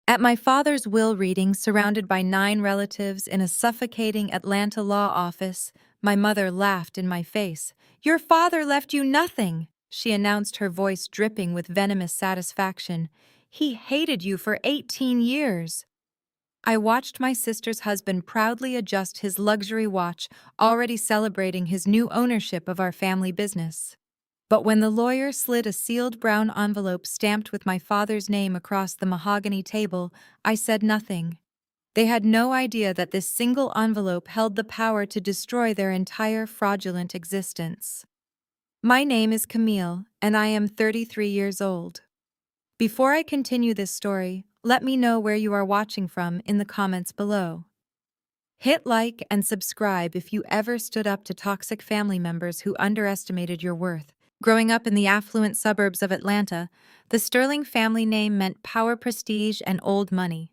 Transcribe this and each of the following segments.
At my father's will reading, surrounded by 9 relatives in a suffocating Atlanta law office, my mother laughed in my face. "Your father left you nothing," she announced, her voice dripping with venomous satisfaction. "He hated you for 18 years. I watched my sister's husband proudly adjust his luxury watch, already celebrating his new ownership of our family business. But when the lawyer slid a sealed brown envelope stamped with my father's name across the mahogany table, I said nothing. They had no idea that this single envelope held the power to destroy their entire fraudulent existence. My name is Camille, and I am 33 years old. Before I continue this story, let me know where you are watching from in the comments below. Hit like and subscribe if you ever stood up to toxic family members who underestimated your worth. Growing up in the affluent suburbs of Atlanta, the Sterling family name meant power, prestige, and old money.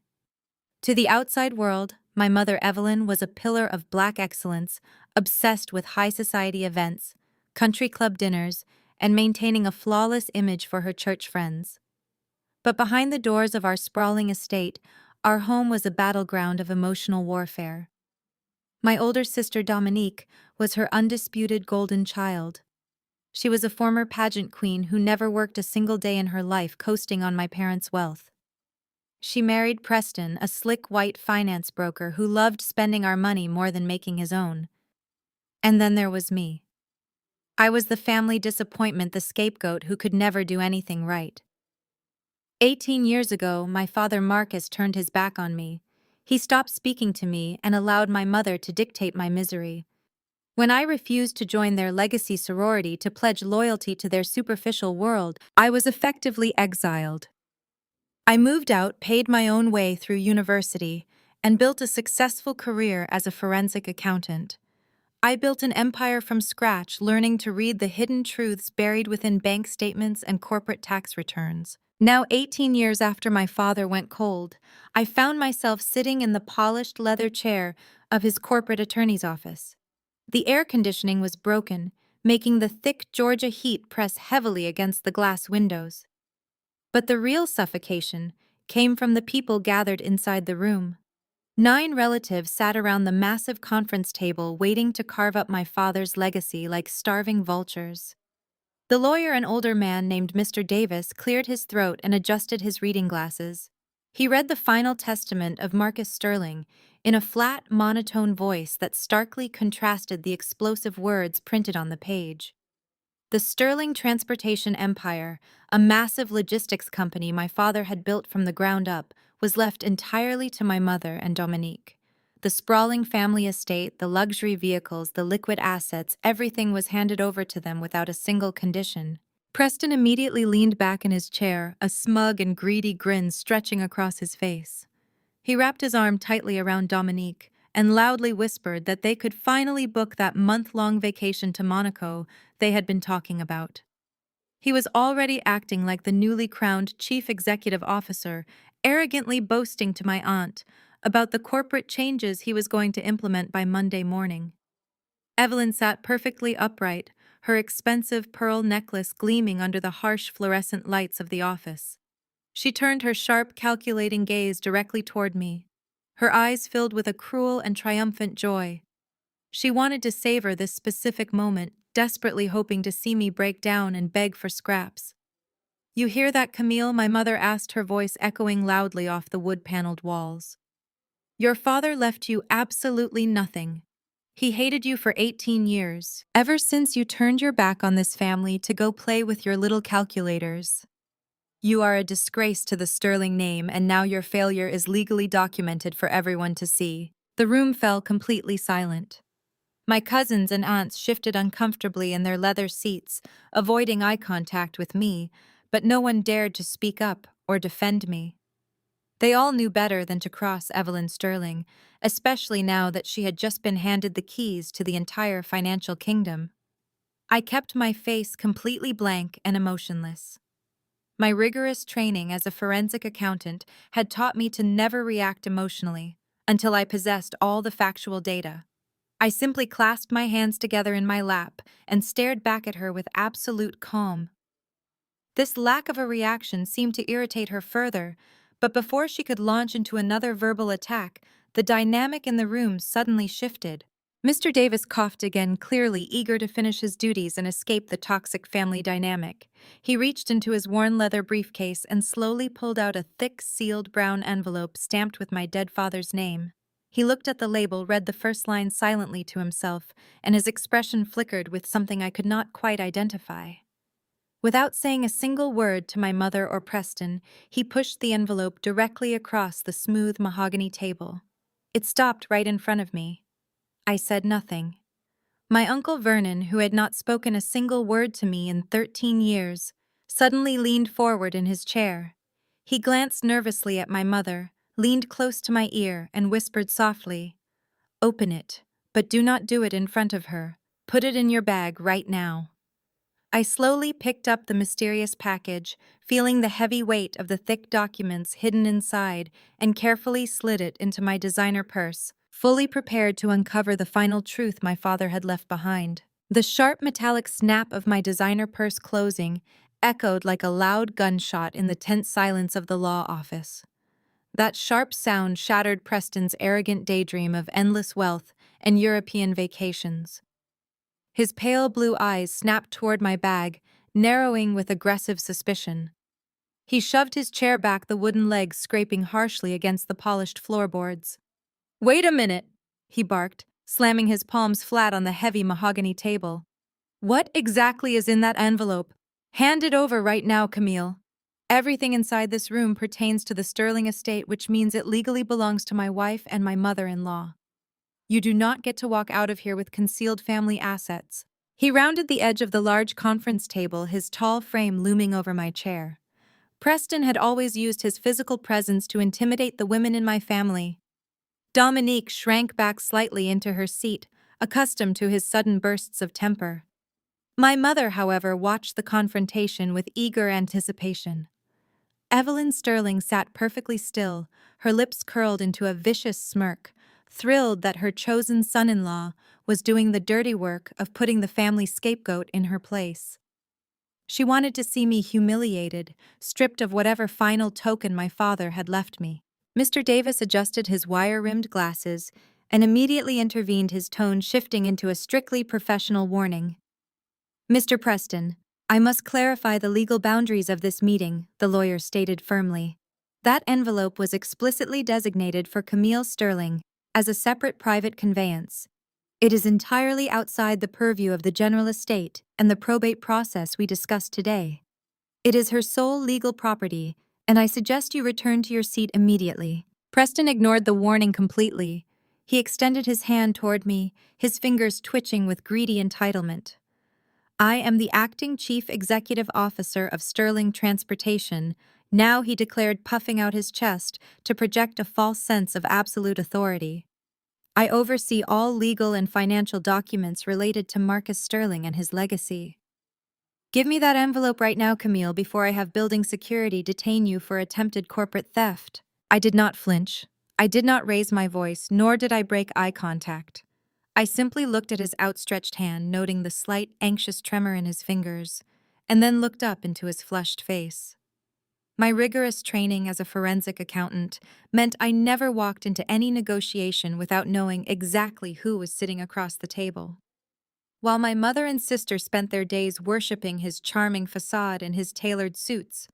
To the outside world, my mother Evelyn was a pillar of Black excellence, obsessed with high society events, country club dinners, and maintaining a flawless image for her church friends. But behind the doors of our sprawling estate, our home was a battleground of emotional warfare. My older sister Dominique was her undisputed golden child. She was a former pageant queen who never worked a single day in her life, coasting on my parents' wealth. She married Preston, a slick white finance broker who loved spending our money more than making his own. And then there was me. I was the family disappointment, the scapegoat who could never do anything right. 18 years ago, my father Marcus turned his back on me. He stopped speaking to me and allowed my mother to dictate my misery. When I refused to join their legacy sorority to pledge loyalty to their superficial world, I was effectively exiled. I moved out, paid my own way through university, and built a successful career as a forensic accountant. I built an empire from scratch, learning to read the hidden truths buried within bank statements and corporate tax returns. Now, 18 years after my father went cold, I found myself sitting in the polished leather chair of his corporate attorney's office. The air conditioning was broken, making the thick Georgia heat press heavily against the glass windows. But the real suffocation came from the people gathered inside the room. 9 relatives sat around the massive conference table waiting to carve up my father's legacy like starving vultures. The lawyer, an older man named Mr. Davis, cleared his throat and adjusted his reading glasses. He read the final testament of Marcus Sterling in a flat, monotone voice that starkly contrasted the explosive words printed on the page. The Sterling Transportation Empire, a massive logistics company my father had built from the ground up, was left entirely to my mother and Dominique. The sprawling family estate, the luxury vehicles, the liquid assets, everything was handed over to them without a single condition. Preston immediately leaned back in his chair, a smug and greedy grin stretching across his face. He wrapped his arm tightly around Dominique and loudly whispered that they could finally book that month-long vacation to Monaco they had been talking about. He was already acting like the newly crowned chief executive officer, arrogantly boasting to my aunt about the corporate changes he was going to implement by Monday morning. Evelyn sat perfectly upright, her expensive pearl necklace gleaming under the harsh fluorescent lights of the office. She turned her sharp, calculating gaze directly toward me, her eyes filled with a cruel and triumphant joy. She wanted to savor this specific moment, desperately hoping to see me break down and beg for scraps. "You hear that, Camille?" my mother asked, her voice echoing loudly off the wood-paneled walls. "Your father left you absolutely nothing. He hated you for 18 years, ever since you turned your back on this family to go play with your little calculators. You are a disgrace to the Sterling name, and now your failure is legally documented for everyone to see." The room fell completely silent. My cousins and aunts shifted uncomfortably in their leather seats, avoiding eye contact with me, but no one dared to speak up or defend me. They all knew better than to cross Evelyn Sterling, especially now that she had just been handed the keys to the entire financial kingdom. I kept my face completely blank and emotionless. My rigorous training as a forensic accountant had taught me to never react emotionally until I possessed all the factual data. I simply clasped my hands together in my lap and stared back at her with absolute calm. This lack of a reaction seemed to irritate her further, But before she could launch into another verbal attack, the dynamic in the room suddenly shifted. Mr. Davis coughed again, clearly eager to finish his duties and escape the toxic family dynamic. He reached into his worn leather briefcase and slowly pulled out a thick, sealed brown envelope stamped with my dead father's name. He looked at the label, read the first line silently to himself, and his expression flickered with something I could not quite identify. Without saying a single word to my mother or Preston, he pushed the envelope directly across the smooth mahogany table. It stopped right in front of me. I said nothing. My Uncle Vernon, who had not spoken a single word to me in 13 years, suddenly leaned forward in his chair. He glanced nervously at my mother, leaned close to my ear, and whispered softly, "Open it, but do not do it in front of her. Put it in your bag right now." I slowly picked up the mysterious package, feeling the heavy weight of the thick documents hidden inside, and carefully slid it into my designer purse, fully prepared to uncover the final truth my father had left behind. The sharp metallic snap of my designer purse closing echoed like a loud gunshot in the tense silence of the law office. That sharp sound shattered Preston's arrogant daydream of endless wealth and European vacations. His pale blue eyes snapped toward my bag, narrowing with aggressive suspicion. He shoved his chair back, the wooden legs scraping harshly against the polished floorboards. "Wait a minute," he barked, slamming his palms flat on the heavy mahogany table. "What exactly is in that envelope? Hand it over right now, Camille. Everything inside this room pertains to the Sterling estate, which means it legally belongs to my wife and my mother-in-law. You do not get to walk out of here with concealed family assets." He rounded the edge of the large conference table, his tall frame looming over my chair. Preston had always used his physical presence to intimidate the women in my family. Dominique shrank back slightly into her seat, accustomed to his sudden bursts of temper. My mother, however, watched the confrontation with eager anticipation. Evelyn Sterling sat perfectly still, her lips curled into a vicious smirk, thrilled that her chosen son-in-law was doing the dirty work of putting the family scapegoat in her place. She wanted to see me humiliated, stripped of whatever final token my father had left me. Mr. Davis adjusted his wire-rimmed glasses and immediately intervened, his tone shifting into a strictly professional warning. "Mr. Preston, I must clarify the legal boundaries of this meeting," the lawyer stated firmly. "That envelope was explicitly designated for Camille Sterling as a separate private conveyance. It is entirely outside the purview of the general estate and the probate process we discussed today. It is her sole legal property, and I suggest you return to your seat immediately." Preston ignored the warning completely. He extended his hand toward me, his fingers twitching with greedy entitlement. "I am the acting chief executive officer of Sterling Transportation," now he declared, puffing out his chest to project a false sense of absolute authority. "I oversee all legal and financial documents related to Marcus Sterling and his legacy. Give me that envelope right now, Camille, before I have building security detain you for attempted corporate theft." I did not flinch. I did not raise my voice, nor did I break eye contact. I simply looked at his outstretched hand, noting the slight, anxious tremor in his fingers, and then looked up into his flushed face. My rigorous training as a forensic accountant meant I never walked into any negotiation without knowing exactly who was sitting across the table. While my mother and sister spent their days worshipping his charming facade and his tailored suits,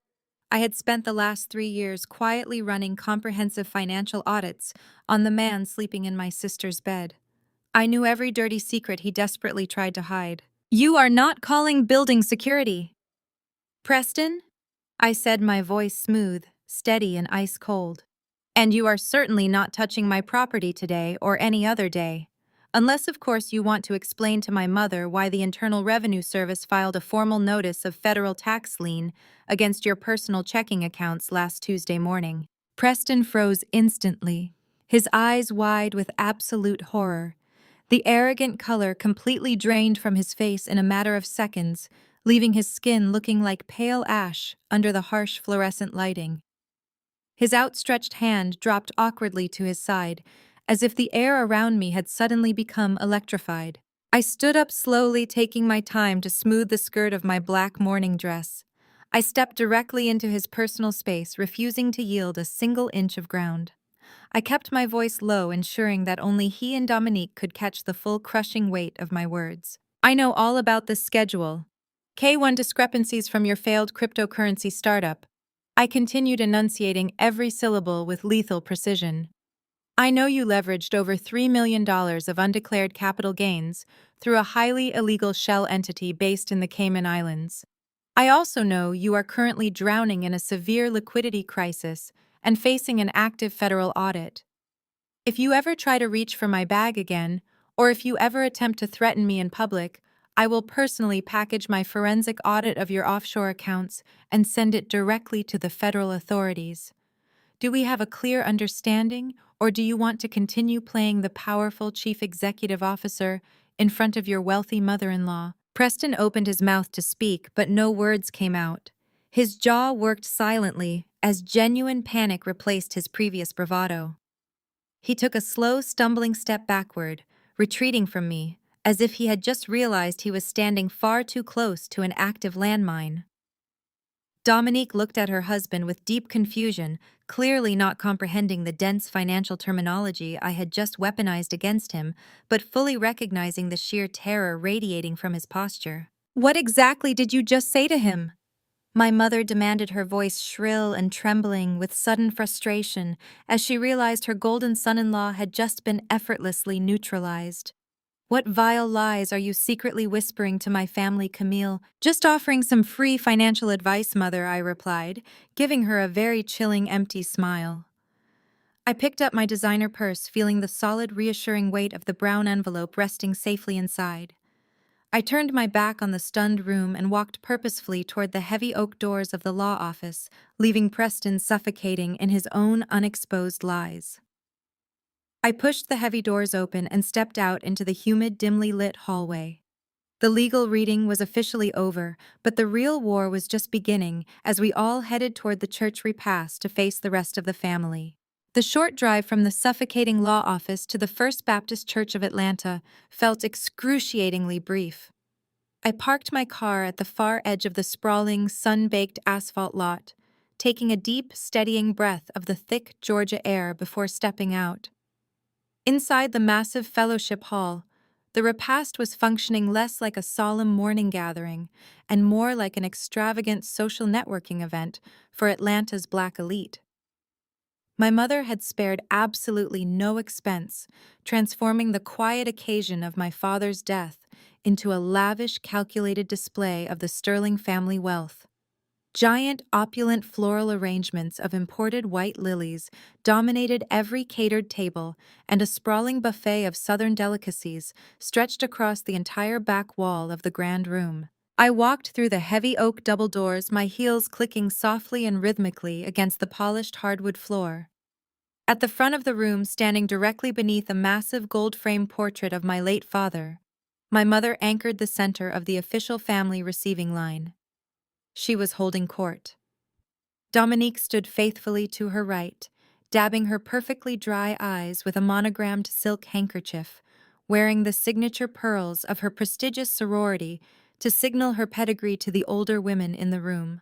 I had spent the last 3 years quietly running comprehensive financial audits on the man sleeping in my sister's bed. I knew every dirty secret he desperately tried to hide. "You are not calling building security, Preston?" I said, my voice smooth, steady, and ice cold. "And you are certainly not touching my property today or any other day. Unless, of course, you want to explain to my mother why the Internal Revenue Service filed a formal notice of federal tax lien against your personal checking accounts last Tuesday morning." Preston froze instantly, his eyes wide with absolute horror. The arrogant color completely drained from his face in a matter of seconds, leaving his skin looking like pale ash under the harsh fluorescent lighting. His outstretched hand dropped awkwardly to his side, as if the air around me had suddenly become electrified. I stood up slowly, taking my time to smooth the skirt of my black morning dress. I stepped directly into his personal space, refusing to yield a single inch of ground. I kept my voice low, ensuring that only he and Dominique could catch the full crushing weight of my words. I know all about this schedule. K1 discrepancies from your failed cryptocurrency startup. I continued enunciating every syllable with lethal precision. I know you leveraged over $3 million of undeclared capital gains through a highly illegal shell entity based in the Cayman Islands. I also know you are currently drowning in a severe liquidity crisis and facing an active federal audit. If you ever try to reach for my bag again, or if you ever attempt to threaten me in public, I will personally package my forensic audit of your offshore accounts and send it directly to the federal authorities. Do we have a clear understanding, or do you want to continue playing the powerful chief executive officer in front of your wealthy mother-in-law? Preston opened his mouth to speak, but no words came out. His jaw worked silently as genuine panic replaced his previous bravado. He took a slow, stumbling step backward, retreating from me, as if he had just realized he was standing far too close to an active landmine. Dominique looked at her husband with deep confusion, clearly not comprehending the dense financial terminology I had just weaponized against him, but fully recognizing the sheer terror radiating from his posture. "What exactly did you just say to him?" My mother demanded, her voice shrill and trembling with sudden frustration as she realized her golden son-in-law had just been effortlessly neutralized. "What vile lies are you secretly whispering to my family, Camille?" "Just offering some free financial advice, Mother," I replied, giving her a very chilling, empty smile. I picked up my designer purse, feeling the solid, reassuring weight of the brown envelope resting safely inside. I turned my back on the stunned room and walked purposefully toward the heavy oak doors of the law office, leaving Preston suffocating in his own unexposed lies. I pushed the heavy doors open and stepped out into the humid, dimly lit hallway. The legal reading was officially over, but the real war was just beginning as we all headed toward the church repast to face the rest of the family. The short drive from the suffocating law office to the First Baptist Church of Atlanta felt excruciatingly brief. I parked my car at the far edge of the sprawling, sun-baked asphalt lot, taking a deep, steadying breath of the thick Georgia air before stepping out. Inside the massive fellowship hall, the repast was functioning less like a solemn morning gathering and more like an extravagant social networking event for Atlanta's Black elite. My mother had spared absolutely no expense, transforming the quiet occasion of my father's death into a lavish, calculated display of the Sterling family wealth. Giant, opulent floral arrangements of imported white lilies dominated every catered table, and a sprawling buffet of southern delicacies stretched across the entire back wall of the grand room. I walked through the heavy oak double doors, my heels clicking softly and rhythmically against the polished hardwood floor. At the front of the room, standing directly beneath a massive gold-framed portrait of my late father, my mother anchored the center of the official family receiving line. She was holding court. Dominique stood faithfully to her right, dabbing her perfectly dry eyes with a monogrammed silk handkerchief, wearing the signature pearls of her prestigious sorority to signal her pedigree to the older women in the room.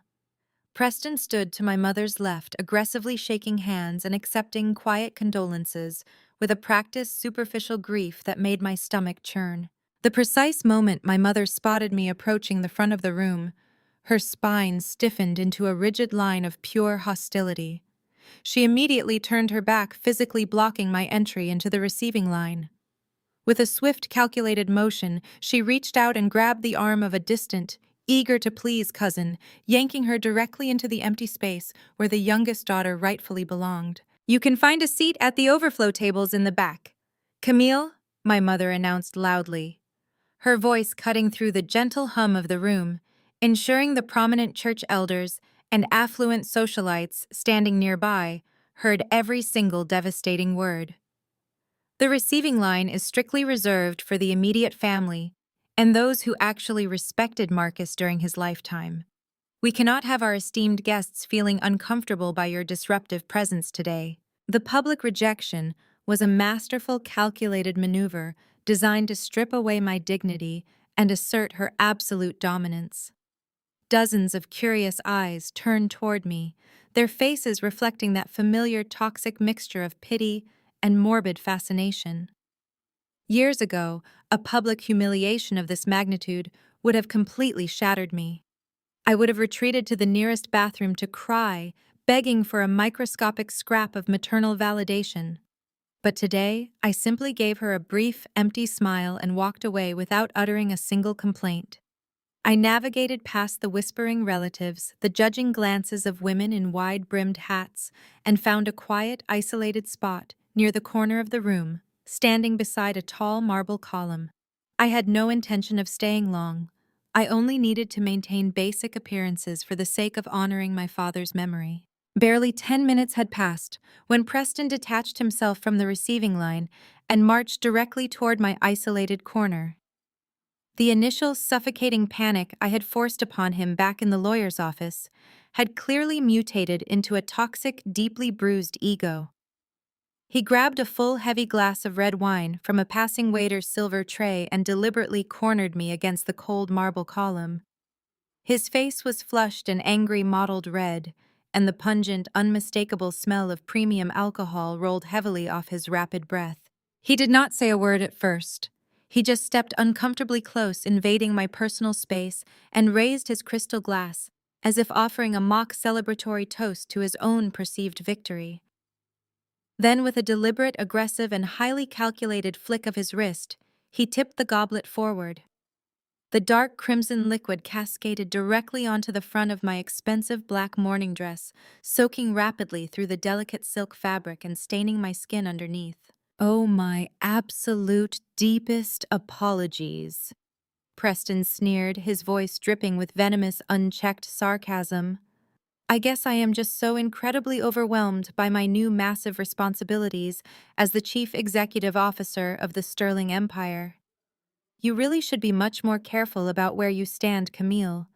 Preston stood to my mother's left, aggressively shaking hands and accepting quiet condolences with a practiced, superficial grief that made my stomach churn. The precise moment my mother spotted me approaching the front of the room, her spine stiffened into a rigid line of pure hostility. She immediately turned her back, physically blocking my entry into the receiving line. With a swift, calculated motion, she reached out and grabbed the arm of a distant, eager-to-please cousin, yanking her directly into the empty space where the youngest daughter rightfully belonged. "You can find a seat at the overflow tables in the back, Camille," my mother announced loudly, her voice cutting through the gentle hum of the room, ensuring the prominent church elders and affluent socialites standing nearby heard every single devastating word. "The receiving line is strictly reserved for the immediate family and those who actually respected Marcus during his lifetime. We cannot have our esteemed guests feeling uncomfortable by your disruptive presence today." The public rejection was a masterful, calculated maneuver designed to strip away my dignity and assert her absolute dominance. Dozens of curious eyes turned toward me, their faces reflecting that familiar toxic mixture of pity and morbid fascination. Years ago, a public humiliation of this magnitude would have completely shattered me. I would have retreated to the nearest bathroom to cry, begging for a microscopic scrap of maternal validation. But today, I simply gave her a brief, empty smile and walked away without uttering a single complaint. I navigated past the whispering relatives, the judging glances of women in wide-brimmed hats, and found a quiet, isolated spot near the corner of the room, standing beside a tall marble column. I had no intention of staying long. I only needed to maintain basic appearances for the sake of honoring my father's memory. Barely 10 minutes had passed when Preston detached himself from the receiving line and marched directly toward my isolated corner. The initial suffocating panic I had forced upon him back in the lawyer's office had clearly mutated into a toxic, deeply bruised ego. He grabbed a full, heavy glass of red wine from a passing waiter's silver tray and deliberately cornered me against the cold marble column. His face was flushed an angry mottled red, and the pungent, unmistakable smell of premium alcohol rolled heavily off his rapid breath. He did not say a word at first. He just stepped uncomfortably close, invading my personal space, and raised his crystal glass, as if offering a mock celebratory toast to his own perceived victory. Then, with a deliberate, aggressive, and highly calculated flick of his wrist, he tipped the goblet forward. The dark crimson liquid cascaded directly onto the front of my expensive black morning dress, soaking rapidly through the delicate silk fabric and staining my skin underneath. "Oh, my absolute deepest apologies," Preston sneered, his voice dripping with venomous, unchecked sarcasm. "I guess I am just so incredibly overwhelmed by my new massive responsibilities as the chief executive officer of the Sterling Empire. You really should be much more careful about where you stand, Camille.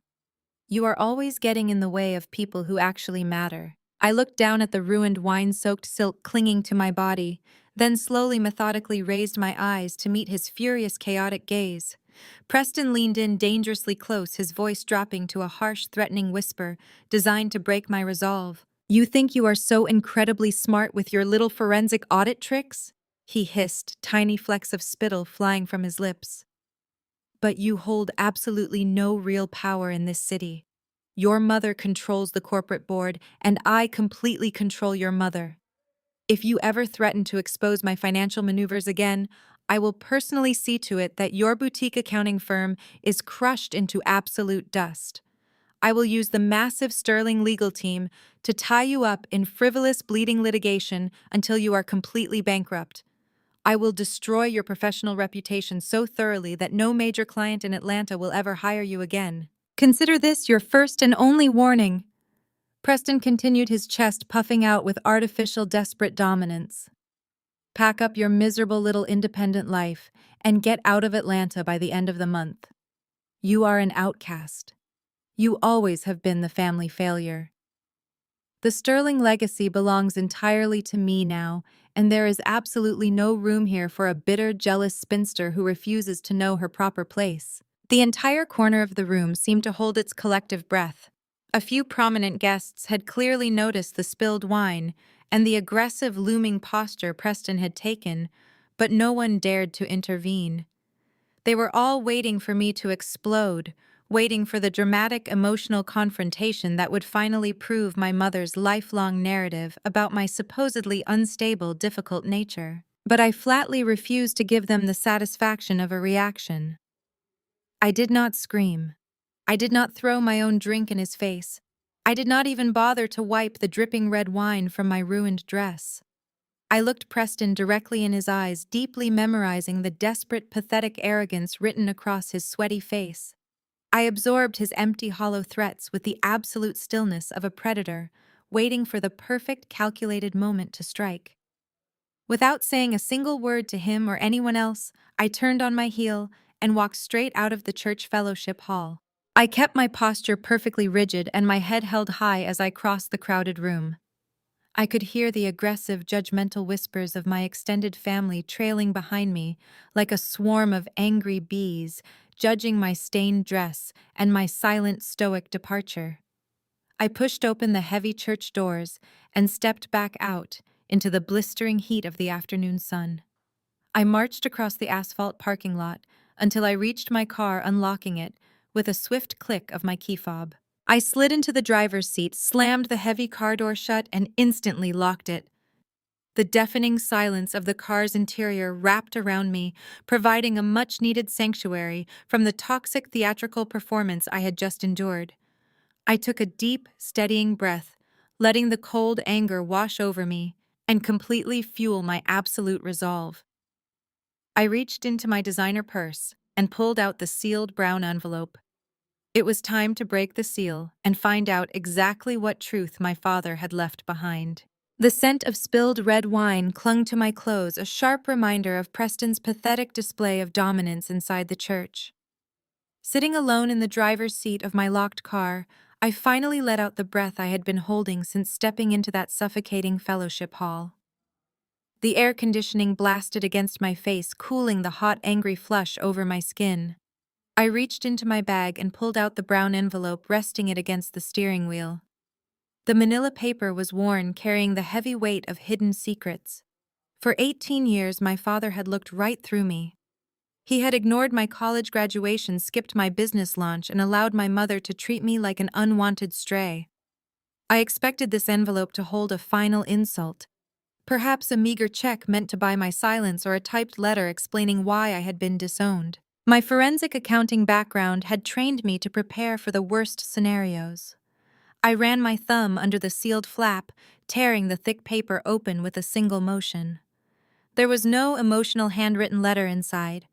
You are always getting in the way of people who actually matter." I looked down at the ruined wine-soaked silk clinging to my body, then slowly methodically raised my eyes to meet his furious, chaotic gaze. Preston leaned in dangerously close, his voice dropping to a harsh, threatening whisper designed to break my resolve. "You think you are so incredibly smart with your little forensic audit tricks?" he hissed, tiny flecks of spittle flying from his lips. "But you hold absolutely no real power in this city. Your mother controls the corporate board, and I completely control your mother. If you ever threaten to expose my financial maneuvers again, I will personally see to it that your boutique accounting firm is crushed into absolute dust. I will use the massive Sterling legal team to tie you up in frivolous, bleeding litigation until you are completely bankrupt. I will destroy your professional reputation so thoroughly that no major client in Atlanta will ever hire you again. Consider this your first and only warning." Preston continued, his chest puffing out with artificial, desperate dominance. "Pack up your miserable little independent life and get out of Atlanta by the end of the month. You are an outcast. You always have been the family failure. The Sterling legacy belongs entirely to me now, and there is absolutely no room here for a bitter, jealous spinster who refuses to know her proper place." The entire corner of the room seemed to hold its collective breath. A few prominent guests had clearly noticed the spilled wine and the aggressive, looming posture Preston had taken, but no one dared to intervene. They were all waiting for me to explode, waiting for the dramatic, emotional confrontation that would finally prove my mother's lifelong narrative about my supposedly unstable, difficult nature. But I flatly refused to give them the satisfaction of a reaction. I did not scream. I did not throw my own drink in his face. I did not even bother to wipe the dripping red wine from my ruined dress. I looked Preston directly in his eyes, deeply memorizing the desperate, pathetic arrogance written across his sweaty face. I absorbed his empty, hollow threats with the absolute stillness of a predator, waiting for the perfect, calculated moment to strike. Without saying a single word to him or anyone else, I turned on my heel and walked straight out of the church fellowship hall. I kept my posture perfectly rigid and my head held high as I crossed the crowded room. I could hear the aggressive, judgmental whispers of my extended family trailing behind me like a swarm of angry bees, judging my stained dress and my silent, stoic departure. I pushed open the heavy church doors and stepped back out into the blistering heat of the afternoon sun. I marched across the asphalt parking lot until I reached my car, unlocking it with a swift click of my key fob. I slid into the driver's seat, slammed the heavy car door shut, and instantly locked it. The deafening silence of the car's interior wrapped around me, providing a much-needed sanctuary from the toxic theatrical performance I had just endured. I took a deep, steadying breath, letting the cold anger wash over me and completely fuel my absolute resolve. I reached into my designer purse and pulled out the sealed brown envelope. It was time to break the seal and find out exactly what truth my father had left behind. The scent of spilled red wine clung to my clothes, a sharp reminder of Preston's pathetic display of dominance inside the church. Sitting alone in the driver's seat of my locked car, I finally let out the breath I had been holding since stepping into that suffocating fellowship hall. The air conditioning blasted against my face, cooling the hot, angry flush over my skin. I reached into my bag and pulled out the brown envelope, resting it against the steering wheel. The manila paper was worn, carrying the heavy weight of hidden secrets. For 18 years, my father had looked right through me. He had ignored my college graduation, skipped my business launch, and allowed my mother to treat me like an unwanted stray. I expected this envelope to hold a final insult. Perhaps a meager check meant to buy my silence, or a typed letter explaining why I had been disowned. My forensic accounting background had trained me to prepare for the worst scenarios. I ran my thumb under the sealed flap, tearing the thick paper open with a single motion. There was no emotional handwritten letter inside.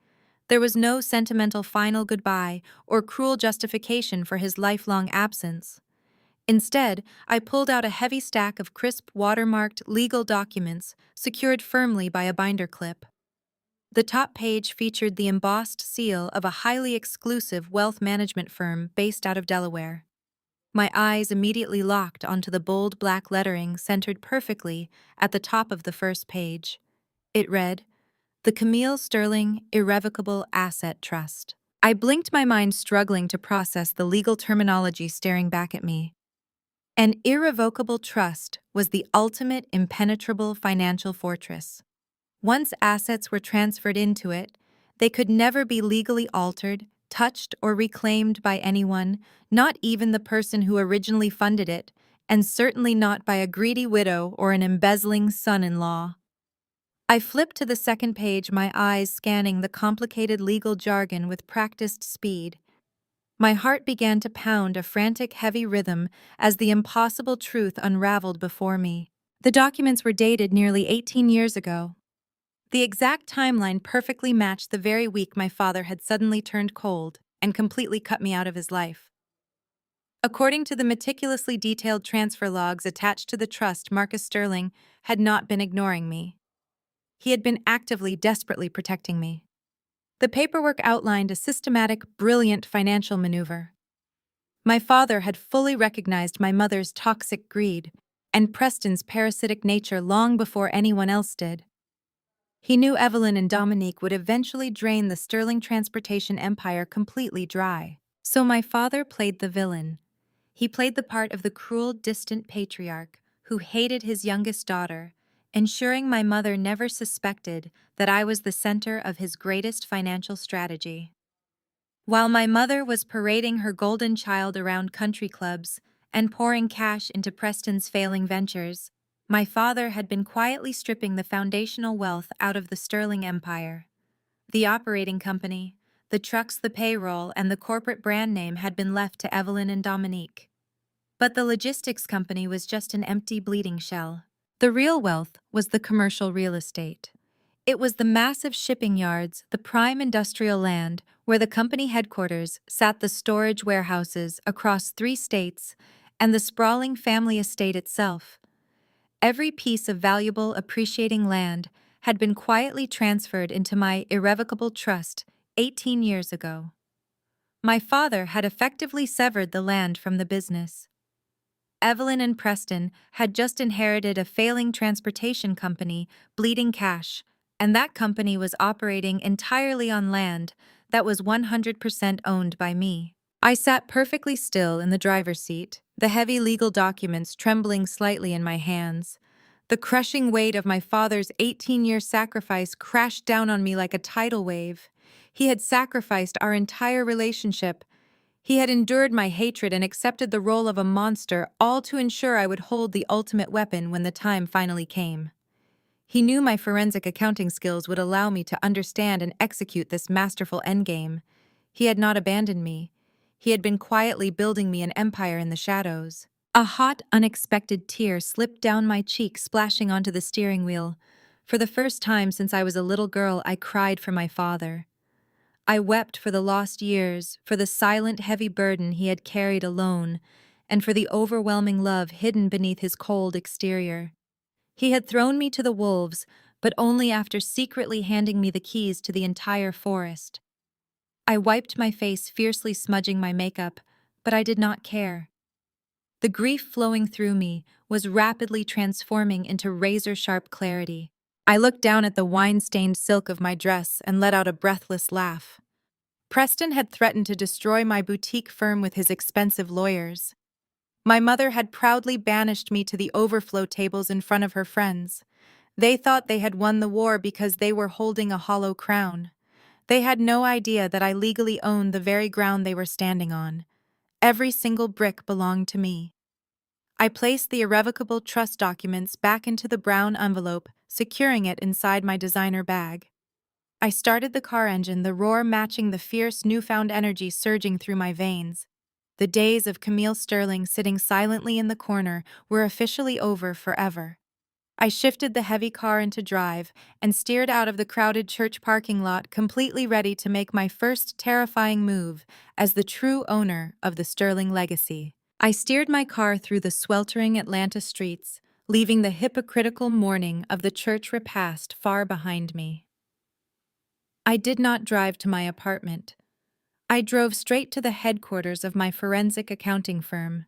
There was no sentimental final goodbye or cruel justification for his lifelong absence. Instead, I pulled out a heavy stack of crisp, watermarked legal documents secured firmly by a binder clip. The top page featured the embossed seal of a highly exclusive wealth management firm based out of Delaware. My eyes immediately locked onto the bold black lettering centered perfectly at the top of the first page. It read, "The Camille Sterling Irrevocable Asset Trust." I blinked, my mind struggling to process the legal terminology staring back at me. An irrevocable trust was the ultimate impenetrable financial fortress. Once assets were transferred into it, they could never be legally altered, touched, or reclaimed by anyone, not even the person who originally funded it, and certainly not by a greedy widow or an embezzling son-in-law. I flipped to the second page, my eyes scanning the complicated legal jargon with practiced speed. My heart began to pound a frantic, heavy rhythm as the impossible truth unraveled before me. The documents were dated nearly 18 years ago. The exact timeline perfectly matched the very week my father had suddenly turned cold and completely cut me out of his life. According to the meticulously detailed transfer logs attached to the trust, Marcus Sterling had not been ignoring me. He had been actively, desperately protecting me. The paperwork outlined a systematic, brilliant financial maneuver. My father had fully recognized my mother's toxic greed and Preston's parasitic nature long before anyone else did. He knew Evelyn and Dominique would eventually drain the Sterling transportation empire completely dry. So my father played the villain. He played the part of the cruel, distant patriarch who hated his youngest daughter, ensuring my mother never suspected that I was the center of his greatest financial strategy. While my mother was parading her golden child around country clubs and pouring cash into Preston's failing ventures, my father had been quietly stripping the foundational wealth out of the Sterling empire. The operating company, the trucks, the payroll, and the corporate brand name had been left to Evelyn and Dominique. But the logistics company was just an empty, bleeding shell. The real wealth was the commercial real estate. It was the massive shipping yards, the prime industrial land, where the company headquarters sat, the storage warehouses across 3 states, and the sprawling family estate itself. Every piece of valuable, appreciating land had been quietly transferred into my irrevocable trust 18 years ago. My father had effectively severed the land from the business. Evelyn and Preston had just inherited a failing transportation company, bleeding cash, and that company was operating entirely on land that was 100% owned by me. I sat perfectly still in the driver's seat, the heavy legal documents trembling slightly in my hands. The crushing weight of my father's 18-year sacrifice crashed down on me like a tidal wave. He had sacrificed our entire relationship. He had endured my hatred and accepted the role of a monster, all to ensure I would hold the ultimate weapon when the time finally came. He knew my forensic accounting skills would allow me to understand and execute this masterful endgame. He had not abandoned me. He had been quietly building me an empire in the shadows. A hot, unexpected tear slipped down my cheek, splashing onto the steering wheel. For the first time since I was a little girl, I cried for my father. I wept for the lost years, for the silent, heavy burden he had carried alone, and for the overwhelming love hidden beneath his cold exterior. He had thrown me to the wolves, but only after secretly handing me the keys to the entire forest. I wiped my face, fiercely smudging my makeup, but I did not care. The grief flowing through me was rapidly transforming into razor-sharp clarity. I looked down at the wine-stained silk of my dress and let out a breathless laugh. Preston had threatened to destroy my boutique firm with his expensive lawyers. My mother had proudly banished me to the overflow tables in front of her friends. They thought they had won the war because they were holding a hollow crown. They had no idea that I legally owned the very ground they were standing on. Every single brick belonged to me. I placed the irrevocable trust documents back into the brown envelope, securing it inside my designer bag. I started the car engine, the roar matching the fierce newfound energy surging through my veins. The days of Camille Sterling sitting silently in the corner were officially over forever. I shifted the heavy car into drive and steered out of the crowded church parking lot, completely ready to make my first terrifying move as the true owner of the Sterling legacy. I steered my car through the sweltering Atlanta streets, leaving the hypocritical mourning of the church repast far behind me. I did not drive to my apartment. I drove straight to the headquarters of my forensic accounting firm.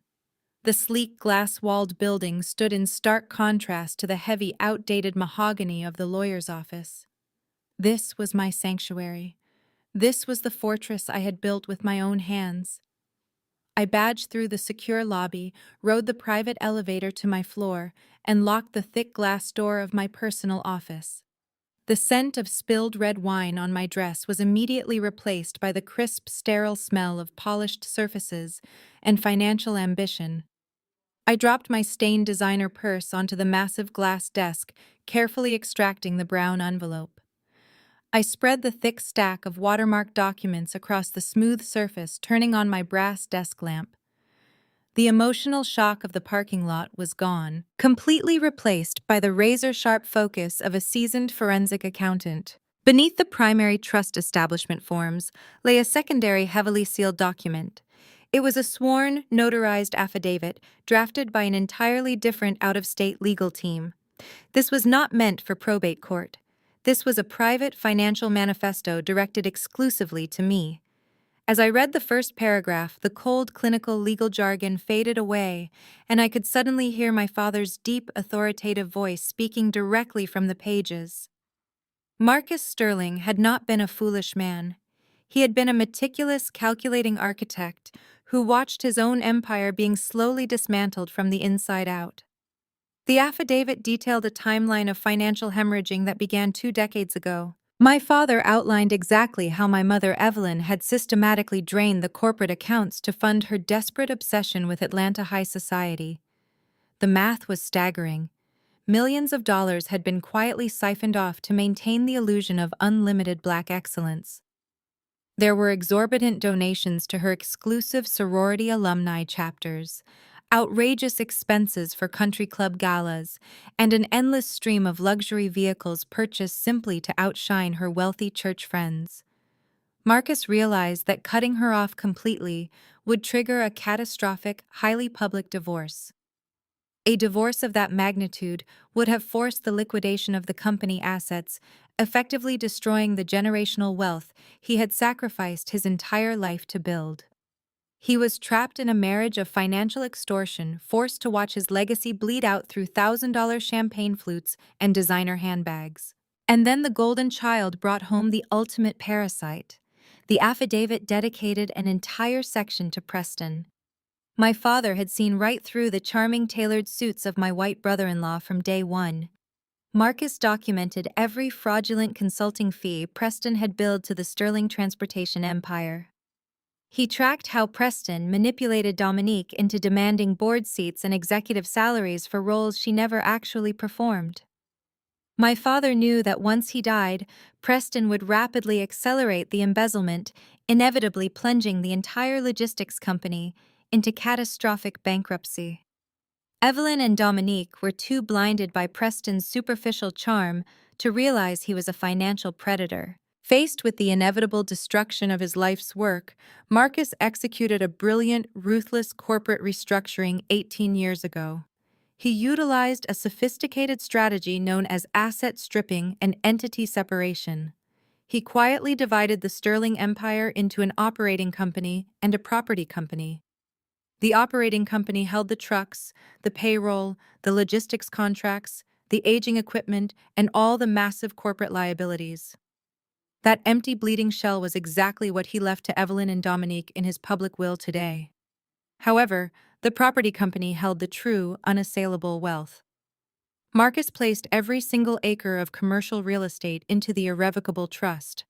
The sleek, glass-walled building stood in stark contrast to the heavy, outdated mahogany of the lawyer's office. This was my sanctuary. This was the fortress I had built with my own hands. I badged through the secure lobby, rode the private elevator to my floor, and locked the thick glass door of my personal office. The scent of spilled red wine on my dress was immediately replaced by the crisp, sterile smell of polished surfaces and financial ambition. I dropped my stained designer purse onto the massive glass desk, carefully extracting the brown envelope. I spread the thick stack of watermarked documents across the smooth surface, turning on my brass desk lamp. The emotional shock of the parking lot was gone, completely replaced by the razor-sharp focus of a seasoned forensic accountant. Beneath the primary trust establishment forms lay a secondary heavily sealed document. It was a sworn, notarized affidavit drafted by an entirely different out-of-state legal team. This was not meant for probate court. This was a private financial manifesto directed exclusively to me. As I read the first paragraph, the cold, clinical legal jargon faded away, and I could suddenly hear my father's deep, authoritative voice speaking directly from the pages. Marcus Sterling had not been a foolish man. He had been a meticulous, calculating architect who watched his own empire being slowly dismantled from the inside out. The affidavit detailed a timeline of financial hemorrhaging that began 2 decades ago. My father outlined exactly how my mother Evelyn had systematically drained the corporate accounts to fund her desperate obsession with Atlanta high society. The math was staggering. Millions of dollars had been quietly siphoned off to maintain the illusion of unlimited black excellence. There were exorbitant donations to her exclusive sorority alumni chapters, outrageous expenses for country club galas, and an endless stream of luxury vehicles purchased simply to outshine her wealthy church friends. Marcus realized that cutting her off completely would trigger a catastrophic, highly public divorce. A divorce of that magnitude would have forced the liquidation of the company assets, effectively destroying the generational wealth he had sacrificed his entire life to build. He was trapped in a marriage of financial extortion, forced to watch his legacy bleed out through $1,000 champagne flutes and designer handbags. And then the golden child brought home the ultimate parasite. The affidavit dedicated an entire section to Preston. My father had seen right through the charming tailored suits of my white brother-in-law from day one. Marcus documented every fraudulent consulting fee Preston had billed to the Sterling Transportation Empire. He tracked how Preston manipulated Dominique into demanding board seats and executive salaries for roles she never actually performed. My father knew that once he died, Preston would rapidly accelerate the embezzlement, inevitably plunging the entire logistics company into catastrophic bankruptcy. Evelyn and Dominique were too blinded by Preston's superficial charm to realize he was a financial predator. Faced with the inevitable destruction of his life's work, Marcus executed a brilliant, ruthless corporate restructuring 18 years ago. He utilized a sophisticated strategy known as asset stripping and entity separation. He quietly divided the Sterling Empire into an operating company and a property company. The operating company held the trucks, the payroll, the logistics contracts, the aging equipment, and all the massive corporate liabilities. That empty bleeding shell was exactly what he left to Evelyn and Dominique in his public will today. However, the property company held the true, unassailable wealth. Marcus placed every single acre of commercial real estate into the irrevocable trust.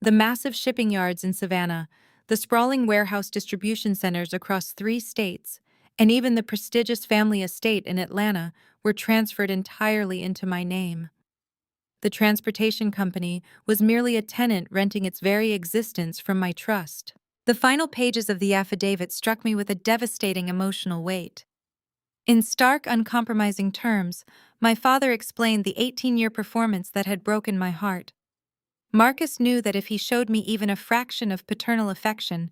The massive shipping yards in Savannah, the sprawling warehouse distribution centers across 3 states, and even the prestigious family estate in Atlanta were transferred entirely into my name. The transportation company was merely a tenant renting its very existence from my trust. The final pages of the affidavit struck me with a devastating emotional weight. In stark, uncompromising terms, my father explained the 18-year performance that had broken my heart. Marcus knew that if he showed me even a fraction of paternal affection,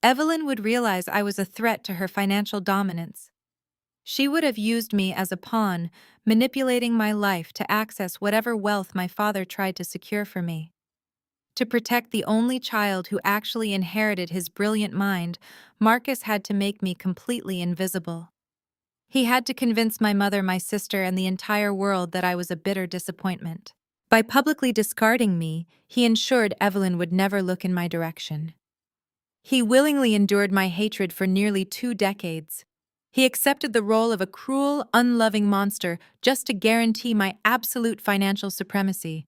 Evelyn would realize I was a threat to her financial dominance. She would have used me as a pawn, manipulating my life to access whatever wealth my father tried to secure for me. To protect the only child who actually inherited his brilliant mind, Marcus had to make me completely invisible. He had to convince my mother, my sister, and the entire world that I was a bitter disappointment. By publicly discarding me, he ensured Evelyn would never look in my direction. He willingly endured my hatred for nearly 2 decades. He accepted the role of a cruel, unloving monster just to guarantee my absolute financial supremacy.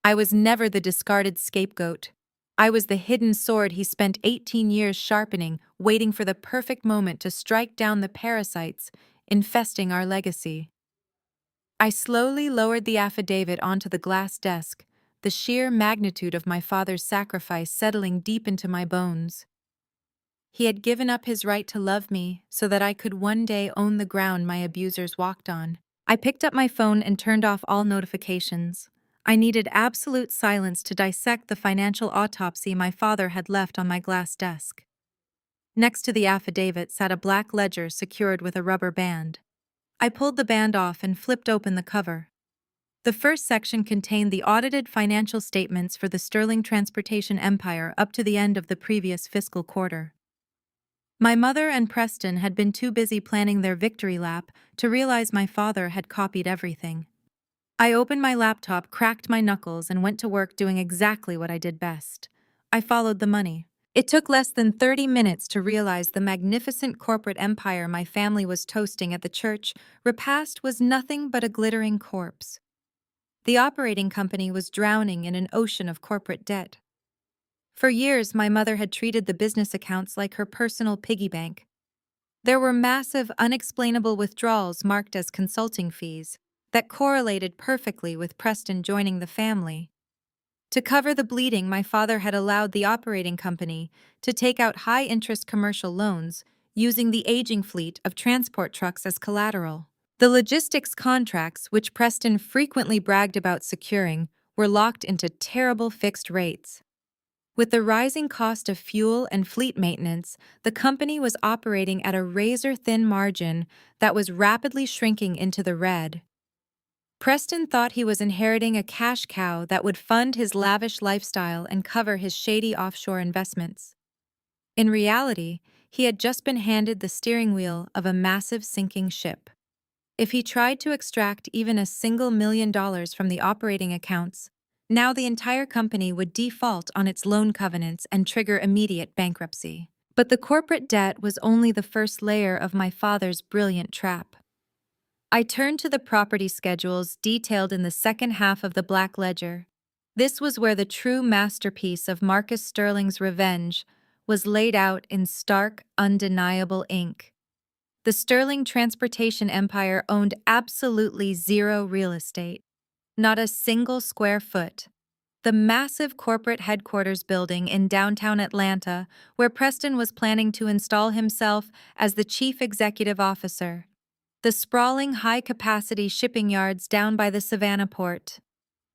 I was never the discarded scapegoat. I was the hidden sword he spent 18 years sharpening, waiting for the perfect moment to strike down the parasites infesting our legacy. I slowly lowered the affidavit onto the glass desk, the sheer magnitude of my father's sacrifice settling deep into my bones. He had given up his right to love me so that I could one day own the ground my abusers walked on. I picked up my phone and turned off all notifications. I needed absolute silence to dissect the financial autopsy my father had left on my glass desk. Next to the affidavit sat a black ledger secured with a rubber band. I pulled the band off and flipped open the cover. The first section contained the audited financial statements for the Sterling Transportation Empire up to the end of the previous fiscal quarter. My mother and Preston had been too busy planning their victory lap to realize my father had copied everything. I opened my laptop, cracked my knuckles, and went to work doing exactly what I did best. I followed the money. It took less than 30 minutes to realize the magnificent corporate empire my family was toasting at the church repast was nothing but a glittering corpse. The operating company was drowning in an ocean of corporate debt. For years, my mother had treated the business accounts like her personal piggy bank. There were massive, unexplainable withdrawals marked as consulting fees that correlated perfectly with Preston joining the family. To cover the bleeding, my father had allowed the operating company to take out high-interest commercial loans using the aging fleet of transport trucks as collateral. The logistics contracts, which Preston frequently bragged about securing, were locked into terrible fixed rates. With the rising cost of fuel and fleet maintenance, the company was operating at a razor-thin margin that was rapidly shrinking into the red. Preston thought he was inheriting a cash cow that would fund his lavish lifestyle and cover his shady offshore investments. In reality, he had just been handed the steering wheel of a massive sinking ship. If he tried to extract even a single $1 million from the operating accounts, Now the entire company would default on its loan covenants and trigger immediate bankruptcy. But the corporate debt was only the first layer of my father's brilliant trap. I turned to the property schedules detailed in the second half of the Black Ledger. This was where the true masterpiece of Marcus Sterling's revenge was laid out in stark, undeniable ink. The Sterling transportation empire owned absolutely zero real estate, not a single square foot. The massive corporate headquarters building in downtown Atlanta, where Preston was planning to install himself as the chief executive officer. The sprawling high-capacity shipping yards down by the Savannah port.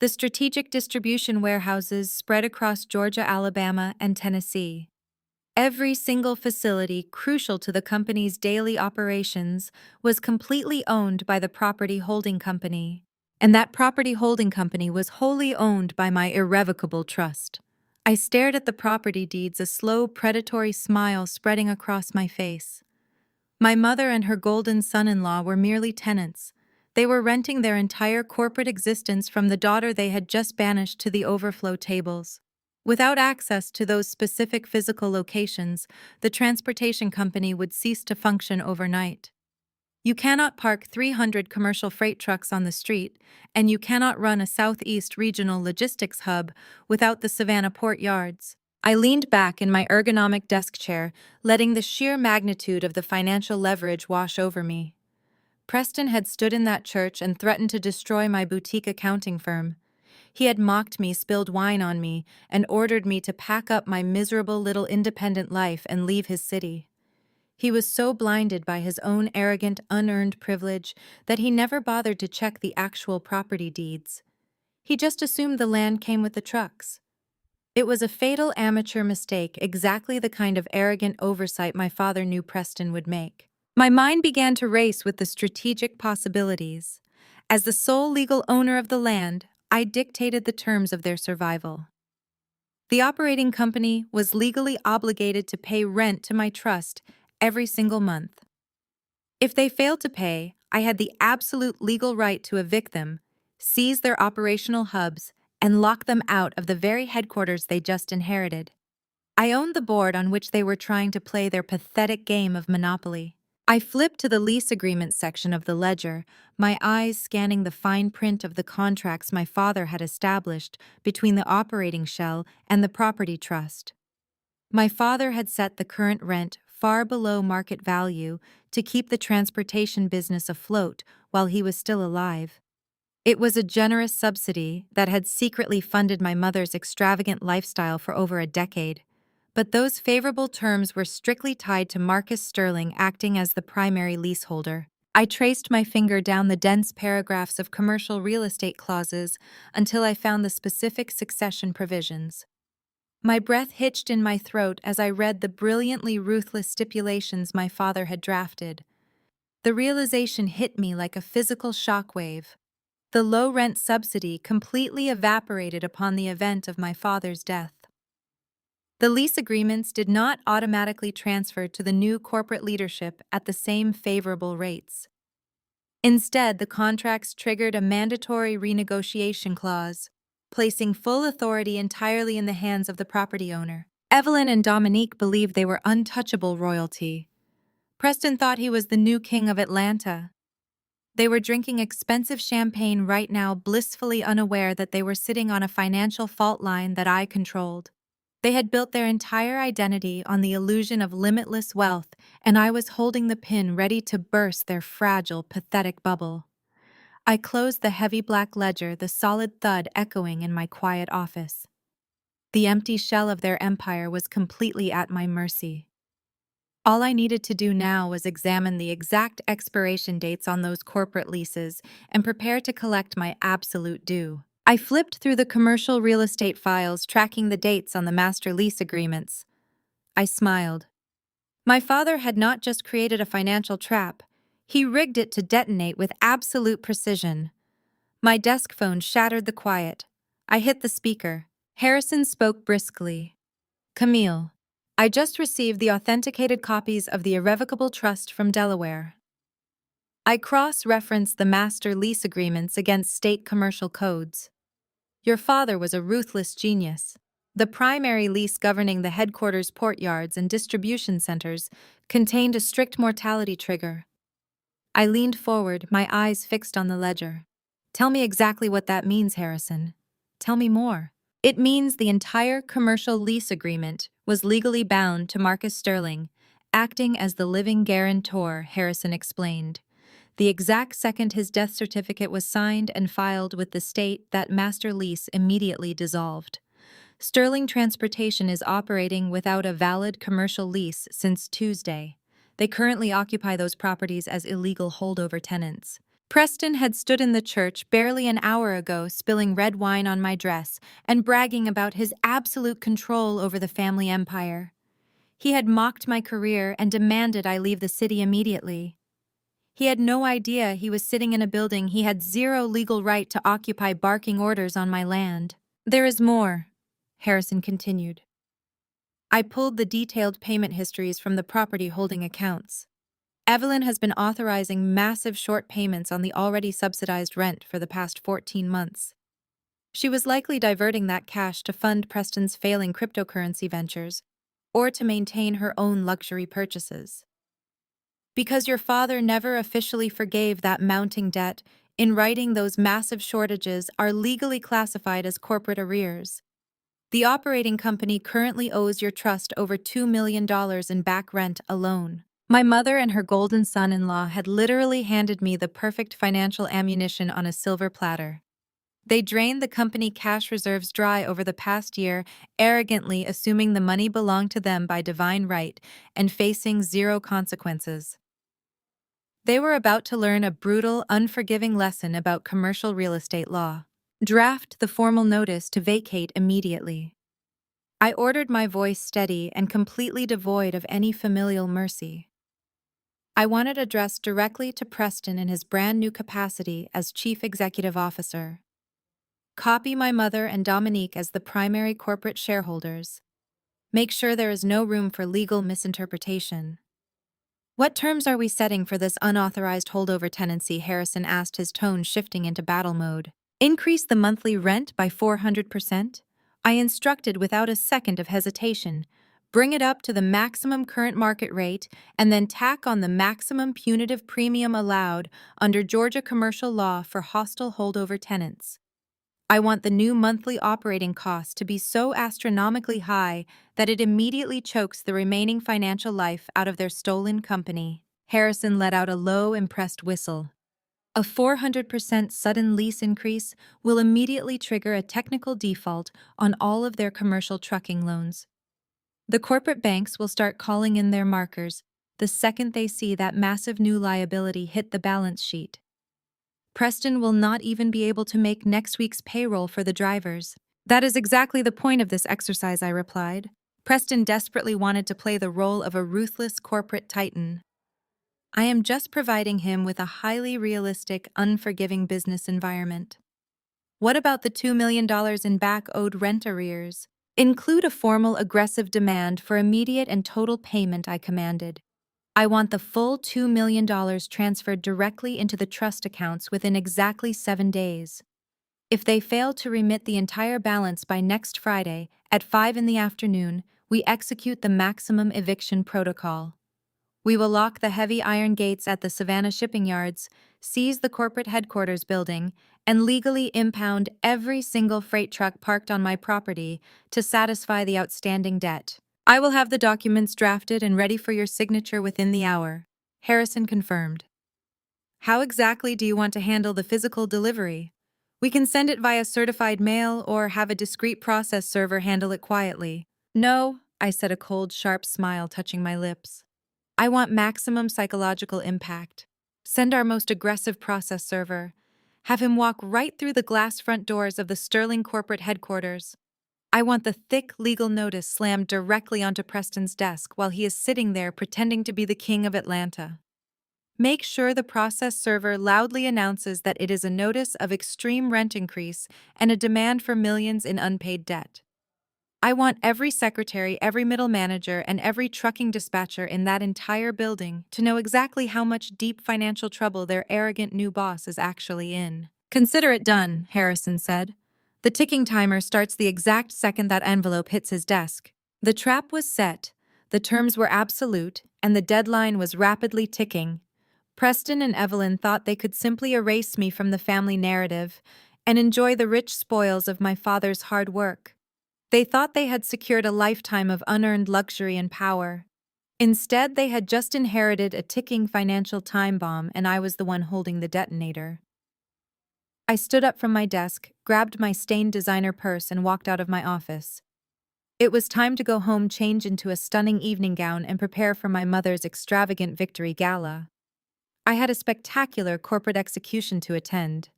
The strategic distribution warehouses spread across Georgia, Alabama, and Tennessee. Every single facility crucial to the company's daily operations was completely owned by the property holding company. And that property holding company was wholly owned by my irrevocable trust. I stared at the property deeds, a slow, predatory smile spreading across my face. My mother and her golden son-in-law were merely tenants. They were renting their entire corporate existence from the daughter they had just banished to the overflow tables. Without access to those specific physical locations, the transportation company would cease to function overnight. You cannot park 300 commercial freight trucks on the street, and you cannot run a Southeast regional logistics hub without the Savannah port yards. I leaned back in my ergonomic desk chair, letting the sheer magnitude of the financial leverage wash over me. Preston had stood in that church and threatened to destroy my boutique accounting firm. He had mocked me, spilled wine on me, and ordered me to pack up my miserable little independent life and leave his city. He was so blinded by his own arrogant, unearned privilege that he never bothered to check the actual property deeds. He just assumed the land came with the trucks. It was a fatal amateur mistake, exactly the kind of arrogant oversight my father knew Preston would make. My mind began to race with the strategic possibilities. As the sole legal owner of the land, I dictated the terms of their survival. The operating company was legally obligated to pay rent to my trust every single month. If they failed to pay, I had the absolute legal right to evict them, seize their operational hubs, and lock them out of the very headquarters they just inherited. I owned the board on which they were trying to play their pathetic game of Monopoly. I flipped to the lease agreement section of the ledger, my eyes scanning the fine print of the contracts my father had established between the operating shell and the property trust. My father had set the current rent far below market value to keep the transportation business afloat while he was still alive. It was a generous subsidy that had secretly funded my mother's extravagant lifestyle for over a decade. But those favorable terms were strictly tied to Marcus Sterling acting as the primary leaseholder. I traced my finger down the dense paragraphs of commercial real estate clauses until I found the specific succession provisions. My breath hitched in my throat as I read the brilliantly ruthless stipulations my father had drafted. The realization hit me like a physical shockwave. The low rent subsidy completely evaporated upon the event of my father's death. The lease agreements did not automatically transfer to the new corporate leadership at the same favorable rates. Instead, the contracts triggered a mandatory renegotiation clause, placing full authority entirely in the hands of the property owner. Evelyn and Dominique believed they were untouchable royalty. Preston thought he was the new king of Atlanta. They were drinking expensive champagne right now, blissfully unaware that they were sitting on a financial fault line that I controlled. They had built their entire identity on the illusion of limitless wealth, and I was holding the pin ready to burst their fragile, pathetic bubble. I closed the heavy black ledger, the solid thud echoing in my quiet office. The empty shell of their empire was completely at my mercy. All I needed to do now was examine the exact expiration dates on those corporate leases and prepare to collect my absolute due. I flipped through the commercial real estate files, tracking the dates on the master lease agreements. I smiled. My father had not just created a financial trap, he rigged it to detonate with absolute precision. My desk phone shattered the quiet. I hit the speaker. Harrison spoke briskly. "Camille, I just received the authenticated copies of the irrevocable trust from Delaware. I cross-referenced the master lease agreements against state commercial codes. Your father was a ruthless genius. The primary lease governing the headquarters portyards and distribution centers contained a strict mortality trigger. I leaned forward, my eyes fixed on the ledger. Tell me exactly what that means, Harrison. Tell me more. It means the entire commercial lease agreement was legally bound to Marcus Sterling, acting as the living guarantor, Harrison explained. The exact second his death certificate was signed and filed with the state, that master lease immediately dissolved. Sterling Transportation is operating without a valid commercial lease since Tuesday. They currently occupy those properties as illegal holdover tenants. Preston had stood in the church barely an hour ago, spilling red wine on my dress and bragging about his absolute control over the family empire. He had mocked my career and demanded I leave the city immediately. He had no idea he was sitting in a building he had zero legal right to occupy, barking orders on my land. There is more, Harrison continued. I pulled the detailed payment histories from the property holding accounts. Evelyn has been authorizing massive short payments on the already subsidized rent for the past 14 months. She was likely diverting that cash to fund Preston's failing cryptocurrency ventures or to maintain her own luxury purchases. Because your father never officially forgave that mounting debt, in writing, those massive shortages are legally classified as corporate arrears. The operating company currently owes your trust over $2 million in back rent alone. My mother and her golden son-in-law had literally handed me the perfect financial ammunition on a silver platter. They drained the company cash reserves dry over the past year, arrogantly assuming the money belonged to them by divine right and facing zero consequences. They were about to learn a brutal, unforgiving lesson about commercial real estate law. Draft the formal notice to vacate immediately. I ordered, my voice steady and completely devoid of any familial mercy. I wanted addressed directly to Preston in his brand new capacity as Chief Executive Officer. Copy my mother and Dominique as the primary corporate shareholders. Make sure there is no room for legal misinterpretation. What terms are we setting for this unauthorized holdover tenancy? Harrison asked, his tone shifting into battle mode. Increase the monthly rent by 400%? I instructed without a second of hesitation. Bring it up to the maximum current market rate and then tack on the maximum punitive premium allowed under Georgia commercial law for hostile holdover tenants. I want the new monthly operating cost to be so astronomically high that it immediately chokes the remaining financial life out of their stolen company. Harrison let out a low, impressed whistle. A 400% sudden lease increase will immediately trigger a technical default on all of their commercial trucking loans. The corporate banks will start calling in their markers the second they see that massive new liability hit the balance sheet. Preston will not even be able to make next week's payroll for the drivers. That is exactly the point of this exercise, I replied. Preston desperately wanted to play the role of a ruthless corporate titan. I am just providing him with a highly realistic, unforgiving business environment. What about the $2 million in back-owed rent arrears? Include a formal, aggressive demand for immediate and total payment, I commanded. I want the full $2 million transferred directly into the trust accounts within exactly 7 days. If they fail to remit the entire balance by next Friday at 5 in the afternoon, we execute the maximum eviction protocol. We will lock the heavy iron gates at the Savannah shipping yards, seize the corporate headquarters building, and legally impound every single freight truck parked on my property to satisfy the outstanding debt. I will have the documents drafted and ready for your signature within the hour, Harrison confirmed. How exactly do you want to handle the physical delivery? We can send it via certified mail or have a discreet process server handle it quietly. No, I said, a cold, sharp smile touching my lips. I want maximum psychological impact. Send our most aggressive process server. Have him walk right through the glass front doors of the Sterling corporate headquarters. I want the thick legal notice slammed directly onto Preston's desk while he is sitting there pretending to be the king of Atlanta. Make sure the process server loudly announces that it is a notice of extreme rent increase and a demand for millions in unpaid debt. I want every secretary, every middle manager, and every trucking dispatcher in that entire building to know exactly how much deep financial trouble their arrogant new boss is actually in. Consider it done, Harrison said. The ticking timer starts the exact second that envelope hits his desk. The trap was set, the terms were absolute, and the deadline was rapidly ticking. Preston and Evelyn thought they could simply erase me from the family narrative and enjoy the rich spoils of my father's hard work. They thought they had secured a lifetime of unearned luxury and power. Instead, they had just inherited a ticking financial time bomb, and I was the one holding the detonator. I stood up from my desk, grabbed my stained designer purse, and walked out of my office. It was time to go home, change into a stunning evening gown, and prepare for my mother's extravagant victory gala. I had a spectacular corporate execution to attend.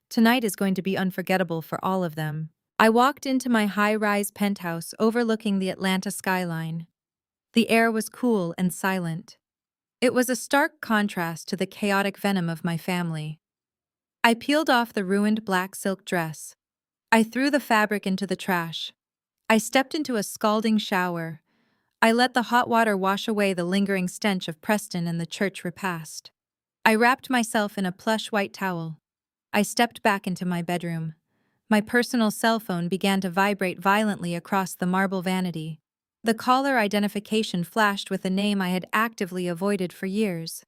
Tonight is going to be unforgettable for all of them. I walked into my high-rise penthouse overlooking the Atlanta skyline. The air was cool and silent. It was a stark contrast to the chaotic venom of my family. I peeled off the ruined black silk dress. I threw the fabric into the trash. I stepped into a scalding shower. I let the hot water wash away the lingering stench of Preston and the church repast. I wrapped myself in a plush white towel. I stepped back into my bedroom. My personal cell phone began to vibrate violently across the marble vanity. The caller identification flashed with a name I had actively avoided for years.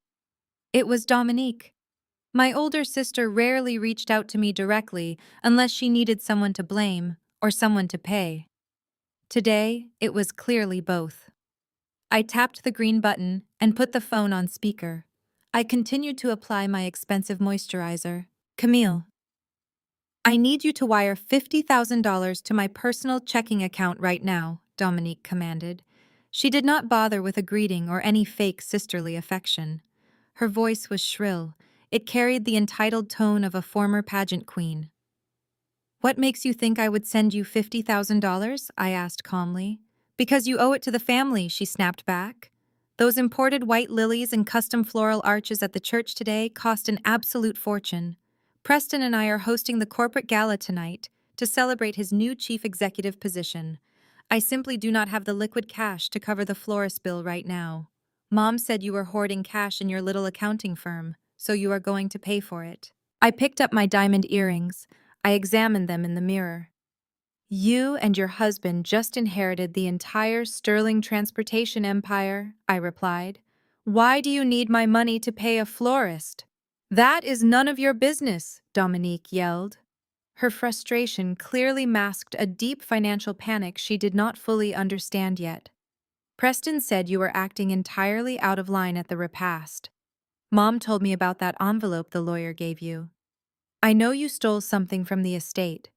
It was Dominique. My older sister rarely reached out to me directly unless she needed someone to blame or someone to pay. Today, it was clearly both. I tapped the green button and put the phone on speaker. I continued to apply my expensive moisturizer. Camille, I need you to wire $50,000 to my personal checking account right now, Dominique commanded. She did not bother with a greeting or any fake sisterly affection. Her voice was shrill. It carried the entitled tone of a former pageant queen. What makes you think I would send you $50,000? I asked calmly. Because you owe it to the family, she snapped back. Those imported white lilies and custom floral arches at the church today cost an absolute fortune. Preston and I are hosting the corporate gala tonight to celebrate his new chief executive position. I simply do not have the liquid cash to cover the florist bill right now. Mom said you were hoarding cash in your little accounting firm, so you are going to pay for it. I picked up my diamond earrings. I examined them in the mirror. You and your husband just inherited the entire sterling transportation empire, I replied. Why do you need my money to pay a florist? That is none of your business, Dominique yelled. Her frustration clearly masked a deep financial panic she did not fully understand yet. Preston said you were acting entirely out of line at the repast. Mom told me about that envelope the lawyer gave you. I know you stole something from the estate.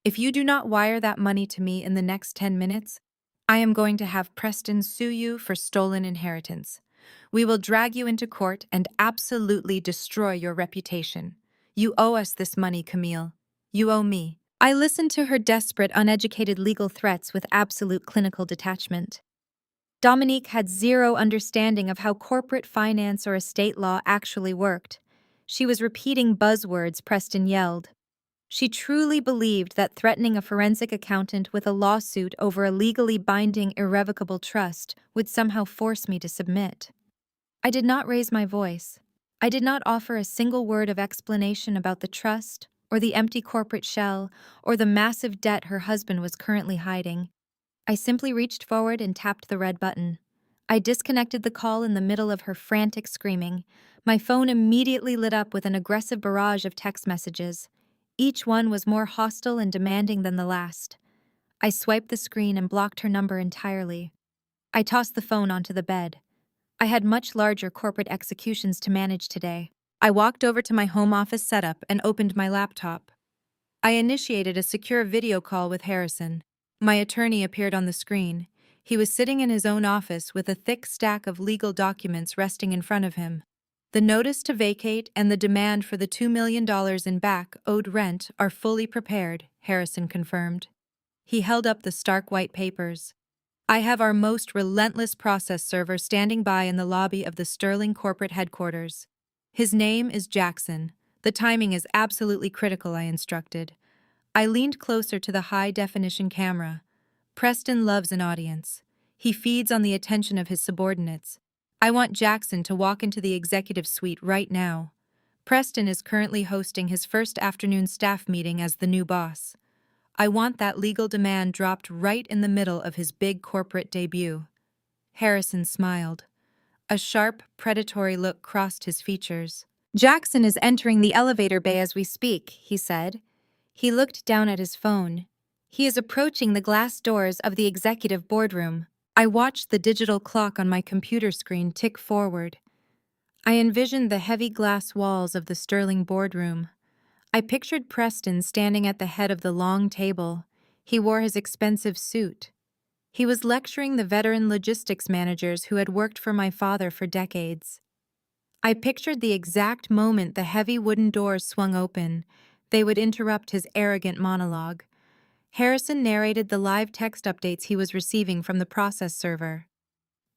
If you do not wire that money to me in the next 10 minutes, I am going to have Preston sue you for stolen inheritance. We will drag you into court and absolutely destroy your reputation. You owe us this money, Camille. You owe me. I listened to her desperate, uneducated legal threats with absolute clinical detachment. Dominique had zero understanding of how corporate finance or estate law actually worked. She was repeating buzzwords Preston yelled. She truly believed that threatening a forensic accountant with a lawsuit over a legally binding irrevocable trust would somehow force me to submit. I did not raise my voice. I did not offer a single word of explanation about the trust, or the empty corporate shell, or the massive debt her husband was currently hiding. I simply reached forward and tapped the red button. I disconnected the call in the middle of her frantic screaming. My phone immediately lit up with an aggressive barrage of text messages. Each one was more hostile and demanding than the last. I swiped the screen and blocked her number entirely. I tossed the phone onto the bed. I had much larger corporate executions to manage today. I walked over to my home office setup and opened my laptop. I initiated a secure video call with Harrison. My attorney appeared on the screen. He was sitting in his own office with a thick stack of legal documents resting in front of him. The notice to vacate and the demand for the $2 million in back owed rent are fully prepared, Harrison confirmed. He held up the stark white papers. I have our most relentless process server standing by in the lobby of the Sterling corporate headquarters. His name is Jackson. The timing is absolutely critical, I instructed. I leaned closer to the high-definition camera. Preston loves an audience. He feeds on the attention of his subordinates. I want Jackson to walk into the executive suite right now. Preston is currently hosting his first afternoon staff meeting as the new boss. I want that legal demand dropped right in the middle of his big corporate debut. Harrison smiled. A sharp, predatory look crossed his features. Jackson is entering the elevator bay as we speak, he said. He looked down at his phone. He is approaching the glass doors of the executive boardroom. I watched the digital clock on my computer screen tick forward. I envisioned the heavy glass walls of the sterling boardroom. I pictured Preston standing at the head of the long table. He wore his expensive suit. He was lecturing the veteran logistics managers who had worked for my father for decades. I pictured the exact moment the heavy wooden doors swung open. They would interrupt his arrogant monologue. Harrison narrated the live text updates he was receiving from the process server.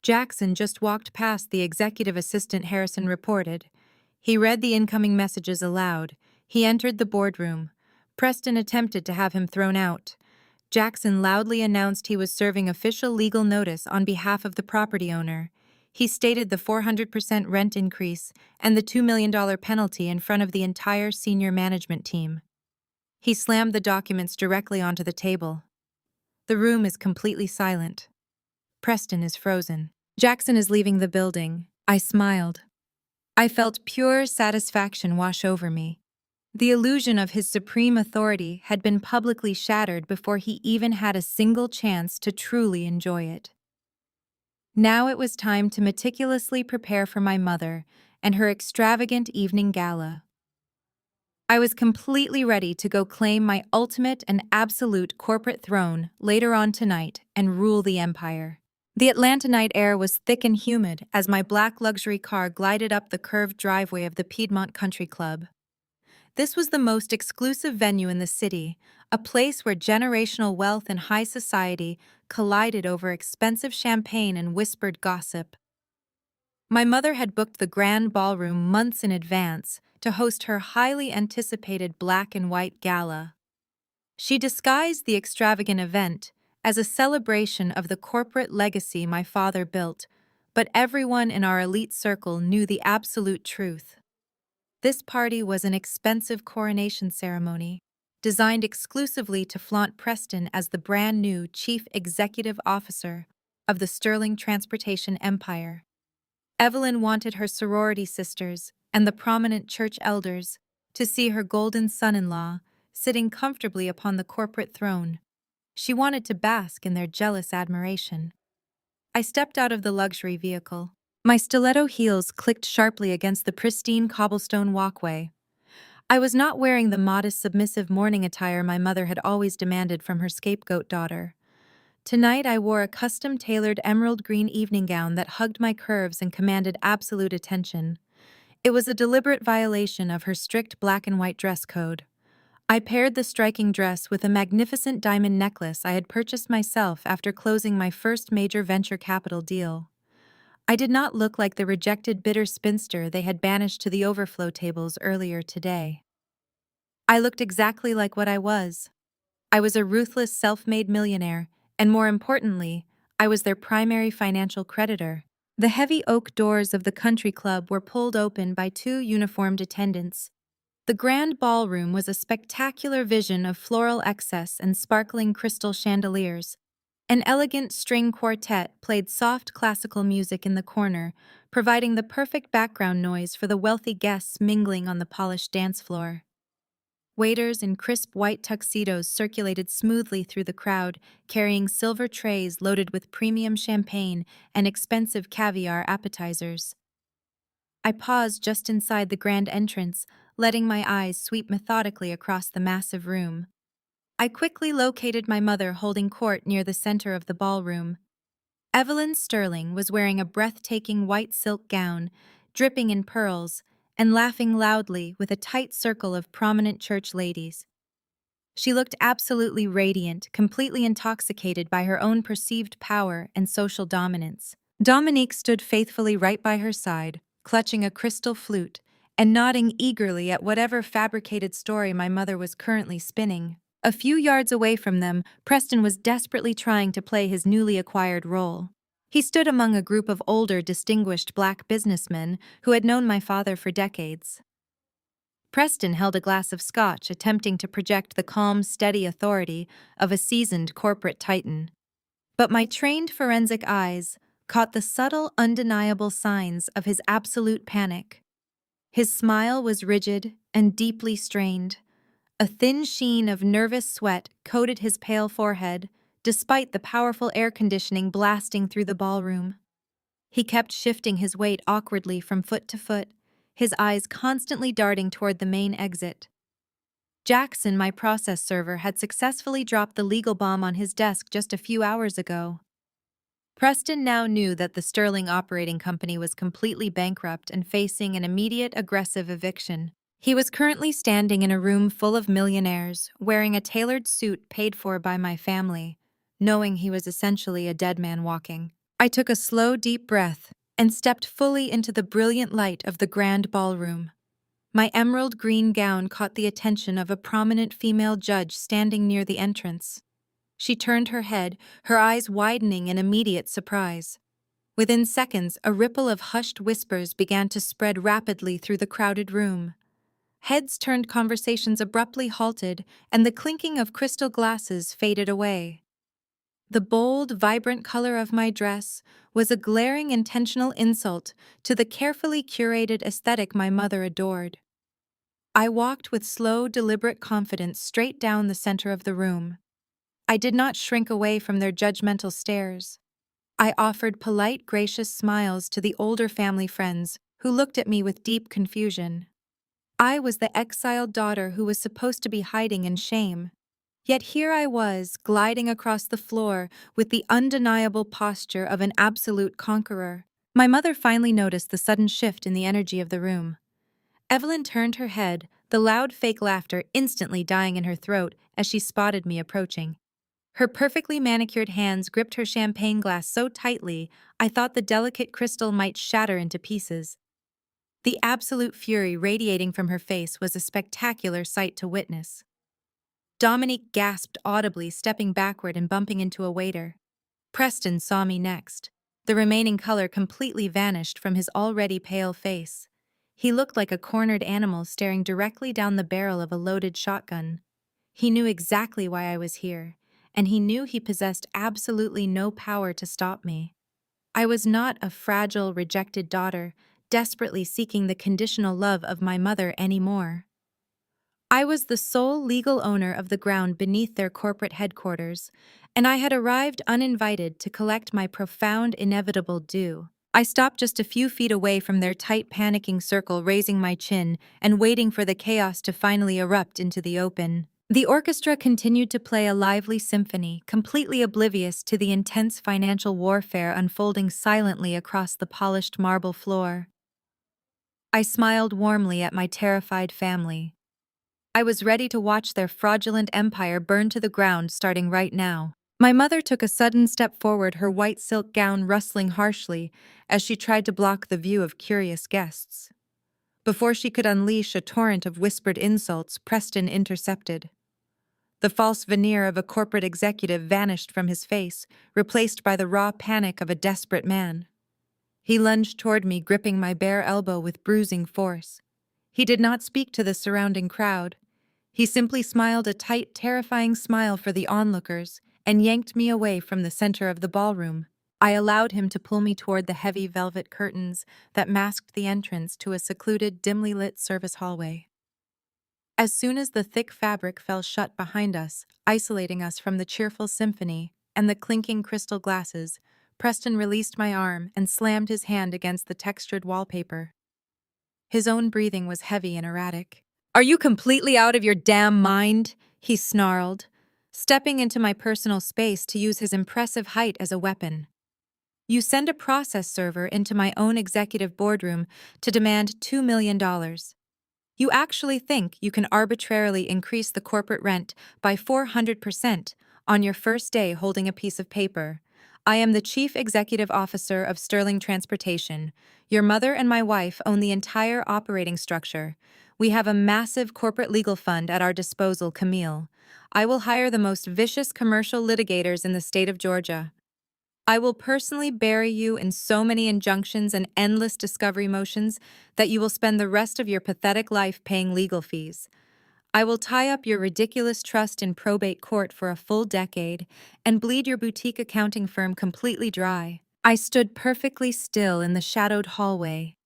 Jackson just walked past the executive assistant, Harrison reported. He read the incoming messages aloud. He entered the boardroom. Preston attempted to have him thrown out. Jackson loudly announced he was serving official legal notice on behalf of the property owner. He stated the 400% rent increase and the $2 million penalty in front of the entire senior management team. He slammed the documents directly onto the table. The room is completely silent. Preston is frozen. Jackson is leaving the building. I smiled. I felt pure satisfaction wash over me. The illusion of his supreme authority had been publicly shattered before he even had a single chance to truly enjoy it. Now it was time to meticulously prepare for my mother and her extravagant evening gala. I was completely ready to go claim my ultimate and absolute corporate throne later on tonight and rule the empire. The Atlanta night air was thick and humid as my black luxury car glided up the curved driveway of the Piedmont Country Club. This was the most exclusive venue in the city, a place where generational wealth and high society collided over expensive champagne and whispered gossip. My mother had booked the grand ballroom months in advance to host her highly anticipated black and white gala. She disguised the extravagant event as a celebration of the corporate legacy my father built, but everyone in our elite circle knew the absolute truth. This party was an expensive coronation ceremony, designed exclusively to flaunt Preston as the brand new chief executive officer of the Sterling Transportation Empire. Evelyn wanted her sorority sisters and the prominent church elders to see her golden son-in-law sitting comfortably upon the corporate throne. She wanted to bask in their jealous admiration. I stepped out of the luxury vehicle. My stiletto heels clicked sharply against the pristine cobblestone walkway. I was not wearing the modest, submissive morning attire my mother had always demanded from her scapegoat daughter. Tonight I wore a custom-tailored emerald green evening gown that hugged my curves and commanded absolute attention. It was a deliberate violation of her strict black and white dress code. I paired the striking dress with a magnificent diamond necklace I had purchased myself after closing my first major venture capital deal. I did not look like the rejected bitter spinster they had banished to the overflow tables earlier today. I looked exactly like what I was. I was a ruthless self-made millionaire, and more importantly, I was their primary financial creditor. The heavy oak doors of the country club were pulled open by two uniformed attendants. The grand ballroom was a spectacular vision of floral excess and sparkling crystal chandeliers. An elegant string quartet played soft classical music in the corner, providing the perfect background noise for the wealthy guests mingling on the polished dance floor. Waiters in crisp white tuxedos circulated smoothly through the crowd, carrying silver trays loaded with premium champagne and expensive caviar appetizers. I paused just inside the grand entrance, letting my eyes sweep methodically across the massive room. I quickly located my mother holding court near the center of the ballroom. Evelyn Sterling was wearing a breathtaking white silk gown, dripping in pearls, and laughing loudly with a tight circle of prominent church ladies. She looked absolutely radiant, completely intoxicated by her own perceived power and social dominance. Dominique stood faithfully right by her side, clutching a crystal flute and nodding eagerly at whatever fabricated story my mother was currently spinning. A few yards away from them, Preston was desperately trying to play his newly acquired role. He stood among a group of older, distinguished black businessmen who had known my father for decades. Preston held a glass of scotch, attempting to project the calm, steady authority of a seasoned corporate titan. But my trained forensic eyes caught the subtle, undeniable signs of his absolute panic. His smile was rigid and deeply strained. A thin sheen of nervous sweat coated his pale forehead, despite the powerful air conditioning blasting through the ballroom. He kept shifting his weight awkwardly from foot to foot, his eyes constantly darting toward the main exit. Jackson, my process server, had successfully dropped the legal bomb on his desk just a few hours ago. Preston now knew that the Sterling Operating Company was completely bankrupt and facing an immediate aggressive eviction. He was currently standing in a room full of millionaires, wearing a tailored suit paid for by my family, knowing he was essentially a dead man walking. I took a slow, deep breath and stepped fully into the brilliant light of the grand ballroom. My emerald green gown caught the attention of a prominent female judge standing near the entrance. She turned her head, her eyes widening in immediate surprise. Within seconds, a ripple of hushed whispers began to spread rapidly through the crowded room. Heads turned, conversations abruptly halted, and the clinking of crystal glasses faded away. The bold, vibrant color of my dress was a glaring intentional insult to the carefully curated aesthetic my mother adored. I walked with slow, deliberate confidence straight down the center of the room. I did not shrink away from their judgmental stares. I offered polite, gracious smiles to the older family friends who looked at me with deep confusion. I was the exiled daughter who was supposed to be hiding in shame. Yet here I was, gliding across the floor with the undeniable posture of an absolute conqueror. My mother finally noticed the sudden shift in the energy of the room. Evelyn turned her head, the loud fake laughter instantly dying in her throat as she spotted me approaching. Her perfectly manicured hands gripped her champagne glass so tightly I thought the delicate crystal might shatter into pieces. The absolute fury radiating from her face was a spectacular sight to witness. Dominique gasped audibly, stepping backward and bumping into a waiter. Preston saw me next. The remaining color completely vanished from his already pale face. He looked like a cornered animal staring directly down the barrel of a loaded shotgun. He knew exactly why I was here, and he knew he possessed absolutely no power to stop me. I was not a fragile, rejected daughter, desperately seeking the conditional love of my mother anymore. I was the sole legal owner of the ground beneath their corporate headquarters, and I had arrived uninvited to collect my profound, inevitable due. I stopped just a few feet away from their tight, panicking circle, raising my chin and waiting for the chaos to finally erupt into the open. The orchestra continued to play a lively symphony, completely oblivious to the intense financial warfare unfolding silently across the polished marble floor. I smiled warmly at my terrified family. I was ready to watch their fraudulent empire burn to the ground starting right now. My mother took a sudden step forward, her white silk gown rustling harshly as she tried to block the view of curious guests. Before she could unleash a torrent of whispered insults, Preston intercepted. The false veneer of a corporate executive vanished from his face, replaced by the raw panic of a desperate man. He lunged toward me, gripping my bare elbow with bruising force. He did not speak to the surrounding crowd. He simply smiled a tight, terrifying smile for the onlookers and yanked me away from the center of the ballroom. I allowed him to pull me toward the heavy velvet curtains that masked the entrance to a secluded, dimly lit service hallway. As soon as the thick fabric fell shut behind us, isolating us from the cheerful symphony and the clinking crystal glasses, Preston released my arm and slammed his hand against the textured wallpaper. His own breathing was heavy and erratic. "Are you completely out of your damn mind?" he snarled, stepping into my personal space to use his impressive height as a weapon. "You send a process server into my own executive boardroom to demand $2 million. You actually think you can arbitrarily increase the corporate rent by 400% on your first day holding a piece of paper. I am the Chief Executive Officer of Sterling Transportation. Your mother and my wife own the entire operating structure. We have a massive corporate legal fund at our disposal, Camille. I will hire the most vicious commercial litigators in the state of Georgia." I will personally bury you in so many injunctions and endless discovery motions that you will spend the rest of your pathetic life paying legal fees. I will tie up your ridiculous trust in probate court for a full decade and bleed your boutique accounting firm completely dry. I stood perfectly still in the shadowed hallway.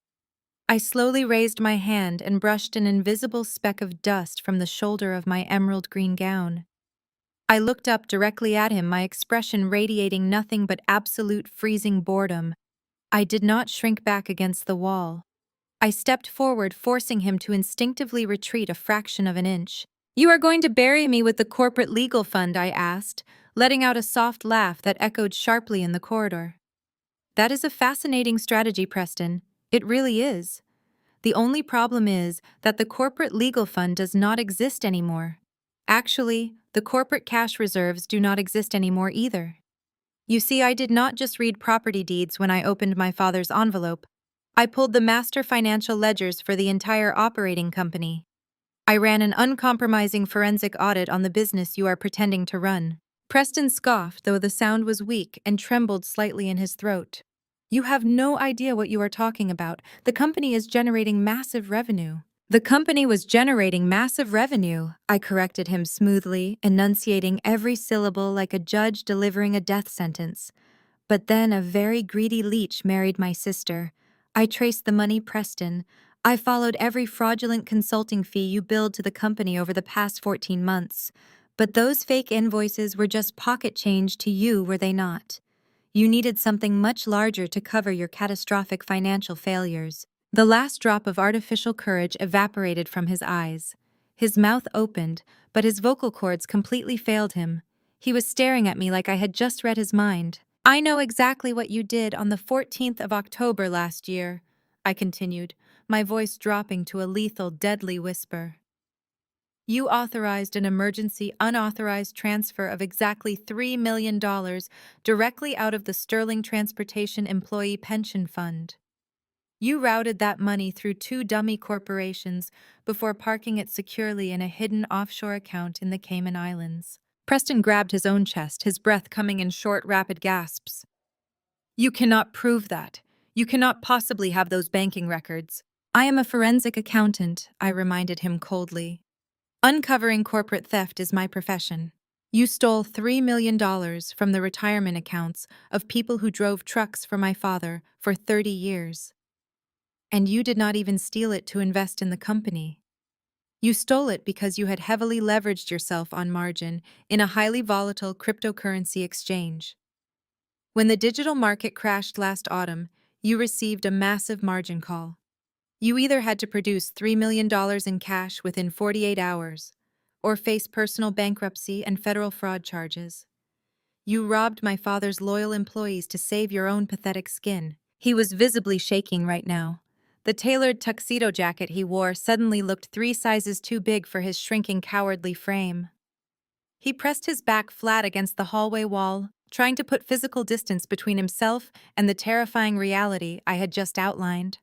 I slowly raised my hand and brushed an invisible speck of dust from the shoulder of my emerald green gown. I looked up directly at him, my expression radiating nothing but absolute freezing boredom. I did not shrink back against the wall. I stepped forward, forcing him to instinctively retreat a fraction of an inch. "You are going to bury me with the corporate legal fund?" I asked, letting out a soft laugh that echoed sharply in the corridor. "That is a fascinating strategy, Preston. It really is. The only problem is that the corporate legal fund does not exist anymore. Actually, the corporate cash reserves do not exist anymore either. You see, I did not just read property deeds when I opened my father's envelope. I pulled the master financial ledgers for the entire operating company. I ran an uncompromising forensic audit on the business you are pretending to run." Preston scoffed, though the sound was weak and trembled slightly in his throat. "You have no idea what you are talking about. The company is generating massive revenue." "The company was generating massive revenue," I corrected him smoothly, enunciating every syllable like a judge delivering a death sentence. "But then a very greedy leech married my sister. I traced the money, Preston. I followed every fraudulent consulting fee you billed to the company over the past 14 months. But those fake invoices were just pocket change to you, were they not? You needed something much larger to cover your catastrophic financial failures." The last drop of artificial courage evaporated from his eyes. His mouth opened, but his vocal cords completely failed him. He was staring at me like I had just read his mind. "I know exactly what you did on the 14th of October last year," I continued, my voice dropping to a lethal, deadly whisper. "You authorized an emergency, unauthorized transfer of exactly $3 million directly out of the Sterling Transportation Employee Pension Fund. You routed that money through two dummy corporations before parking it securely in a hidden offshore account in the Cayman Islands." Preston grabbed his own chest, his breath coming in short, rapid gasps. "You cannot prove that. You cannot possibly have those banking records." "I am a forensic accountant," I reminded him coldly. "Uncovering corporate theft is my profession. You stole $3 million from the retirement accounts of people who drove trucks for my father for 30 years. And you did not even steal it to invest in the company. You stole it because you had heavily leveraged yourself on margin in a highly volatile cryptocurrency exchange. When the digital market crashed last autumn, you received a massive margin call. You either had to produce $3 million in cash within 48 hours, or face personal bankruptcy and federal fraud charges. You robbed my father's loyal employees to save your own pathetic skin." He was visibly shaking right now. The tailored tuxedo jacket he wore suddenly looked 3 sizes too big for his shrinking, cowardly frame. He pressed his back flat against the hallway wall, trying to put physical distance between himself and the terrifying reality I had just outlined.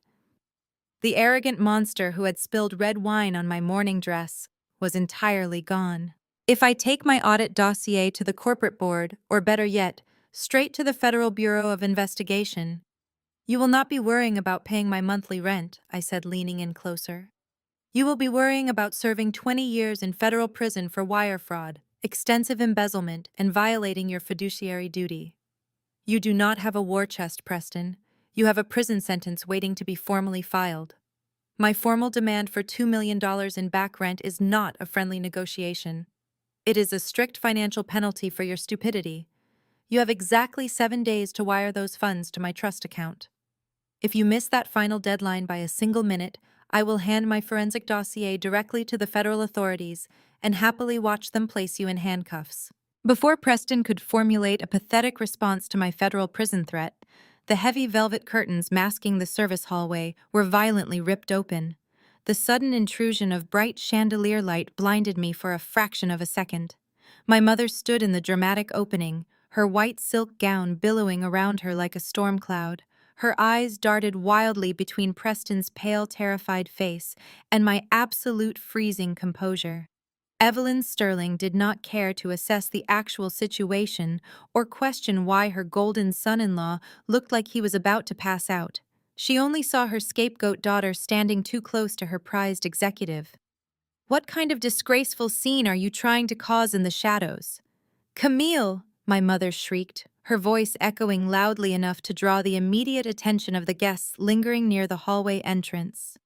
The arrogant monster who had spilled red wine on my morning dress was entirely gone. "If I take my audit dossier to the corporate board, or better yet, straight to the Federal Bureau of Investigation, you will not be worrying about paying my monthly rent," I said, leaning in closer. "You will be worrying about serving 20 years in federal prison for wire fraud, extensive embezzlement, and violating your fiduciary duty. You do not have a war chest, Preston. You have a prison sentence waiting to be formally filed. My formal demand for $2 million in back rent is not a friendly negotiation. It is a strict financial penalty for your stupidity. You have exactly 7 days to wire those funds to my trust account. If you miss that final deadline by a single minute, I will hand my forensic dossier directly to the federal authorities and happily watch them place you in handcuffs." Before Preston could formulate a pathetic response to my federal prison threat, the heavy velvet curtains masking the service hallway were violently ripped open. The sudden intrusion of bright chandelier light blinded me for a fraction of a second. My mother stood in the dramatic opening, her white silk gown billowing around her like a storm cloud. Her eyes darted wildly between Preston's pale, terrified face and my absolute freezing composure. Evelyn Sterling did not care to assess the actual situation or question why her golden son-in-law looked like he was about to pass out. She only saw her scapegoat daughter standing too close to her prized executive. "What kind of disgraceful scene are you trying to cause in the shadows?" "Camille!" my mother shrieked, her voice echoing loudly enough to draw the immediate attention of the guests lingering near the hallway entrance.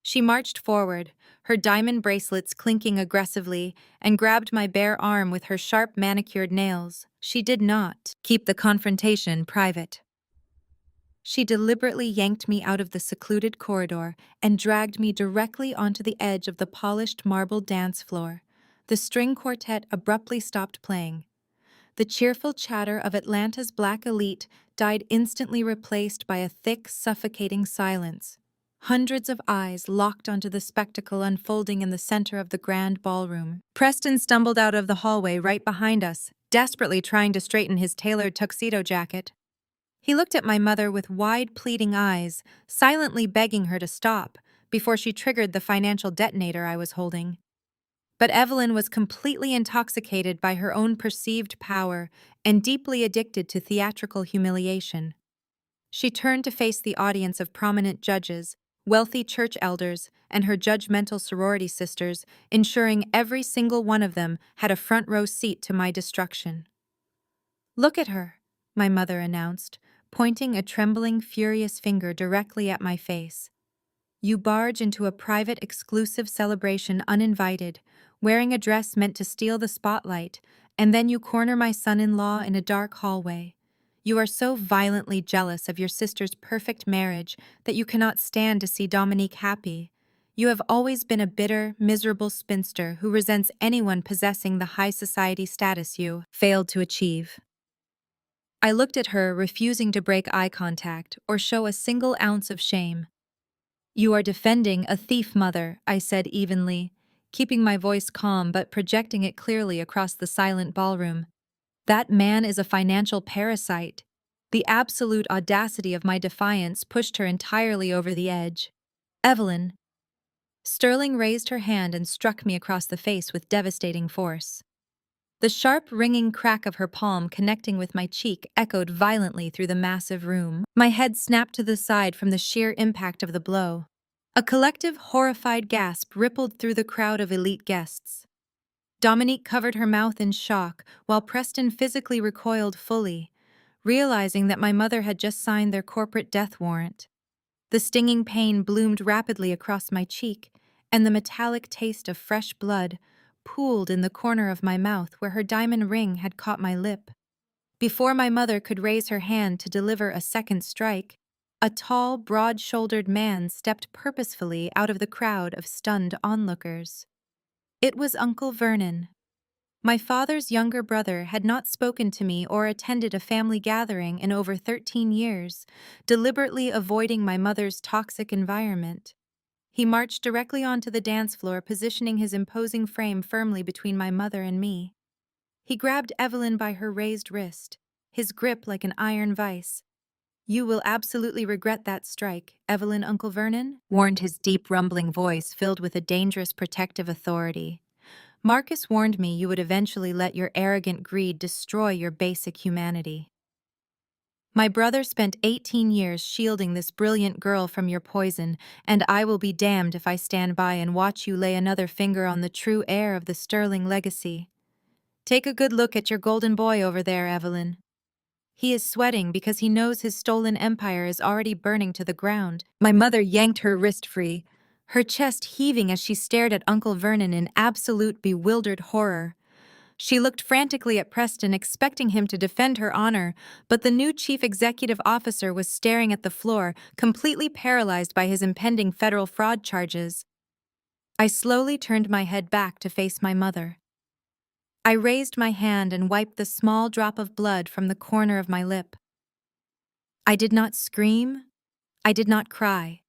She marched forward, her diamond bracelets clinking aggressively, and grabbed my bare arm with her sharp manicured nails. She did not keep the confrontation private. She deliberately yanked me out of the secluded corridor and dragged me directly onto the edge of the polished marble dance floor. The string quartet abruptly stopped playing. The cheerful chatter of Atlanta's black elite died, instantly replaced by a thick, suffocating silence. Hundreds of eyes locked onto the spectacle unfolding in the center of the grand ballroom. Preston stumbled out of the hallway right behind us, desperately trying to straighten his tailored tuxedo jacket. He looked at my mother with wide, pleading eyes, silently begging her to stop, before she triggered the financial detonator I was holding. But Evelyn was completely intoxicated by her own perceived power and deeply addicted to theatrical humiliation. She turned to face the audience of prominent judges, wealthy church elders, and her judgmental sorority sisters, ensuring every single one of them had a front row seat to my destruction. "Look at her," my mother announced, pointing a trembling, furious finger directly at my face. "You barge into a private, exclusive celebration uninvited, wearing a dress meant to steal the spotlight, and then you corner my son-in-law in a dark hallway. You are so violently jealous of your sister's perfect marriage that you cannot stand to see Dominique happy. You have always been a bitter, miserable spinster who resents anyone possessing the high society status you failed to achieve." I looked at her, refusing to break eye contact or show a single ounce of shame. "You are defending a thief, mother," I said evenly, keeping my voice calm but projecting it clearly across the silent ballroom. "That man is a financial parasite." The absolute audacity of my defiance pushed her entirely over the edge. "Evelyn." Sterling raised her hand and struck me across the face with devastating force. The sharp, ringing crack of her palm connecting with my cheek echoed violently through the massive room. My head snapped to the side from the sheer impact of the blow. A collective, horrified gasp rippled through the crowd of elite guests. Dominique covered her mouth in shock, while Preston physically recoiled fully, realizing that my mother had just signed their corporate death warrant. The stinging pain bloomed rapidly across my cheek, and the metallic taste of fresh blood pooled in the corner of my mouth where her diamond ring had caught my lip. Before my mother could raise her hand to deliver a second strike, a tall, broad-shouldered man stepped purposefully out of the crowd of stunned onlookers. It was Uncle Vernon. My father's younger brother had not spoken to me or attended a family gathering in over 13 years, deliberately avoiding my mother's toxic environment. He marched directly onto the dance floor, positioning his imposing frame firmly between my mother and me. He grabbed Evelyn by her raised wrist, his grip like an iron vice. "You will absolutely regret that strike, Evelyn, Uncle Vernon," warned his deep, rumbling voice filled with a dangerous protective authority. "Marcus warned me you would eventually let your arrogant greed destroy your basic humanity. My brother spent 18 years shielding this brilliant girl from your poison, and I will be damned if I stand by and watch you lay another finger on the true heir of the Sterling legacy. Take a good look at your golden boy over there, Evelyn. He is sweating because he knows his stolen empire is already burning to the ground." My mother yanked her wrist free, her chest heaving as she stared at Uncle Vernon in absolute bewildered horror. She looked frantically at Preston, expecting him to defend her honor, but the new chief executive officer was staring at the floor, completely paralyzed by his impending federal fraud charges. I slowly turned my head back to face my mother. I raised my hand and wiped the small drop of blood from the corner of my lip. I did not scream. I did not cry.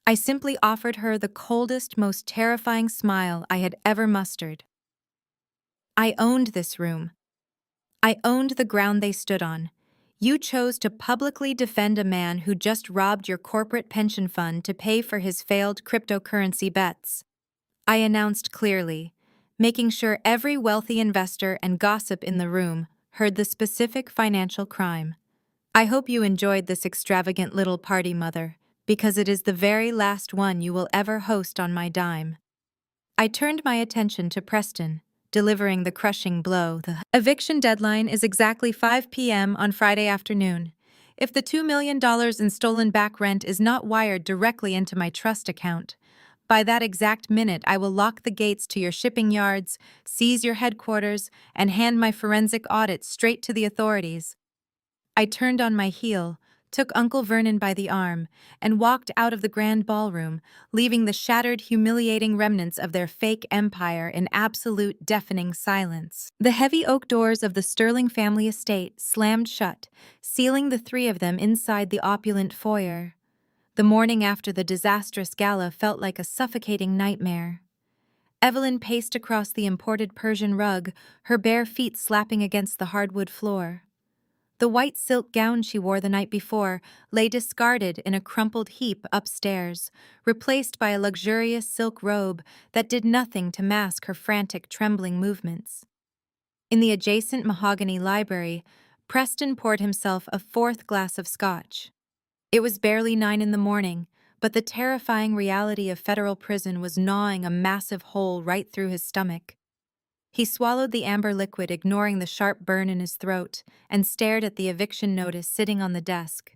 I simply offered her the coldest, most terrifying smile I had ever mustered. "I owned this room. I owned the ground they stood on. You chose to publicly defend a man who just robbed your corporate pension fund to pay for his failed cryptocurrency bets," I announced clearly, making sure every wealthy investor and gossip in the room heard the specific financial crime. I hope you enjoyed this extravagant little party, Mother, because it is the very last one you will ever host on my dime. I turned my attention to Preston, delivering the crushing blow. The eviction deadline is exactly 5 p.m. on Friday afternoon. If the $2 million in stolen back rent is not wired directly into my trust account, by that exact minute I will lock the gates to your shipping yards, seize your headquarters, and hand my forensic audit straight to the authorities. I turned on my heel, took Uncle Vernon by the arm, and walked out of the grand ballroom, leaving the shattered, humiliating remnants of their fake empire in absolute, deafening silence. The heavy oak doors of the Sterling family estate slammed shut, sealing the three of them inside the opulent foyer. The morning after the disastrous gala felt like a suffocating nightmare. Evelyn paced across the imported Persian rug, her bare feet slapping against the hardwood floor. The white silk gown she wore the night before lay discarded in a crumpled heap upstairs, replaced by a luxurious silk robe that did nothing to mask her frantic, trembling movements. In the adjacent mahogany library, Preston poured himself a fourth glass of scotch. It was barely 9 in the morning, but the terrifying reality of federal prison was gnawing a massive hole right through his stomach. He swallowed the amber liquid, ignoring the sharp burn in his throat, and stared at the eviction notice sitting on the desk.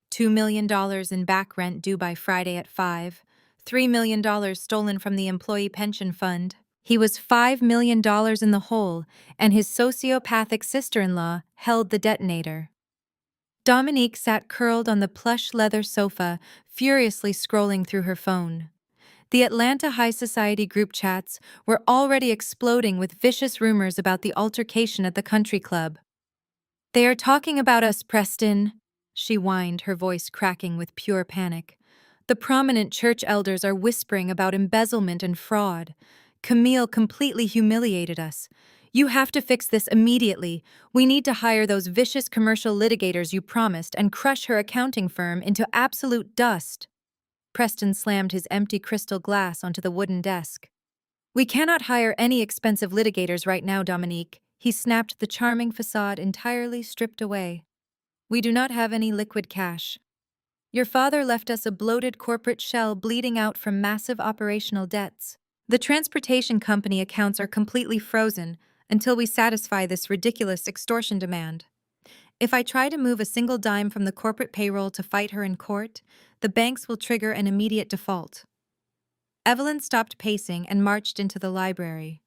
$2 million in back rent due by Friday at 5, $3 million stolen from the employee pension fund. He was $5 million in the hole, and his sociopathic sister-in-law held the detonator. Dominique sat curled on the plush leather sofa, furiously scrolling through her phone. The Atlanta high society group chats were already exploding with vicious rumors about the altercation at the country club. "They are talking about us, Preston," she whined, her voice cracking with pure panic. "The prominent church elders are whispering about embezzlement and fraud. Camille completely humiliated us. You have to fix this immediately. We need to hire those vicious commercial litigators you promised and crush her accounting firm into absolute dust." Preston slammed his empty crystal glass onto the wooden desk. "We cannot hire any expensive litigators right now, Dominique," he snapped, the charming facade entirely stripped away. "We do not have any liquid cash. Your father left us a bloated corporate shell bleeding out from massive operational debts. The transportation company accounts are completely frozen until we satisfy this ridiculous extortion demand. If I try to move a single dime from the corporate payroll to fight her in court, the banks will trigger an immediate default." Evelyn stopped pacing and marched into the library.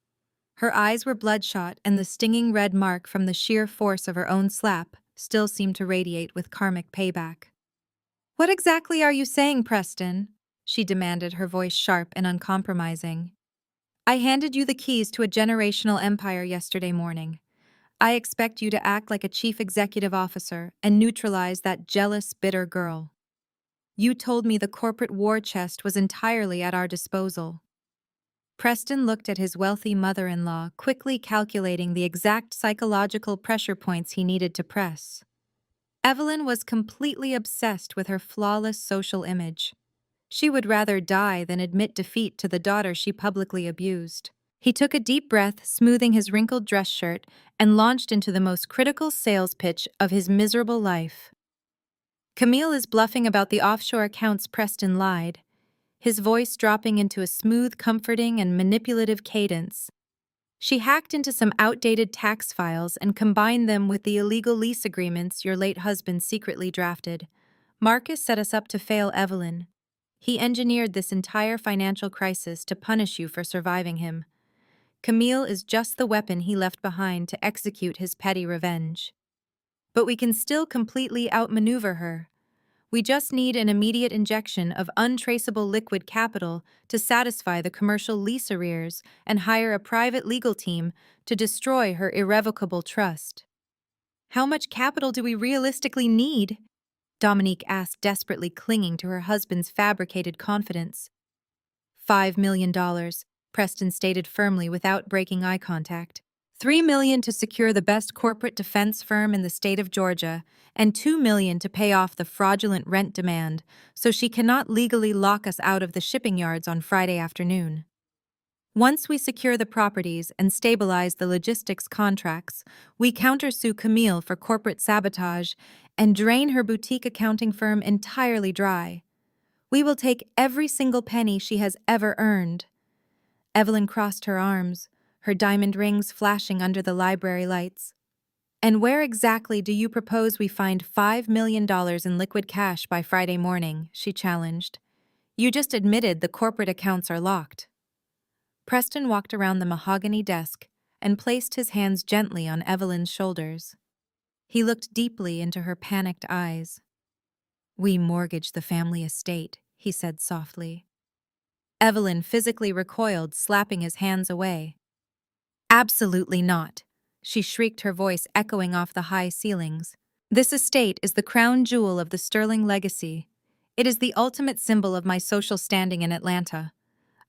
Her eyes were bloodshot, and the stinging red mark from the sheer force of her own slap still seemed to radiate with karmic payback. "What exactly are you saying, Preston?" she demanded, her voice sharp and uncompromising. "I handed you the keys to a generational empire yesterday morning. I expect you to act like a chief executive officer and neutralize that jealous, bitter girl. You told me the corporate war chest was entirely at our disposal." Preston looked at his wealthy mother-in-law, quickly calculating the exact psychological pressure points he needed to press. Evelyn was completely obsessed with her flawless social image. She would rather die than admit defeat to the daughter she publicly abused. He took a deep breath, smoothing his wrinkled dress shirt, and launched into the most critical sales pitch of his miserable life. "Camille is bluffing about the offshore accounts," Preston lied, his voice dropping into a smooth, comforting, and manipulative cadence. "She hacked into some outdated tax files and combined them with the illegal lease agreements your late husband secretly drafted. Marcus set us up to fail Evelyn. He engineered this entire financial crisis to punish you for surviving him. Camille is just the weapon he left behind to execute his petty revenge. But we can still completely outmaneuver her. We just need an immediate injection of untraceable liquid capital to satisfy the commercial lease arrears and hire a private legal team to destroy her irrevocable trust." "How much capital do we realistically need?" Dominique asked, desperately clinging to her husband's fabricated confidence. $5 million, Preston stated firmly without breaking eye contact. $3 million to secure the best corporate defense firm in the state of Georgia, and $2 million to pay off the fraudulent rent demand, so she cannot legally lock us out of the shipping yards on Friday afternoon. Once we secure the properties and stabilize the logistics contracts, we countersue Camille for corporate sabotage and drain her boutique accounting firm entirely dry. We will take every single penny she has ever earned. Evelyn crossed her arms, her diamond rings flashing under the library lights. And where exactly do you propose we find $5 million in liquid cash by Friday morning? She challenged. You just admitted the corporate accounts are locked. Preston walked around the mahogany desk and placed his hands gently on Evelyn's shoulders. He looked deeply into her panicked eyes. We mortgaged the family estate, he said softly. Evelyn physically recoiled, slapping his hands away. Absolutely not, she shrieked, her voice echoing off the high ceilings. This estate is the crown jewel of the Sterling legacy. It is the ultimate symbol of my social standing in Atlanta.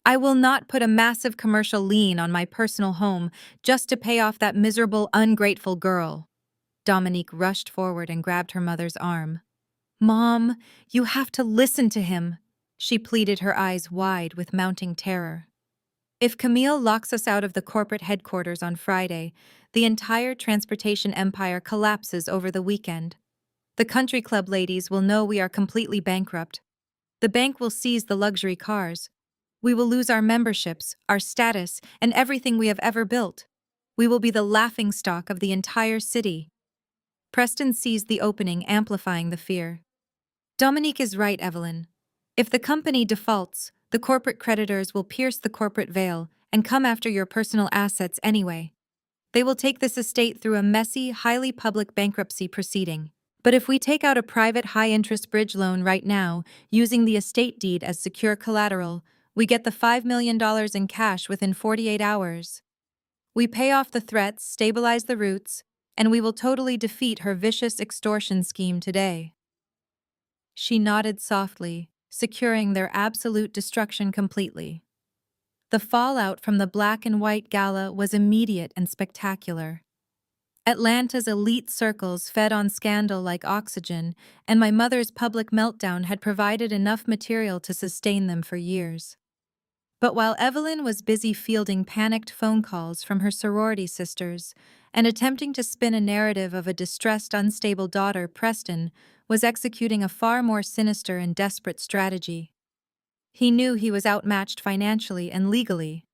I will not put a massive commercial lien on my personal home just to pay off that miserable, ungrateful girl. Dominique rushed forward and grabbed her mother's arm. Mom, you have to listen to him, she pleaded, her eyes wide with mounting terror. If Camille locks us out of the corporate headquarters on Friday, the entire transportation empire collapses over the weekend. The country club ladies will know we are completely bankrupt. The bank will seize the luxury cars. We will lose our memberships, our status, and everything we have ever built. We will be the laughingstock of the entire city. Preston seized the opening, amplifying the fear. Dominique is right, Evelyn. If the company defaults, the corporate creditors will pierce the corporate veil and come after your personal assets anyway. They will take this estate through a messy, highly public bankruptcy proceeding. But if we take out a private high-interest bridge loan right now, using the estate deed as secure collateral, we get the $5 million in cash within 48 hours. We pay off the threats, stabilize the roots, and we will totally defeat her vicious extortion scheme today. She nodded softly, securing their absolute destruction completely. The fallout from the black and white gala was immediate and spectacular. Atlanta's elite circles fed on scandal like oxygen, and my mother's public meltdown had provided enough material to sustain them for years. But while Evelyn was busy fielding panicked phone calls from her sorority sisters and attempting to spin a narrative of a distressed, unstable daughter, Preston was executing a far more sinister and desperate strategy. He knew he was outmatched financially and legally.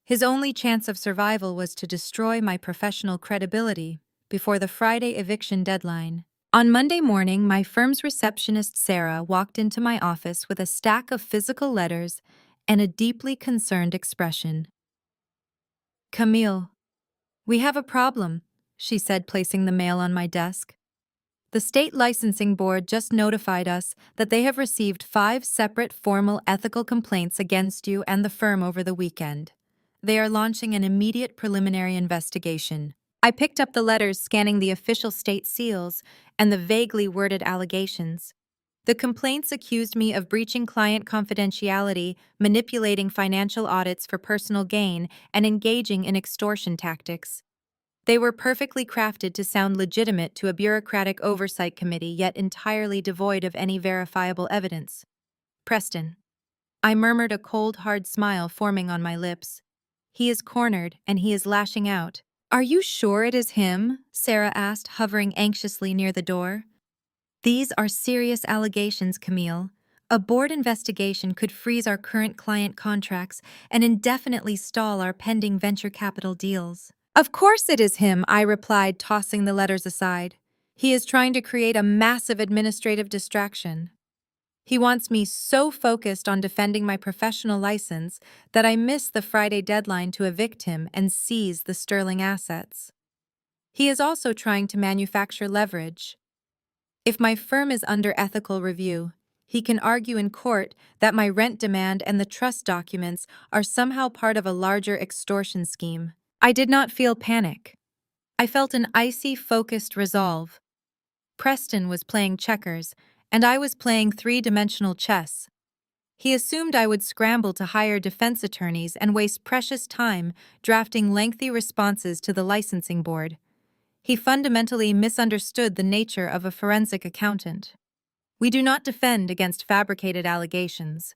His only chance of survival was to destroy my professional credibility before the Friday eviction deadline. On Monday morning, my firm's receptionist, Sarah, walked into my office with a stack of physical letters and a deeply concerned expression. Camille, we have a problem, she said, placing the mail on my desk. The state licensing board just notified us that they have received 5 separate formal ethical complaints against you and the firm over the weekend. They are launching an immediate preliminary investigation. I picked up the letters, scanning the official state seals and the vaguely worded allegations. The complaints accused me of breaching client confidentiality, manipulating financial audits for personal gain, and engaging in extortion tactics. They were perfectly crafted to sound legitimate to a bureaucratic oversight committee, yet entirely devoid of any verifiable evidence. Preston. I murmured, a cold, hard smile forming on my lips. He is cornered, and he is lashing out. Are you sure it is him? Sarah asked, hovering anxiously near the door. These are serious allegations, Camille. A board investigation could freeze our current client contracts and indefinitely stall our pending venture capital deals. Of course it is him, I replied, tossing the letters aside. He is trying to create a massive administrative distraction. He wants me so focused on defending my professional license that I miss the Friday deadline to evict him and seize the Sterling assets. He is also trying to manufacture leverage. If my firm is under ethical review, he can argue in court that my rent demand and the trust documents are somehow part of a larger extortion scheme. I did not feel panic. I felt an icy, focused resolve. Preston was playing checkers, and I was playing three-dimensional chess. He assumed I would scramble to hire defense attorneys and waste precious time drafting lengthy responses to the licensing board. He fundamentally misunderstood the nature of a forensic accountant. We do not defend against fabricated allegations.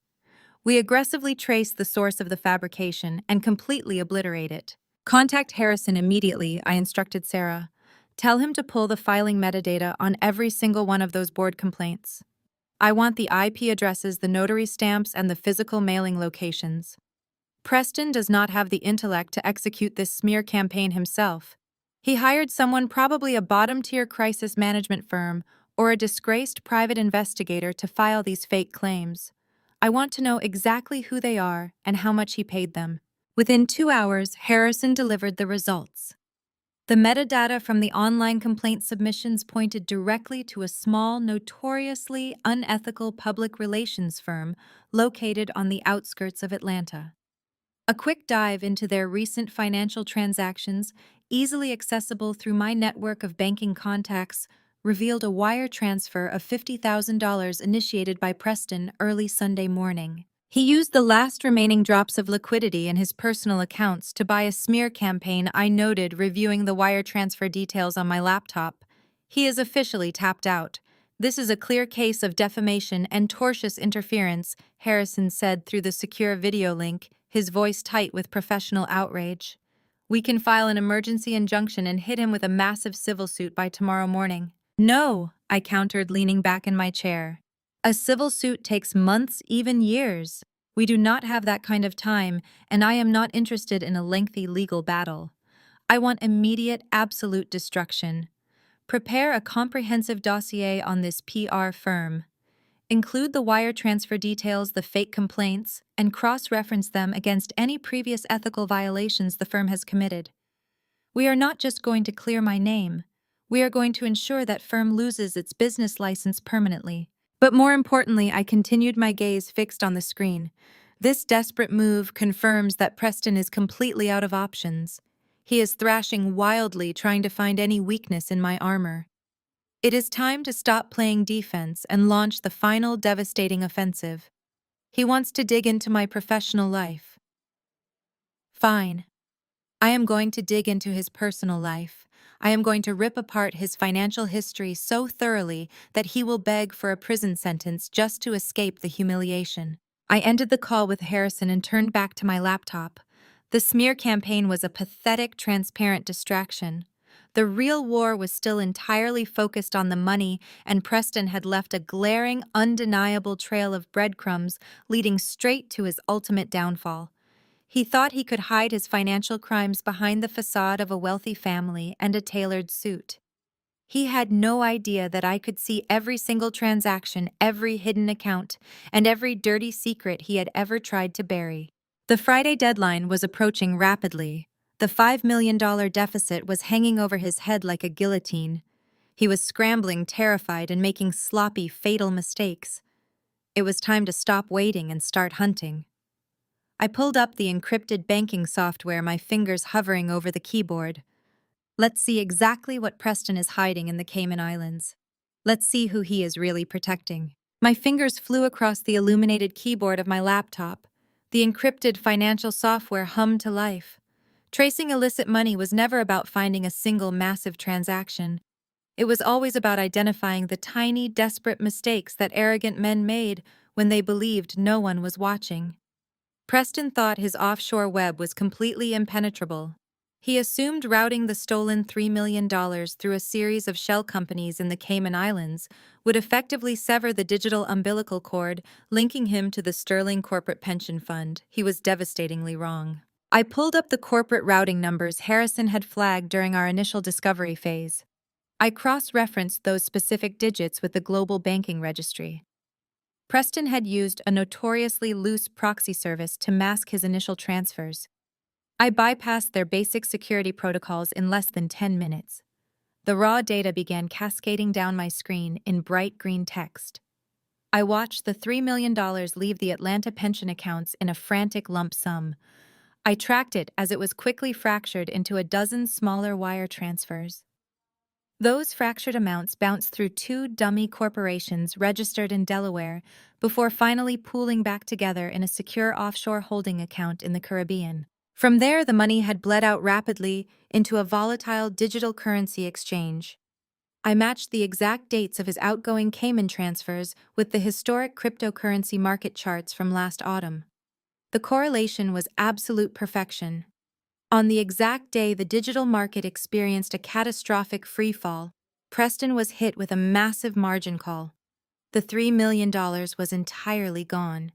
We aggressively trace the source of the fabrication and completely obliterate it. Contact Harrison immediately, I instructed Sarah. Tell him to pull the filing metadata on every single one of those board complaints. I want the IP addresses, the notary stamps, and the physical mailing locations. Preston does not have the intellect to execute this smear campaign himself. He hired someone, probably a bottom-tier crisis management firm or a disgraced private investigator, to file these fake claims. I want to know exactly who they are and how much he paid them. Within 2 hours, Harrison delivered the results. The metadata from the online complaint submissions pointed directly to a small, notoriously unethical public relations firm located on the outskirts of Atlanta. A quick dive into their recent financial transactions, easily accessible through my network of banking contacts, revealed a wire transfer of $50,000 initiated by Preston early Sunday morning. He used the last remaining drops of liquidity in his personal accounts to buy a smear campaign, I noted, reviewing the wire transfer details on my laptop. He is officially tapped out. This is a clear case of defamation and tortious interference, Harrison said through the secure video link, his voice tight with professional outrage. We can file an emergency injunction and hit him with a massive civil suit by tomorrow morning. No, I countered, leaning back in my chair. A civil suit takes months, even years. We do not have that kind of time, and I am not interested in a lengthy legal battle. I want immediate, absolute destruction. Prepare a comprehensive dossier on this PR firm. Include the wire transfer details, the fake complaints, and cross-reference them against any previous ethical violations the firm has committed. We are not just going to clear my name. We are going to ensure that firm loses its business license permanently. But more importantly, I continued, my gaze fixed on the screen. This desperate move confirms that Preston is completely out of options. He is thrashing wildly, trying to find any weakness in my armor. It is time to stop playing defense and launch the final devastating offensive. He wants to dig into my professional life. Fine. I am going to dig into his personal life. I am going to rip apart his financial history so thoroughly that he will beg for a prison sentence just to escape the humiliation. I ended the call with Harrison and turned back to my laptop. The smear campaign was a pathetic, transparent distraction. The real war was still entirely focused on the money, and Preston had left a glaring, undeniable trail of breadcrumbs leading straight to his ultimate downfall. He thought he could hide his financial crimes behind the facade of a wealthy family and a tailored suit. He had no idea that I could see every single transaction, every hidden account, and every dirty secret he had ever tried to bury. The Friday deadline was approaching rapidly. The $5 million deficit was hanging over his head like a guillotine. He was scrambling, terrified, and making sloppy, fatal mistakes. It was time to stop waiting and start hunting. I pulled up the encrypted banking software, my fingers hovering over the keyboard. Let's see exactly what Preston is hiding in the Cayman Islands. Let's see who he is really protecting. My fingers flew across the illuminated keyboard of my laptop. The encrypted financial software hummed to life. Tracing illicit money was never about finding a single massive transaction. It was always about identifying the tiny, desperate mistakes that arrogant men made when they believed no one was watching. Preston thought his offshore web was completely impenetrable. He assumed routing the stolen $3 million through a series of shell companies in the Cayman Islands would effectively sever the digital umbilical cord, linking him to the sterling corporate pension fund. He was devastatingly wrong. I pulled up the corporate routing numbers Harrison had flagged during our initial discovery phase. I cross-referenced those specific digits with the global banking registry. Preston had used a notoriously loose proxy service to mask his initial transfers. I bypassed their basic security protocols in less than 10 minutes. The raw data began cascading down my screen in bright green text. I watched the $3 million leave the Atlanta pension accounts in a frantic lump sum. I tracked it as it was quickly fractured into a dozen smaller wire transfers. Those fractured amounts bounced through 2 dummy corporations registered in Delaware before finally pooling back together in a secure offshore holding account in the Caribbean. From there, the money had bled out rapidly into a volatile digital currency exchange. I matched the exact dates of his outgoing Cayman transfers with the historic cryptocurrency market charts from last autumn. The correlation was absolute perfection. On the exact day the digital market experienced a catastrophic freefall, Preston was hit with a massive margin call. The $3 million was entirely gone.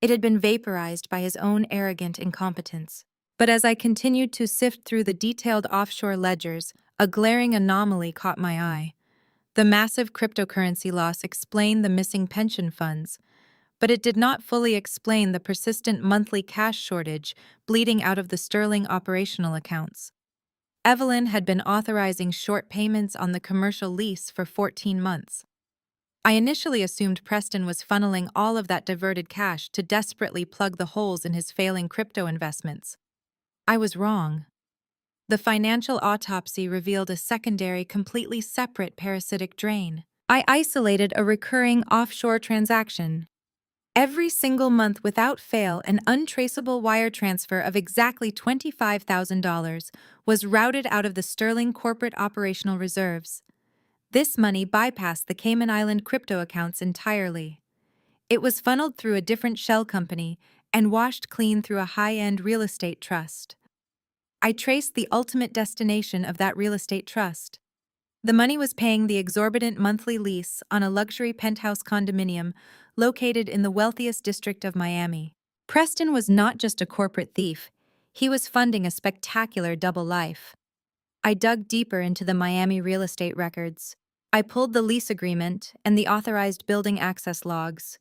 It had been vaporized by his own arrogant incompetence. But as I continued to sift through the detailed offshore ledgers, a glaring anomaly caught my eye. The massive cryptocurrency loss explained the missing pension funds, but it did not fully explain the persistent monthly cash shortage bleeding out of the sterling operational accounts. Evelyn had been authorizing short payments on the commercial lease for 14 months. I initially assumed Preston was funneling all of that diverted cash to desperately plug the holes in his failing crypto investments. I was wrong. The financial autopsy revealed a secondary, completely separate parasitic drain. I isolated a recurring offshore transaction. Every single month without fail, an untraceable wire transfer of exactly $25,000 was routed out of the sterling corporate operational reserves. This money bypassed the Cayman Island crypto accounts entirely. It was funneled through a different shell company and washed clean through a high-end real estate trust. I traced the ultimate destination of that real estate trust. The money was paying the exorbitant monthly lease on a luxury penthouse condominium located in the wealthiest district of Miami. Preston was not just a corporate thief, he was funding a spectacular double life. I dug deeper into the Miami real estate records. I pulled the lease agreement and the authorized building access logs.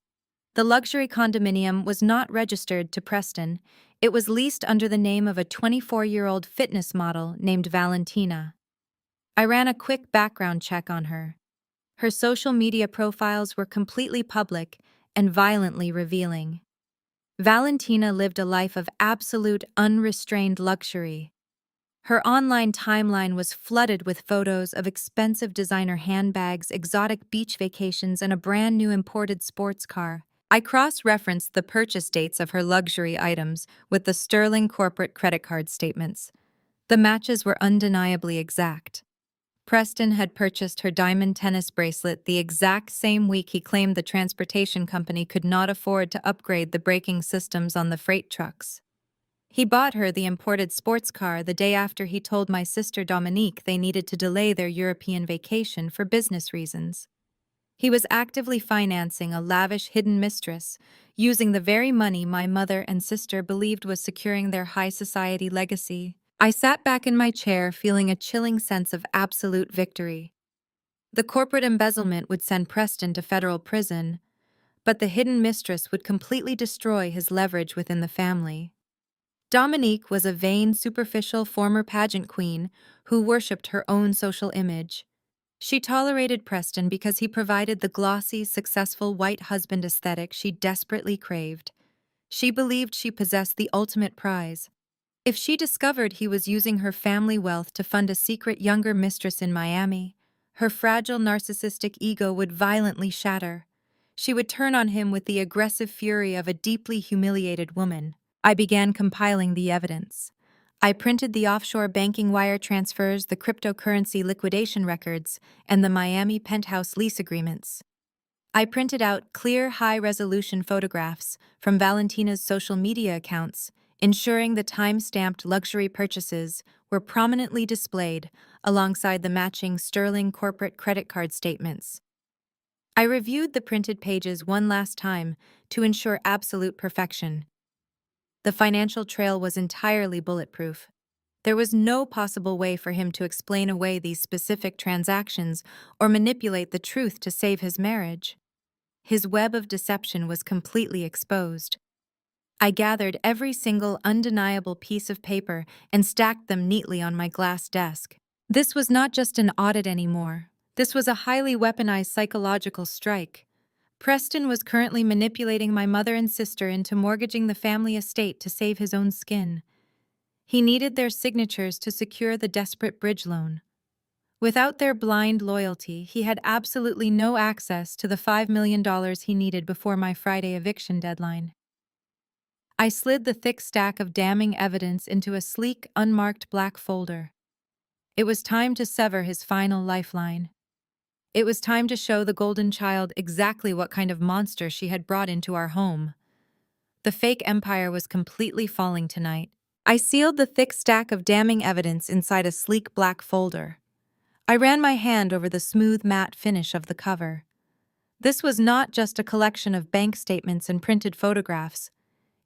The luxury condominium was not registered to Preston. It was leased under the name of a 24-year-old fitness model named Valentina. I ran a quick background check on her. Her social media profiles were completely public and violently revealing. Valentina lived a life of absolute, unrestrained luxury. Her online timeline was flooded with photos of expensive designer handbags, exotic beach vacations, and a brand new imported sports car. I cross-referenced the purchase dates of her luxury items with the sterling corporate credit card statements. The matches were undeniably exact. Preston had purchased her diamond tennis bracelet the exact same week he claimed the transportation company could not afford to upgrade the braking systems on the freight trucks. He bought her the imported sports car the day after he told my sister Dominique they needed to delay their European vacation for business reasons. He was actively financing a lavish hidden mistress, using the very money my mother and sister believed was securing their high society legacy. I sat back in my chair feeling a chilling sense of absolute victory. The corporate embezzlement would send Preston to federal prison, but the hidden mistress would completely destroy his leverage within the family. Dominique was a vain, superficial former pageant queen who worshipped her own social image. She tolerated Preston because he provided the glossy, successful white husband aesthetic she desperately craved. She believed she possessed the ultimate prize. If she discovered he was using her family wealth to fund a secret younger mistress in Miami, her fragile narcissistic ego would violently shatter. She would turn on him with the aggressive fury of a deeply humiliated woman. I began compiling the evidence. I printed the offshore banking wire transfers, the cryptocurrency liquidation records, and the Miami penthouse lease agreements. I printed out clear, high-resolution photographs from Valentina's social media accounts, ensuring the time-stamped luxury purchases were prominently displayed alongside the matching sterling corporate credit card statements. I reviewed the printed pages one last time to ensure absolute perfection. The financial trail was entirely bulletproof. There was no possible way for him to explain away these specific transactions or manipulate the truth to save his marriage. His web of deception was completely exposed. I gathered every single undeniable piece of paper and stacked them neatly on my glass desk. This was not just an audit anymore. This was a highly weaponized psychological strike. Preston was currently manipulating my mother and sister into mortgaging the family estate to save his own skin. He needed their signatures to secure the desperate bridge loan. Without their blind loyalty, he had absolutely no access to the $5 million he needed before my Friday eviction deadline. I slid the thick stack of damning evidence into a sleek, unmarked black folder. It was time to sever his final lifeline. It was time to show the golden child exactly what kind of monster she had brought into our home. The fake empire was completely falling tonight. I sealed the thick stack of damning evidence inside a sleek black folder. I ran my hand over the smooth matte finish of the cover. This was not just a collection of bank statements and printed photographs.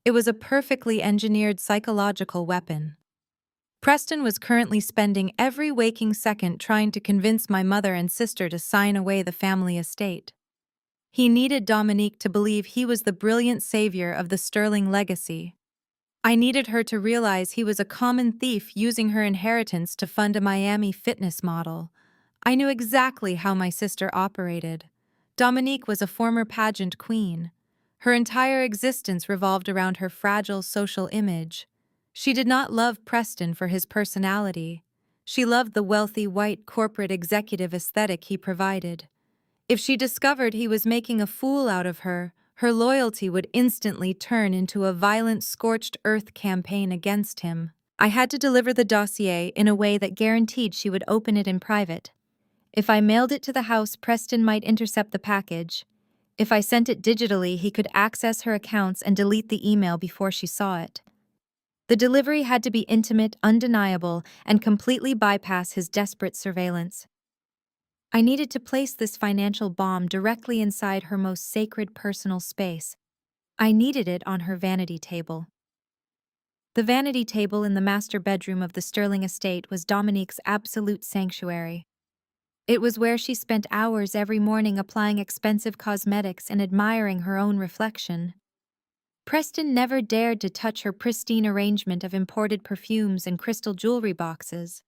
It was a perfectly engineered psychological weapon. Preston was currently spending every waking second trying to convince my mother and sister to sign away the family estate. He needed Dominique to believe he was the brilliant savior of the Sterling legacy. I needed her to realize he was a common thief using her inheritance to fund a Miami fitness model. I knew exactly how my sister operated. Dominique was a former pageant queen. Her entire existence revolved around her fragile social image. She did not love Preston for his personality. She loved the wealthy white corporate executive aesthetic he provided. If she discovered he was making a fool out of her, her loyalty would instantly turn into a violent scorched earth campaign against him. I had to deliver the dossier in a way that guaranteed she would open it in private. If I mailed it to the house, Preston might intercept the package. If I sent it digitally, he could access her accounts and delete the email before she saw it. The delivery had to be intimate, undeniable, and completely bypass his desperate surveillance. I needed to place this financial bomb directly inside her most sacred personal space. I needed it on her vanity table. The vanity table in the master bedroom of the Sterling estate was Dominique's absolute sanctuary. It was where she spent hours every morning applying expensive cosmetics and admiring her own reflection. Preston never dared to touch her pristine arrangement of imported perfumes and crystal jewelry boxes.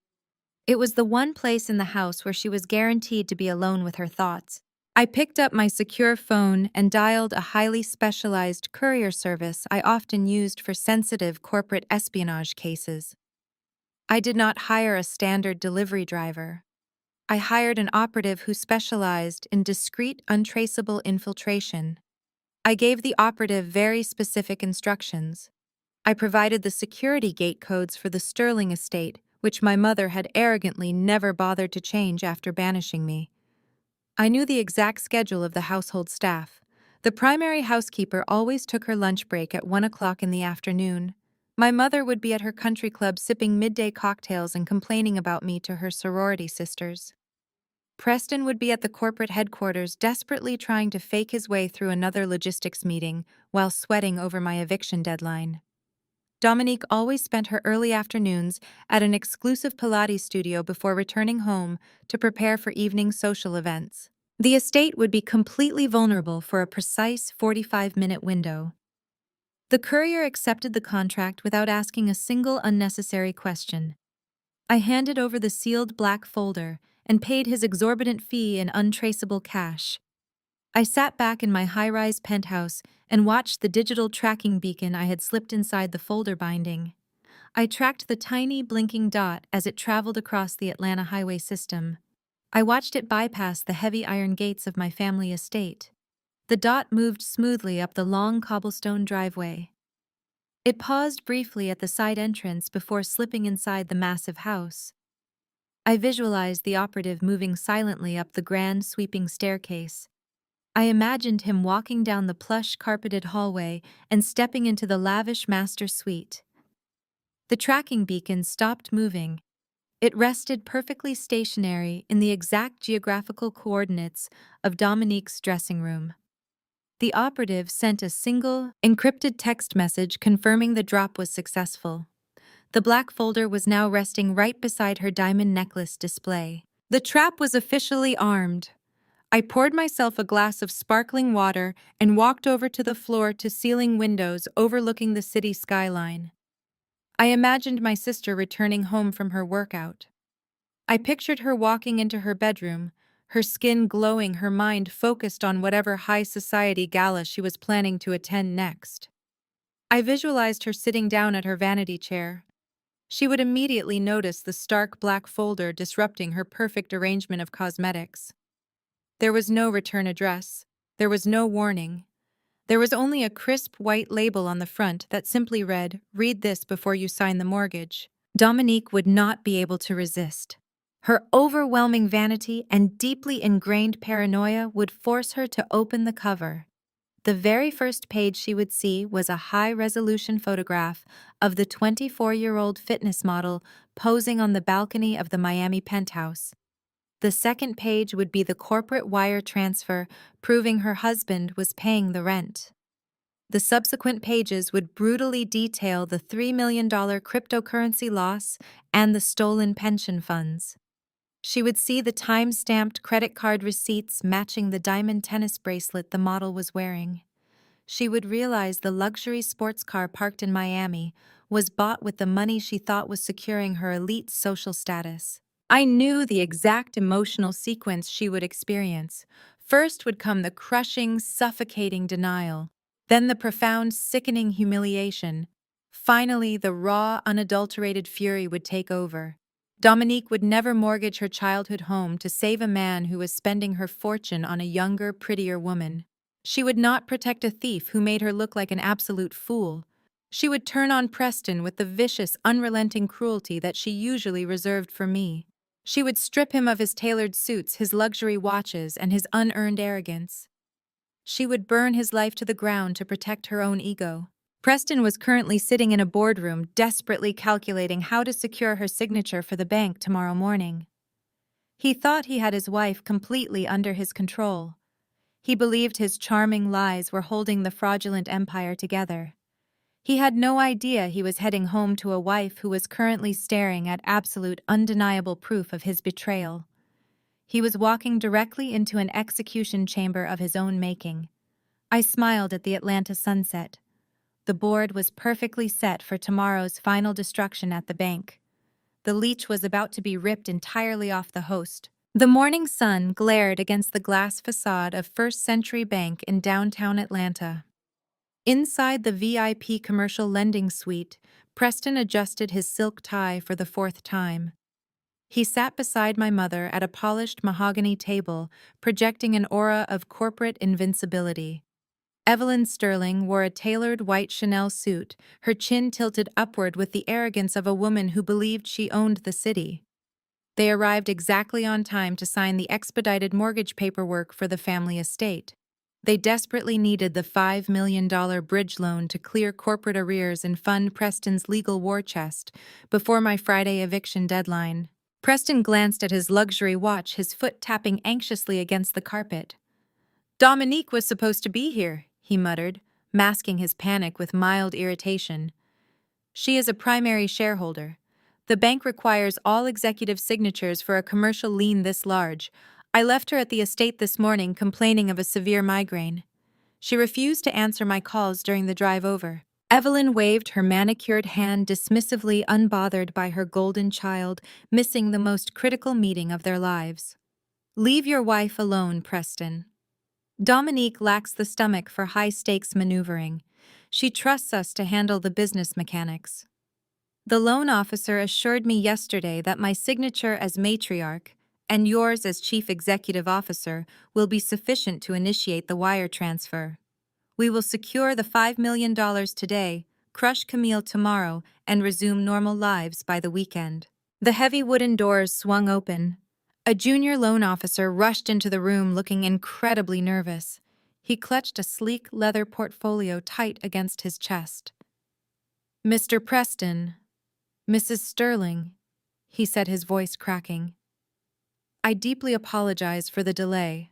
It was the one place in the house where she was guaranteed to be alone with her thoughts. I picked up my secure phone and dialed a highly specialized courier service I often used for sensitive corporate espionage cases. I did not hire a standard delivery driver. I hired an operative who specialized in discreet, untraceable infiltration. I gave the operative very specific instructions. I provided the security gate codes for the Sterling estate, which my mother had arrogantly never bothered to change after banishing me. I knew the exact schedule of the household staff. The primary housekeeper always took her lunch break at 1 o'clock in the afternoon. My mother would be at her country club sipping midday cocktails and complaining about me to her sorority sisters. Preston would be at the corporate headquarters desperately trying to fake his way through another logistics meeting while sweating over my eviction deadline. Dominique always spent her early afternoons at an exclusive Pilates studio before returning home to prepare for evening social events. The estate would be completely vulnerable for a precise 45-minute window. The courier accepted the contract without asking a single unnecessary question. I handed over the sealed black folder and paid his exorbitant fee in untraceable cash. I sat back in my high-rise penthouse and watched the digital tracking beacon I had slipped inside the folder binding. I tracked the tiny blinking dot as it traveled across the Atlanta highway system. I watched it bypass the heavy iron gates of my family estate. The dot moved smoothly up the long cobblestone driveway. It paused briefly at the side entrance before slipping inside the massive house. I visualized the operative moving silently up the grand sweeping staircase. I imagined him walking down the plush carpeted hallway and stepping into the lavish master suite. The tracking beacon stopped moving. It rested perfectly stationary in the exact geographical coordinates of Dominique's dressing room. The operative sent a single, encrypted text message confirming the drop was successful. The black folder was now resting right beside her diamond necklace display. The trap was officially armed. I poured myself a glass of sparkling water and walked over to the floor-to-ceiling windows overlooking the city skyline. I imagined my sister returning home from her workout. I pictured her walking into her bedroom, her skin glowing, her mind focused on whatever high society gala she was planning to attend next. I visualized her sitting down at her vanity chair. She would immediately notice the stark black folder disrupting her perfect arrangement of cosmetics. There was no return address. There was no warning. There was only a crisp white label on the front that simply read, "Read this before you sign the mortgage." Dominique would not be able to resist. Her overwhelming vanity and deeply ingrained paranoia would force her to open the cover. The very first page she would see was a high-resolution photograph of the 24-year-old fitness model posing on the balcony of the Miami penthouse. The second page would be the corporate wire transfer proving her husband was paying the rent. The subsequent pages would brutally detail the $3 million cryptocurrency loss and the stolen pension funds. She would see the time-stamped credit card receipts matching the diamond tennis bracelet the model was wearing. She would realize the luxury sports car parked in Miami was bought with the money she thought was securing her elite social status. I knew the exact emotional sequence she would experience. First would come the crushing, suffocating denial, then the profound, sickening humiliation. Finally, the raw, unadulterated fury would take over. Dominique would never mortgage her childhood home to save a man who was spending her fortune on a younger, prettier woman. She would not protect a thief who made her look like an absolute fool. She would turn on Preston with the vicious, unrelenting cruelty that she usually reserved for me. She would strip him of his tailored suits, his luxury watches, and his unearned arrogance. She would burn his life to the ground to protect her own ego. Preston was currently sitting in a boardroom, desperately calculating how to secure her signature for the bank tomorrow morning. He thought he had his wife completely under his control. He believed his charming lies were holding the fraudulent empire together. He had no idea he was heading home to a wife who was currently staring at absolute, undeniable proof of his betrayal. He was walking directly into an execution chamber of his own making. I smiled at the Atlanta sunset. The board was perfectly set for tomorrow's final destruction at the bank. The leech was about to be ripped entirely off the host. The morning sun glared against the glass facade of First Century Bank in downtown Atlanta. Inside the VIP commercial lending suite, Preston adjusted his silk tie for the fourth time. He sat beside my mother at a polished mahogany table, projecting an aura of corporate invincibility. Evelyn Sterling wore a tailored white Chanel suit, her chin tilted upward with the arrogance of a woman who believed she owned the city. They arrived exactly on time to sign the expedited mortgage paperwork for the family estate. They desperately needed the $5 million bridge loan to clear corporate arrears and fund Preston's legal war chest before my Friday eviction deadline. Preston glanced at his luxury watch, his foot tapping anxiously against the carpet. "Dominique was supposed to be here," he muttered, masking his panic with mild irritation. "She is a primary shareholder. The bank requires all executive signatures for a commercial lien this large. I left her at the estate this morning complaining of a severe migraine. She refused to answer my calls during the drive over." Evelyn waved her manicured hand dismissively, unbothered by her golden child, missing the most critical meeting of their lives. "Leave your wife alone, Preston. Dominique lacks the stomach for high-stakes maneuvering. She trusts us to handle the business mechanics. The loan officer assured me yesterday that my signature as matriarch and yours as chief executive officer will be sufficient to initiate the wire transfer. We will secure the $5 million today, crush Camille tomorrow, and resume normal lives by the weekend." The heavy wooden doors swung open. A junior loan officer rushed into the room looking incredibly nervous. He clutched a sleek leather portfolio tight against his chest. "Mr. Preston, Mrs. Sterling," he said, his voice cracking. "I deeply apologize for the delay.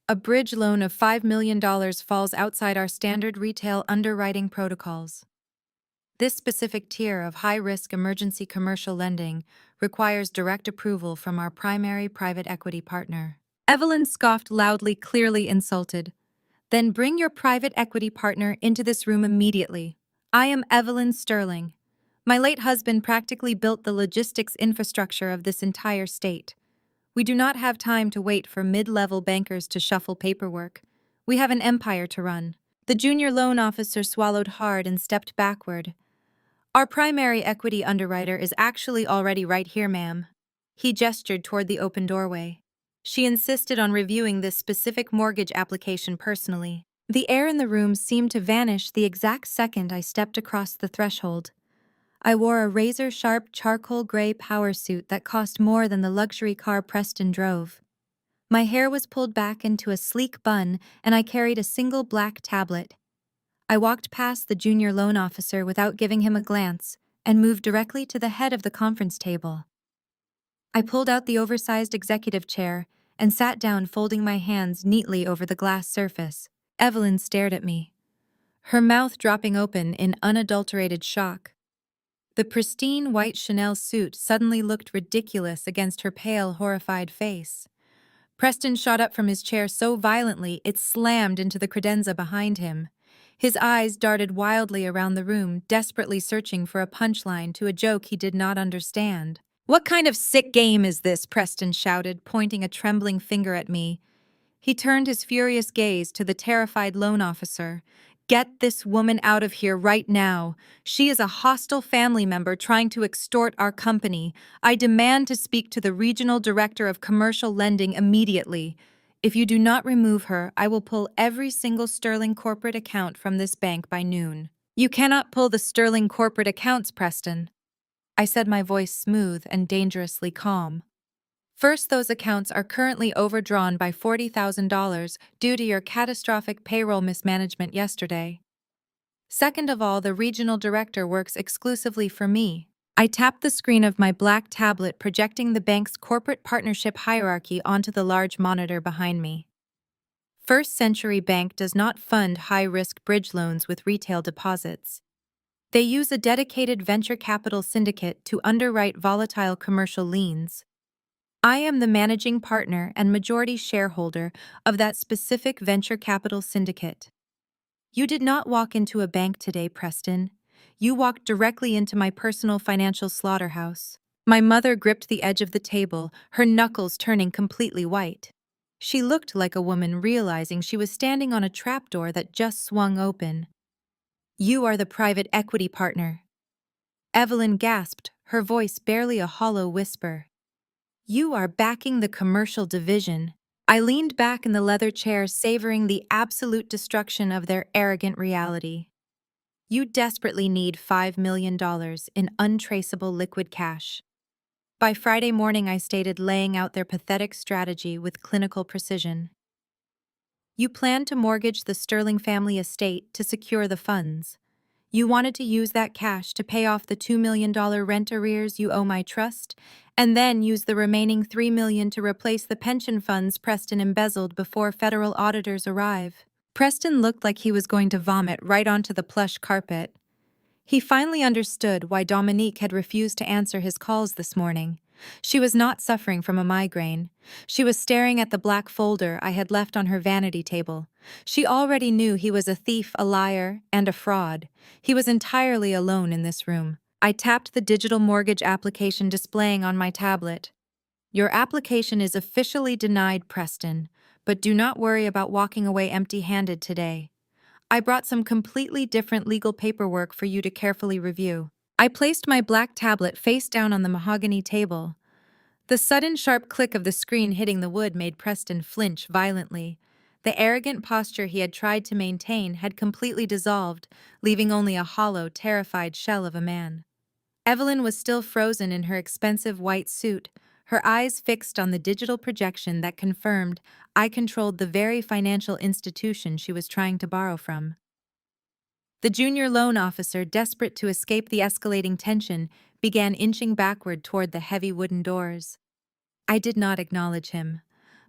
A bridge loan of $5 million falls outside our standard retail underwriting protocols. This specific tier of high-risk emergency commercial lending requires direct approval from our primary private equity partner." Evelyn scoffed loudly, clearly insulted. "Then bring your private equity partner into this room immediately. I am Evelyn Sterling. My late husband practically built the logistics infrastructure of this entire state. We do not have time to wait for mid-level bankers to shuffle paperwork. We have an empire to run." The junior loan officer swallowed hard and stepped backward. "Our primary equity underwriter is actually already right here, ma'am." He gestured toward the open doorway. "She insisted on reviewing this specific mortgage application personally." The air in the room seemed to vanish the exact second I stepped across the threshold. I wore a razor-sharp charcoal gray power suit that cost more than the luxury car Preston drove. My hair was pulled back into a sleek bun, and I carried a single black tablet. I walked past the junior loan officer without giving him a glance and moved directly to the head of the conference table. I pulled out the oversized executive chair and sat down, folding my hands neatly over the glass surface. Evelyn stared at me, her mouth dropping open in unadulterated shock. The pristine white Chanel suit suddenly looked ridiculous against her pale, horrified face. Preston shot up from his chair so violently it slammed into the credenza behind him. His eyes darted wildly around the room, desperately searching for a punchline to a joke he did not understand. "What kind of sick game is this?" Preston shouted, pointing a trembling finger at me. He turned his furious gaze to the terrified loan officer. "Get this woman out of here right now. She is a hostile family member trying to extort our company. I demand to speak to the regional director of commercial lending immediately. If you do not remove her, I will pull every single Sterling corporate account from this bank by noon." "You cannot pull the Sterling corporate accounts, Preston," I said, my voice smooth and dangerously calm. "First, those accounts are currently overdrawn by $40,000 due to your catastrophic payroll mismanagement yesterday. Second of all, the regional director works exclusively for me." I tapped the screen of my black tablet, projecting the bank's corporate partnership hierarchy onto the large monitor behind me. First Century Bank does not fund high-risk bridge loans with retail deposits. They use a dedicated venture capital syndicate to underwrite volatile commercial liens. I am the managing partner and majority shareholder of that specific venture capital syndicate. You did not walk into a bank today, Preston. You walked directly into my personal financial slaughterhouse. My mother gripped the edge of the table, her knuckles turning completely white. She looked like a woman realizing she was standing on a trapdoor that just swung open. "You are the private equity partner." Evelyn gasped, her voice barely a hollow whisper. "You are backing the commercial division." I leaned back in the leather chair, savoring the absolute destruction of their arrogant reality. "You desperately need $5 million in untraceable liquid cash." By Friday morning, I stated, laying out their pathetic strategy with clinical precision. "You plan to mortgage the Sterling family estate to secure the funds. You wanted to use that cash to pay off the $2 million rent arrears you owe my trust, and then use the remaining $3 million to replace the pension funds Preston embezzled before federal auditors arrive." Preston looked like he was going to vomit right onto the plush carpet. He finally understood why Dominique had refused to answer his calls this morning. She was not suffering from a migraine. She was staring at the black folder I had left on her vanity table. She already knew he was a thief, a liar, and a fraud. He was entirely alone in this room. I tapped the digital mortgage application displaying on my tablet. "Your application is officially denied, Preston, but do not worry about walking away empty-handed today. I brought some completely different legal paperwork for you to carefully review." I placed my black tablet face down on the mahogany table. The sudden sharp click of the screen hitting the wood made Preston flinch violently. The arrogant posture he had tried to maintain had completely dissolved, leaving only a hollow, terrified shell of a man. Evelyn was still frozen in her expensive white suit, her eyes fixed on the digital projection that confirmed I controlled the very financial institution she was trying to borrow from. The junior loan officer, desperate to escape the escalating tension, began inching backward toward the heavy wooden doors. I did not acknowledge him.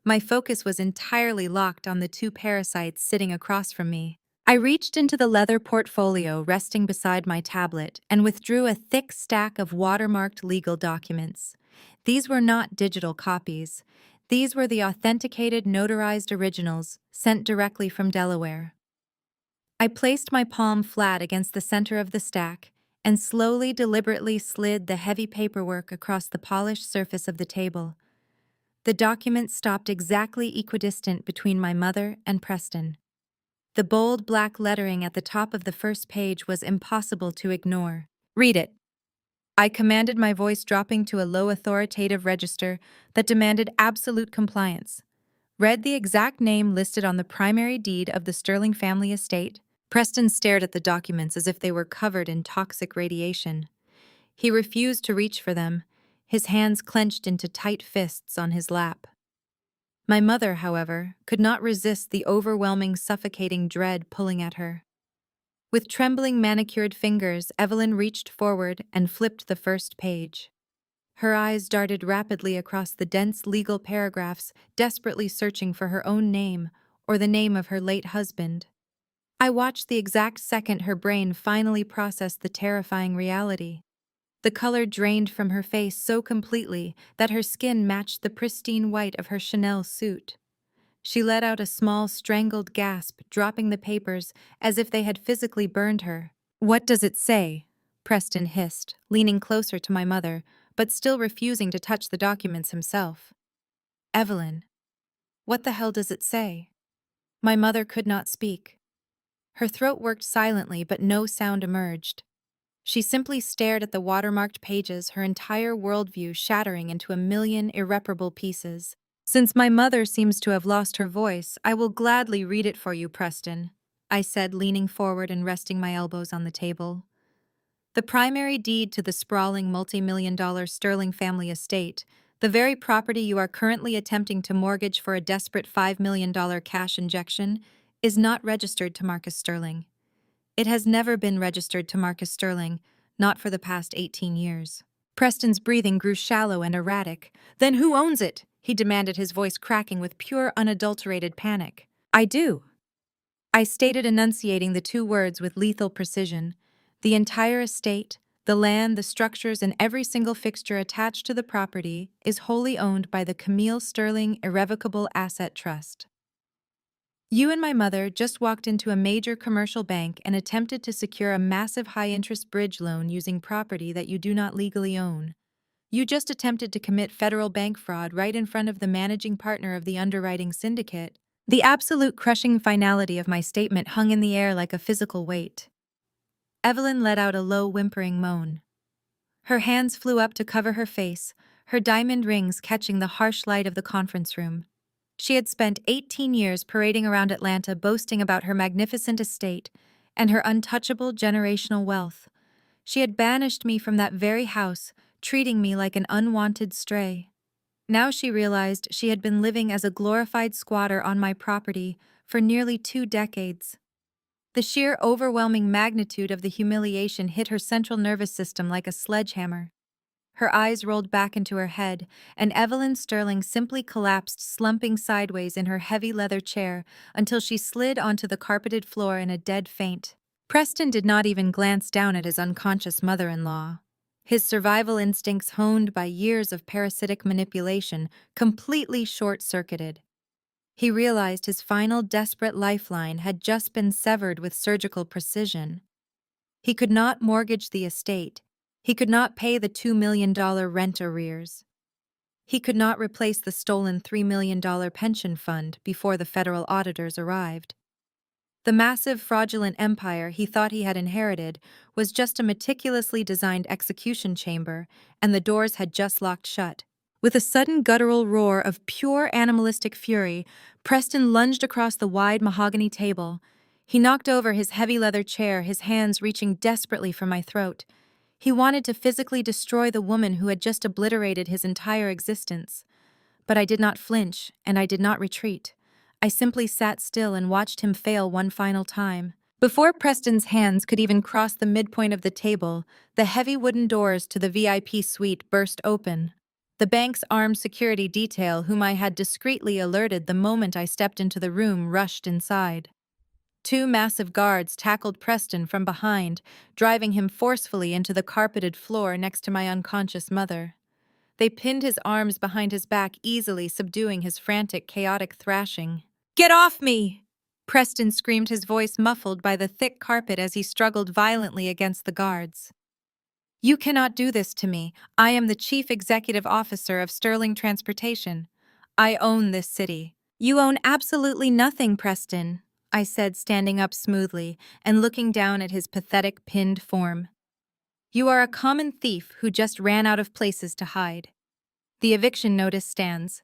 My focus was entirely locked on the two parasites sitting across from me. I reached into the leather portfolio resting beside my tablet and withdrew a thick stack of watermarked legal documents. These were not digital copies. These were the authenticated, notarized originals sent directly from Delaware. I placed my palm flat against the center of the stack and slowly, deliberately slid the heavy paperwork across the polished surface of the table. The documents stopped exactly equidistant between my mother and Preston. The bold black lettering at the top of the first page was impossible to ignore. "Read it," I commanded, my voice dropping to a low authoritative register that demanded absolute compliance. "Read the exact name listed on the primary deed of the Sterling family estate." Preston stared at the documents as if they were covered in toxic radiation. He refused to reach for them, his hands clenched into tight fists on his lap. My mother, however, could not resist the overwhelming, suffocating dread pulling at her. With trembling, manicured fingers, Evelyn reached forward and flipped the first page. Her eyes darted rapidly across the dense legal paragraphs, desperately searching for her own name or the name of her late husband. I watched the exact second her brain finally processed the terrifying reality. The color drained from her face so completely that her skin matched the pristine white of her Chanel suit. She let out a small, strangled gasp, dropping the papers as if they had physically burned her. "What does it say?" Preston hissed, leaning closer to my mother, but still refusing to touch the documents himself. "Evelyn, what the hell does it say?" My mother could not speak. Her throat worked silently, but no sound emerged. She simply stared at the watermarked pages, her entire worldview shattering into a million irreparable pieces. "Since my mother seems to have lost her voice, I will gladly read it for you, Preston," I said, leaning forward and resting my elbows on the table. The primary deed to the sprawling multi-million-dollar Sterling family estate, the very property you are currently attempting to mortgage for a desperate $5 million cash injection, is not registered to Marcus Sterling. It has never been registered to Marcus Sterling, not for the past 18 years. Preston's breathing grew shallow and erratic. "Then who owns it?" he demanded, his voice cracking with pure, unadulterated panic. "I do," I stated, enunciating the two words with lethal precision. "The entire estate, the land, the structures, and every single fixture attached to the property is wholly owned by the Camille Sterling Irrevocable Asset Trust. You and my mother just walked into a major commercial bank and attempted to secure a massive high-interest bridge loan using property that you do not legally own. You just attempted to commit federal bank fraud right in front of the managing partner of the underwriting syndicate." The absolute crushing finality of my statement hung in the air like a physical weight. Evelyn let out a low, whimpering moan. Her hands flew up to cover her face, her diamond rings catching the harsh light of the conference room. She had spent 18 years parading around Atlanta boasting about her magnificent estate and her untouchable generational wealth. She had banished me from that very house, treating me like an unwanted stray. Now she realized she had been living as a glorified squatter on my property for nearly 2 decades. The sheer overwhelming magnitude of the humiliation hit her central nervous system like a sledgehammer. Her eyes rolled back into her head, and Evelyn Sterling simply collapsed, slumping sideways in her heavy leather chair until she slid onto the carpeted floor in a dead faint. Preston did not even glance down at his unconscious mother-in-law. His survival instincts, honed by years of parasitic manipulation, completely short-circuited. He realized his final desperate lifeline had just been severed with surgical precision. He could not mortgage the estate. He could not pay the $2 million rent arrears. He could not replace the stolen $3 million pension fund before the federal auditors arrived. The massive, fraudulent empire he thought he had inherited was just a meticulously designed execution chamber, and the doors had just locked shut. With a sudden guttural roar of pure animalistic fury, Preston lunged across the wide mahogany table. He knocked over his heavy leather chair, his hands reaching desperately for my throat. He wanted to physically destroy the woman who had just obliterated his entire existence. But I did not flinch, and I did not retreat. I simply sat still and watched him fail one final time. Before Preston's hands could even cross the midpoint of the table, the heavy wooden doors to the VIP suite burst open. The bank's armed security detail, whom I had discreetly alerted the moment I stepped into the room, rushed inside. 2 massive guards tackled Preston from behind, driving him forcefully into the carpeted floor next to my unconscious mother. They pinned his arms behind his back, easily subduing his frantic, chaotic thrashing. "Get off me!" Preston screamed, his voice muffled by the thick carpet as he struggled violently against the guards. "You cannot do this to me. I am the Chief Executive Officer of Sterling Transportation. I own this city." "You own absolutely nothing, Preston," I said, standing up smoothly and looking down at his pathetic, pinned form. "You are a common thief who just ran out of places to hide. The eviction notice stands.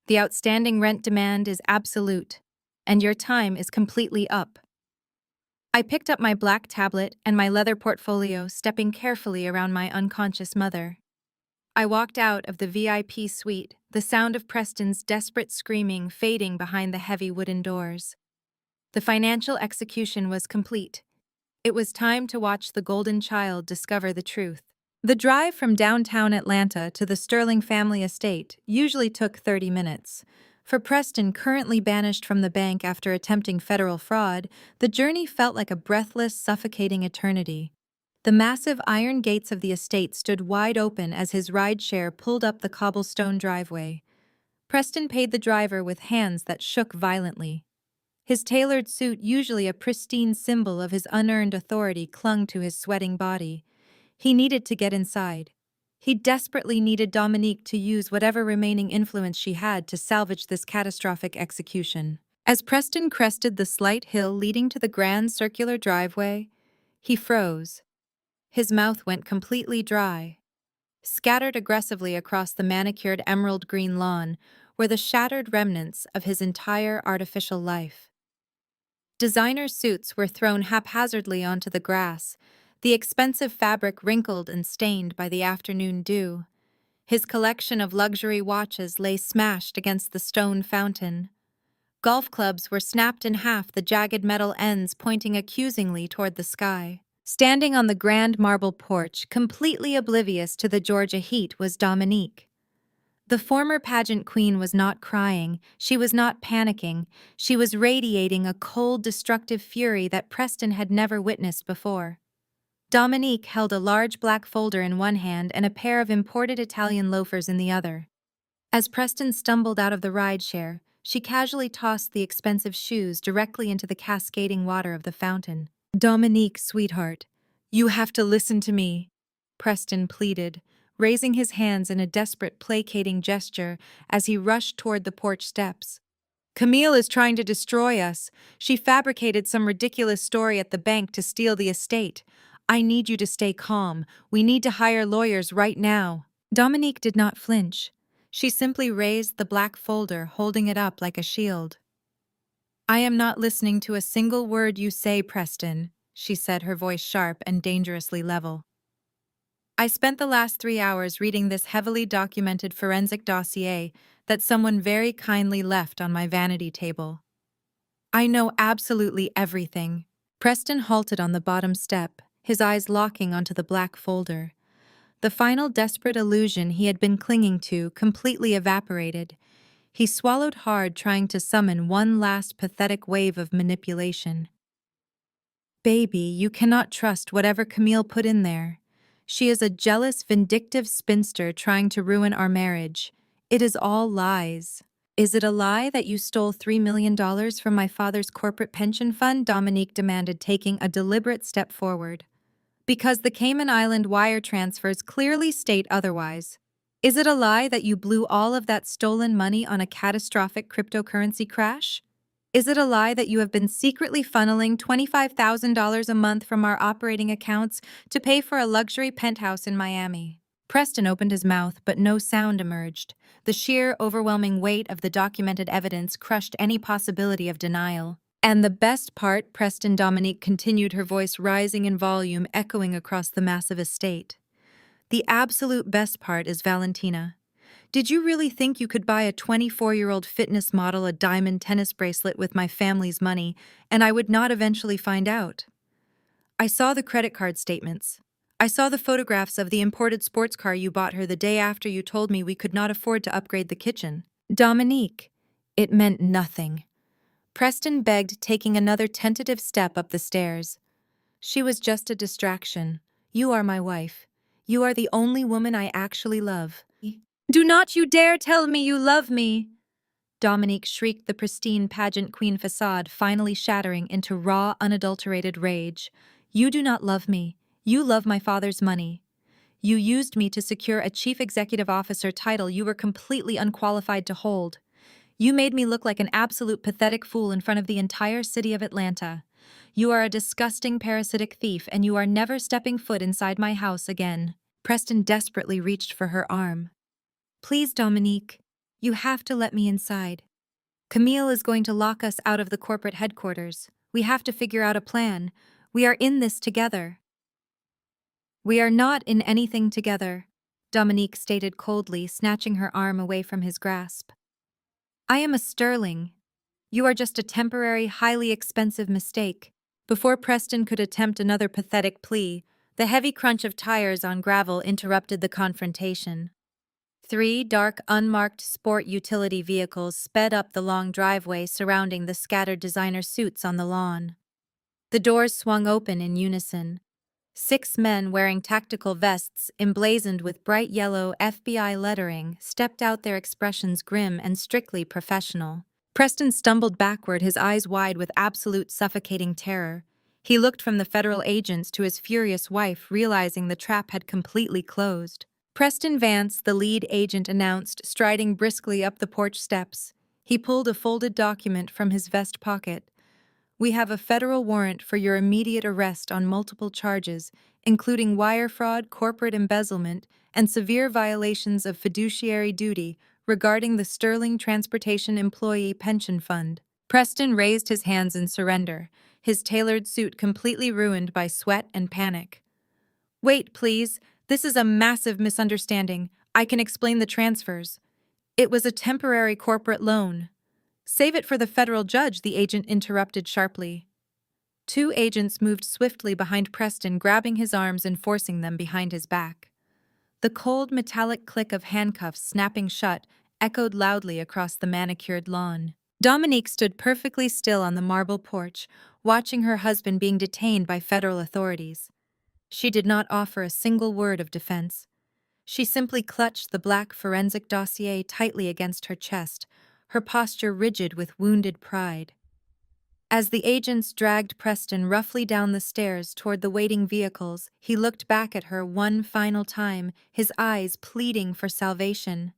The outstanding rent demand is absolute, and your time is completely up." I picked up my black tablet and my leather portfolio, stepping carefully around my unconscious mother. I walked out of the VIP suite, the sound of Preston's desperate screaming fading behind the heavy wooden doors. The financial execution was complete. It was time to watch the golden child discover the truth. The drive from downtown Atlanta to the Sterling family estate usually took 30 minutes. For Preston, currently banished from the bank after attempting federal fraud, the journey felt like a breathless, suffocating eternity. The massive iron gates of the estate stood wide open as his rideshare pulled up the cobblestone driveway. Preston paid the driver with hands that shook violently. His tailored suit, usually a pristine symbol of his unearned authority, clung to his sweating body. He needed to get inside. He desperately needed Dominique to use whatever remaining influence she had to salvage this catastrophic execution. As Preston crested the slight hill leading to the grand circular driveway, he froze. His mouth went completely dry, scattered aggressively across the manicured emerald green lawn were the shattered remnants of his entire artificial life. Designer suits were thrown haphazardly onto the grass, the expensive fabric wrinkled and stained by the afternoon dew. His collection of luxury watches lay smashed against the stone fountain. Golf clubs were snapped in half, the jagged metal ends pointing accusingly toward the sky. Standing on the grand marble porch, completely oblivious to the Georgia heat, was Dominique. The former pageant queen was not crying, she was not panicking, she was radiating a cold, destructive fury that Preston had never witnessed before. Dominique held a large black folder in one hand and a pair of imported Italian loafers in the other. As Preston stumbled out of the rideshare, she casually tossed the expensive shoes directly into the cascading water of the fountain. "Dominique, sweetheart, you have to listen to me," Preston pleaded, raising his hands in a desperate, placating gesture as he rushed toward the porch steps. "Camille is trying to destroy us. She fabricated some ridiculous story at the bank to steal the estate. I need you to stay calm. We need to hire lawyers right now." Dominique did not flinch. She simply raised the black folder, holding it up like a shield. "I am not listening to a single word you say, Preston," she said, her voice sharp and dangerously level. "I spent the last 3 hours reading this heavily documented forensic dossier that someone very kindly left on my vanity table. I know absolutely everything." Preston halted on the bottom step, his eyes locking onto the black folder. The final desperate illusion he had been clinging to completely evaporated. He swallowed hard, trying to summon one last pathetic wave of manipulation. "Baby, you cannot trust whatever Camille put in there. She is a jealous, vindictive spinster trying to ruin our marriage. It is all lies." "Is it a lie that you stole $3 million from my father's corporate pension fund?" Dominique demanded, taking a deliberate step forward. "Because the Cayman Island wire transfers clearly state otherwise. Is it a lie that you blew all of that stolen money on a catastrophic cryptocurrency crash? Is it a lie that you have been secretly funneling $25,000 a month from our operating accounts to pay for a luxury penthouse in Miami?" Preston opened his mouth, but no sound emerged. The sheer, overwhelming weight of the documented evidence crushed any possibility of denial. "And the best part," Preston Dominique continued, her voice rising in volume, echoing across the massive estate. "The absolute best part is Valentina. Did you really think you could buy a 24-year-old fitness model a diamond tennis bracelet with my family's money, and I would not eventually find out? I saw the credit card statements. I saw the photographs of the imported sports car you bought her the day after you told me we could not afford to upgrade the kitchen." "Dominique, it meant nothing." Preston begged, taking another tentative step up the stairs. "She was just a distraction. You are my wife. You are the only woman I actually love." "Do not you dare tell me you love me!" Dominique shrieked, the pristine pageant queen facade finally shattering into raw, unadulterated rage. "You do not love me. You love my father's money. You used me to secure a chief executive officer title you were completely unqualified to hold. You made me look like an absolute pathetic fool in front of the entire city of Atlanta. You are a disgusting parasitic thief, and you are never stepping foot inside my house again." Preston desperately reached for her arm. "Please, Dominique, you have to let me inside. Camille is going to lock us out of the corporate headquarters. We have to figure out a plan. We are in this together. We are not in anything together, Dominique stated coldly, snatching her arm away from his grasp. I am a sterling. You are just a temporary, highly expensive mistake. Before Preston could attempt another pathetic plea, the heavy crunch of tires on gravel interrupted the confrontation. 3 dark, unmarked sport utility vehicles sped up the long driveway surrounding the scattered designer suits on the lawn. The doors swung open in unison. 6 men wearing tactical vests emblazoned with bright yellow FBI lettering stepped out, their expressions grim and strictly professional. Preston stumbled backward, his eyes wide with absolute suffocating terror. He looked from the federal agents to his furious wife, realizing the trap had completely closed. Preston Vance, the lead agent, announced, striding briskly up the porch steps. He pulled a folded document from his vest pocket. We have a federal warrant for your immediate arrest on multiple charges, including wire fraud, corporate embezzlement, and severe violations of fiduciary duty regarding the Sterling Transportation Employee Pension Fund. Preston raised his hands in surrender, his tailored suit completely ruined by sweat and panic. Wait, please. This is a massive misunderstanding. I can explain the transfers. It was a temporary corporate loan. Save it for the federal judge, the agent interrupted sharply. 2 agents moved swiftly behind Preston, grabbing his arms and forcing them behind his back. The cold, metallic click of handcuffs snapping shut echoed loudly across the manicured lawn. Dominique stood perfectly still on the marble porch, watching her husband being detained by federal authorities. She did not offer a single word of defense. She simply clutched the black forensic dossier tightly against her chest, her posture rigid with wounded pride. As the agents dragged Preston roughly down the stairs toward the waiting vehicles, he looked back at her one final time, his eyes pleading for salvation.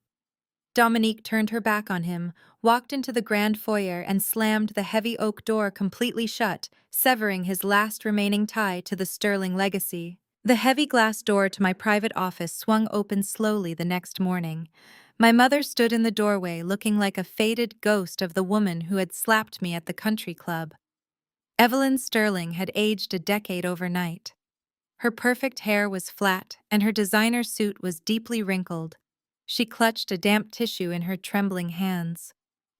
Dominique turned her back on him, walked into the grand foyer, and slammed the heavy oak door completely shut, severing his last remaining tie to the Sterling legacy. The heavy glass door to my private office swung open slowly the next morning. My mother stood in the doorway, looking like a faded ghost of the woman who had slapped me at the country club. Evelyn Sterling had aged a decade overnight. Her perfect hair was flat, and her designer suit was deeply wrinkled. She clutched a damp tissue in her trembling hands.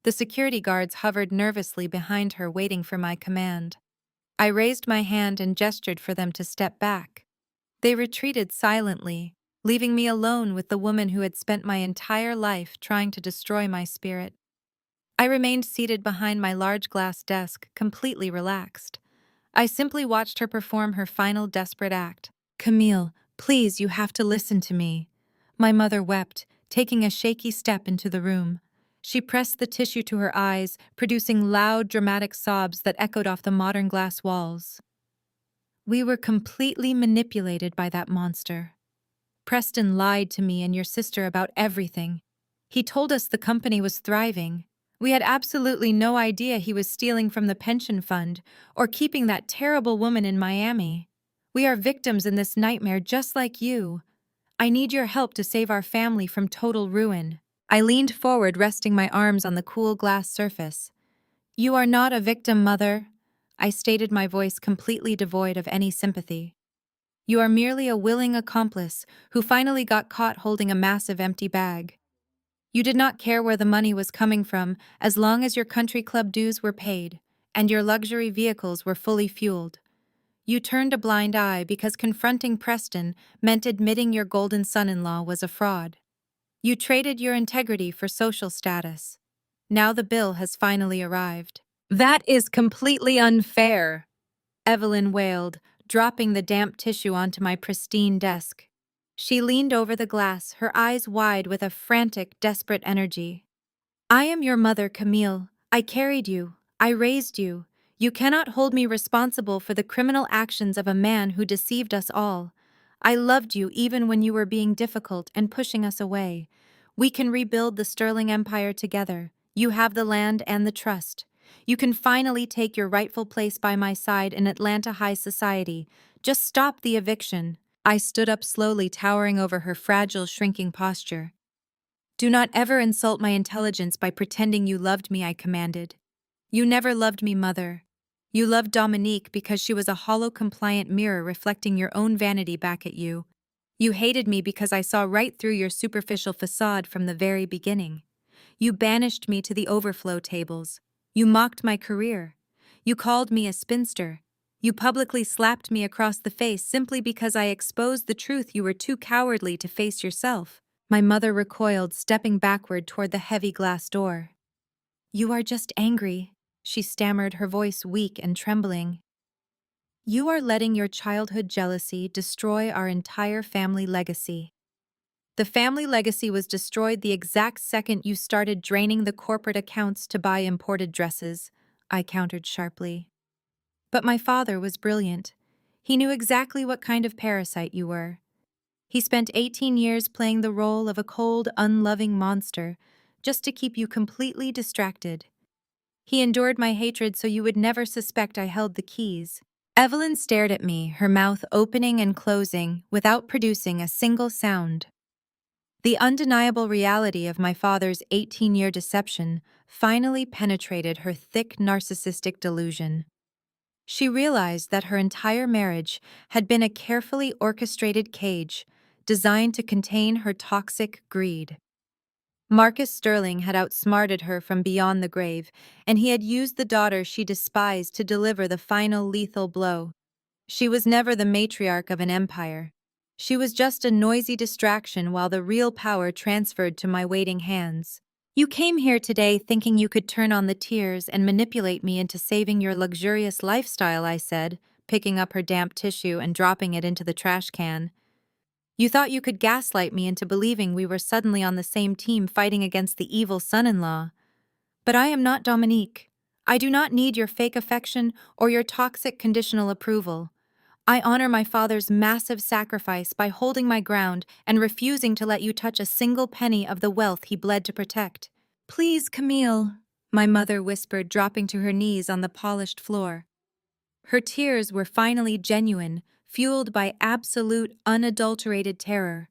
The security guards hovered nervously behind her, waiting for my command. I raised my hand and gestured for them to step back. They retreated silently, leaving me alone with the woman who had spent my entire life trying to destroy my spirit. I remained seated behind my large glass desk, completely relaxed. I simply watched her perform her final desperate act. Camille, please, you have to listen to me. My mother wept, taking a shaky step into the room. She pressed the tissue to her eyes, producing loud, dramatic sobs that echoed off the modern glass walls. We were completely manipulated by that monster. Preston lied to me and your sister about everything. He told us the company was thriving. We had absolutely no idea he was stealing from the pension fund or keeping that terrible woman in Miami. We are victims in this nightmare just like you. I need your help to save our family from total ruin. I leaned forward, resting my arms on the cool glass surface. You are not a victim, Mother, I stated, my voice completely devoid of any sympathy. You are merely a willing accomplice who finally got caught holding a massive empty bag. You did not care where the money was coming from as long as your country club dues were paid and your luxury vehicles were fully fueled. You turned a blind eye because confronting Preston meant admitting your golden son-in-law was a fraud. You traded your integrity for social status. Now the bill has finally arrived. That is completely unfair, Evelyn wailed, dropping the damp tissue onto my pristine desk. She leaned over the glass, her eyes wide with a frantic, desperate energy. I am your mother, Camille. I carried you. I raised you. You cannot hold me responsible for the criminal actions of a man who deceived us all. I loved you even when you were being difficult and pushing us away. We can rebuild the Sterling Empire together. You have the land and the trust. You can finally take your rightful place by my side in Atlanta high society. Just stop the eviction. I stood up slowly, towering over her fragile, shrinking posture. Do not ever insult my intelligence by pretending you loved me, I commanded. You never loved me, Mother. You loved Dominique because she was a hollow compliant mirror reflecting your own vanity back at you. You hated me because I saw right through your superficial facade from the very beginning. You banished me to the overflow tables. You mocked my career. You called me a spinster. You publicly slapped me across the face simply because I exposed the truth you were too cowardly to face yourself. My mother recoiled, stepping backward toward the heavy glass door. You are just angry, she stammered, her voice weak and trembling. You are letting your childhood jealousy destroy our entire family legacy. The family legacy was destroyed the exact second you started draining the corporate accounts to buy imported dresses, I countered sharply. But my father was brilliant. He knew exactly what kind of parasite you were. He spent 18 years playing the role of a cold, unloving monster, just to keep you completely distracted. He endured my hatred so you would never suspect I held the keys. Evelyn stared at me, her mouth opening and closing, without producing a single sound. The undeniable reality of my father's 18-year deception finally penetrated her thick narcissistic delusion. She realized that her entire marriage had been a carefully orchestrated cage designed to contain her toxic greed. Marcus Sterling had outsmarted her from beyond the grave, and he had used the daughter she despised to deliver the final lethal blow. She was never the matriarch of an empire. She was just a noisy distraction while the real power transferred to my waiting hands. You came here today thinking you could turn on the tears and manipulate me into saving your luxurious lifestyle, I said, picking up her damp tissue and dropping it into the trash can. You thought you could gaslight me into believing we were suddenly on the same team fighting against the evil son-in-law. But I am not Dominique. I do not need your fake affection or your toxic conditional approval. I honor my father's massive sacrifice by holding my ground and refusing to let you touch a single penny of the wealth he bled to protect. Please, Camille, my mother whispered, dropping to her knees on the polished floor. Her tears were finally genuine, fueled by absolute, unadulterated terror.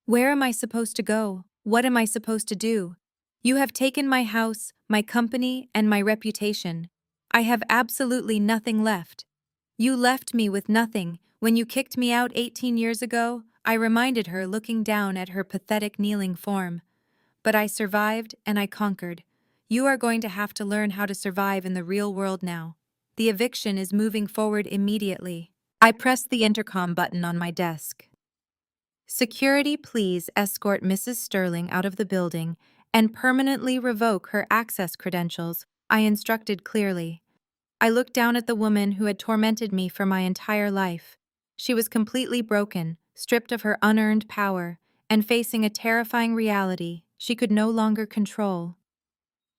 Where am I supposed to go? What am I supposed to do? You have taken my house, my company, and my reputation. I have absolutely nothing left. You left me with nothing. When you kicked me out 18 years ago, I reminded her, looking down at her pathetic kneeling form. But I survived and I conquered. You are going to have to learn how to survive in the real world now. The eviction is moving forward immediately. I pressed the intercom button on my desk. Security, please escort Mrs. Sterling out of the building and permanently revoke her access credentials, I instructed clearly. I looked down at the woman who had tormented me for my entire life. She was completely broken, stripped of her unearned power, and facing a terrifying reality she could no longer control.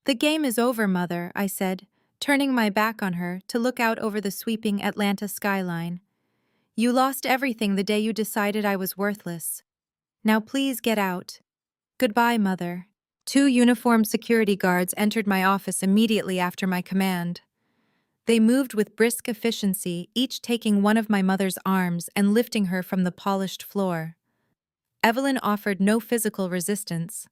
The game is over, Mother, I said, turning my back on her to look out over the sweeping Atlanta skyline. You lost everything the day you decided I was worthless. Now please get out. Goodbye, Mother. 2 uniformed security guards entered my office immediately after my command. They moved with brisk efficiency, each taking one of my mother's arms and lifting her from the polished floor. Evelyn offered no physical resistance.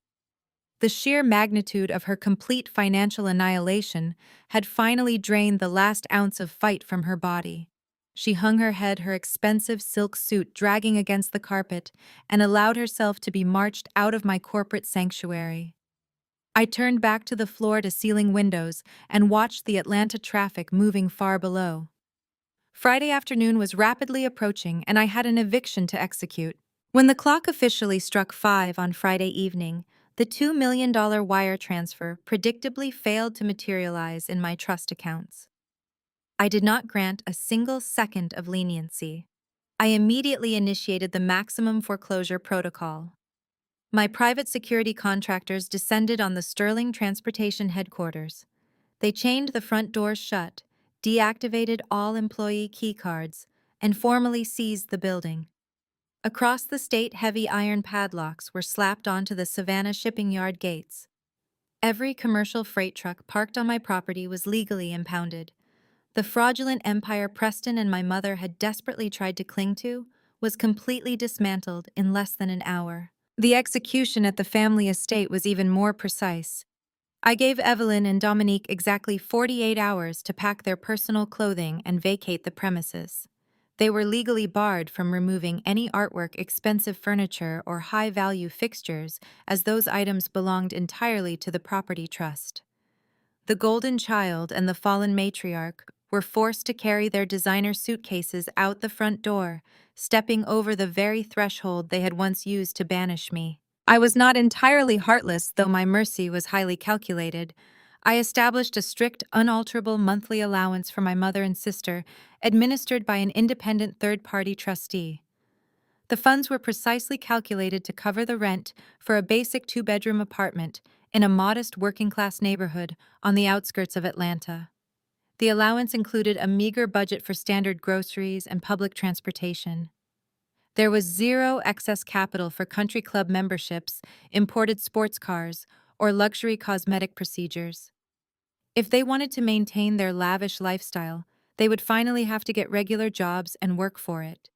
The sheer magnitude of her complete financial annihilation had finally drained the last ounce of fight from her body. She hung her head, her expensive silk suit dragging against the carpet, and allowed herself to be marched out of my corporate sanctuary. I turned back to the floor-to-ceiling windows and watched the Atlanta traffic moving far below. Friday afternoon was rapidly approaching, and I had an eviction to execute. When the clock officially struck 5 on Friday evening, the $2 million wire transfer predictably failed to materialize in my trust accounts. I did not grant a single second of leniency. I immediately initiated the maximum foreclosure protocol. My private security contractors descended on the Sterling Transportation headquarters. They chained the front doors shut, deactivated all employee key cards, and formally seized the building. Across the state, heavy iron padlocks were slapped onto the Savannah shipping yard gates. Every commercial freight truck parked on my property was legally impounded. The fraudulent empire Preston and my mother had desperately tried to cling to was completely dismantled in less than an hour. The execution at the family estate was even more precise. I gave Evelyn and Dominique exactly 48 hours to pack their personal clothing and vacate the premises. They were legally barred from removing any artwork, expensive furniture, or high-value fixtures, as those items belonged entirely to the property trust. The Golden Child and the fallen matriarch were forced to carry their designer suitcases out the front door, stepping over the very threshold they had once used to banish me. I was not entirely heartless, though my mercy was highly calculated. I established a strict, unalterable monthly allowance for my mother and sister, administered by an independent third-party trustee. The funds were precisely calculated to cover the rent for a basic two-bedroom apartment in a modest working-class neighborhood on the outskirts of Atlanta. The allowance included a meager budget for standard groceries and public transportation. There was zero excess capital for country club memberships, imported sports cars, or luxury cosmetic procedures. If they wanted to maintain their lavish lifestyle, they would finally have to get regular jobs and work for it.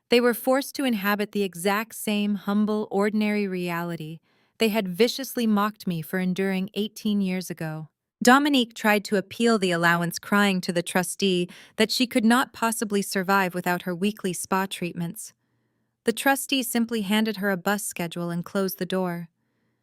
They were forced to inhabit the exact same humble, ordinary reality they had viciously mocked me for enduring 18 years ago. Dominique tried to appeal the allowance, crying to the trustee that she could not possibly survive without her weekly spa treatments. The trustee simply handed her a bus schedule and closed the door.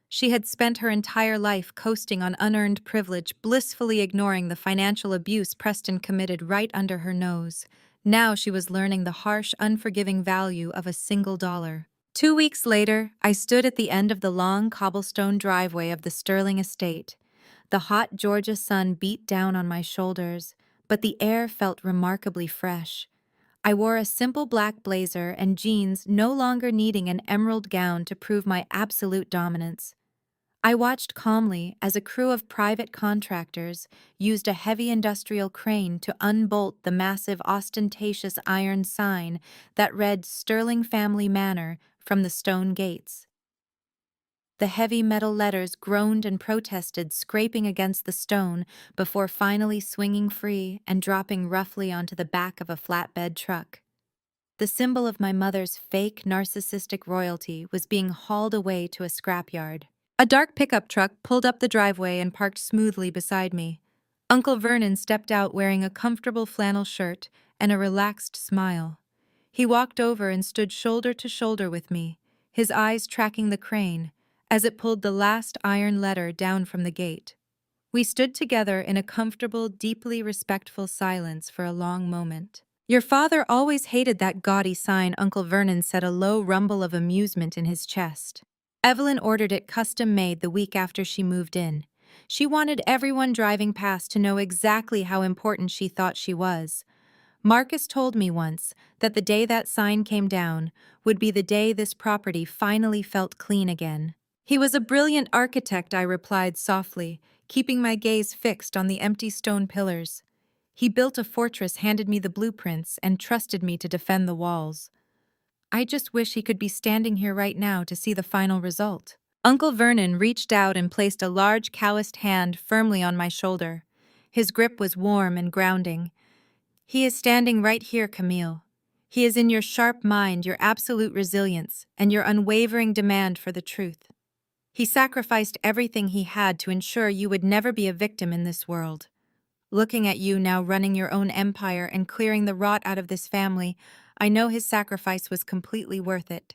She had spent her entire life coasting on unearned privilege, blissfully ignoring the financial abuse Preston committed right under her nose. Now she was learning the harsh, unforgiving value of a single dollar. 2 weeks later, I stood at the end of the long cobblestone driveway of the Sterling estate. The hot Georgia sun beat down on my shoulders, but the air felt remarkably fresh. I wore a simple black blazer and jeans, no longer needing an emerald gown to prove my absolute dominance. I watched calmly as a crew of private contractors used a heavy industrial crane to unbolt the massive, ostentatious iron sign that read Sterling Family Manor from the stone gates. The heavy metal letters groaned and protested, scraping against the stone before finally swinging free and dropping roughly onto the back of a flatbed truck. The symbol of my mother's fake, narcissistic royalty was being hauled away to a scrapyard. A dark pickup truck pulled up the driveway and parked smoothly beside me. Uncle Vernon stepped out wearing a comfortable flannel shirt and a relaxed smile. He walked over and stood shoulder to shoulder with me, his eyes tracking the crane as it pulled the last iron letter down from the gate. We stood together in a comfortable, deeply respectful silence for a long moment. "Your father always hated that gaudy sign," Uncle Vernon said, a low rumble of amusement in his chest. Evelyn ordered it custom-made the week after she moved in. She wanted everyone driving past to know exactly how important she thought she was. Marcus told me once that the day that sign came down would be the day this property finally felt clean again. "He was a brilliant architect," I replied softly, keeping my gaze fixed on the empty stone pillars. "He built a fortress, handed me the blueprints, and trusted me to defend the walls. I just wish he could be standing here right now to see the final result." Uncle Vernon reached out and placed a large, calloused hand firmly on my shoulder. His grip was warm and grounding. "He is standing right here, Camille. He is in your sharp mind, your absolute resilience, and your unwavering demand for the truth. He sacrificed everything he had to ensure you would never be a victim in this world. Looking at you now running your own empire and clearing the rot out of this family, I know his sacrifice was completely worth it.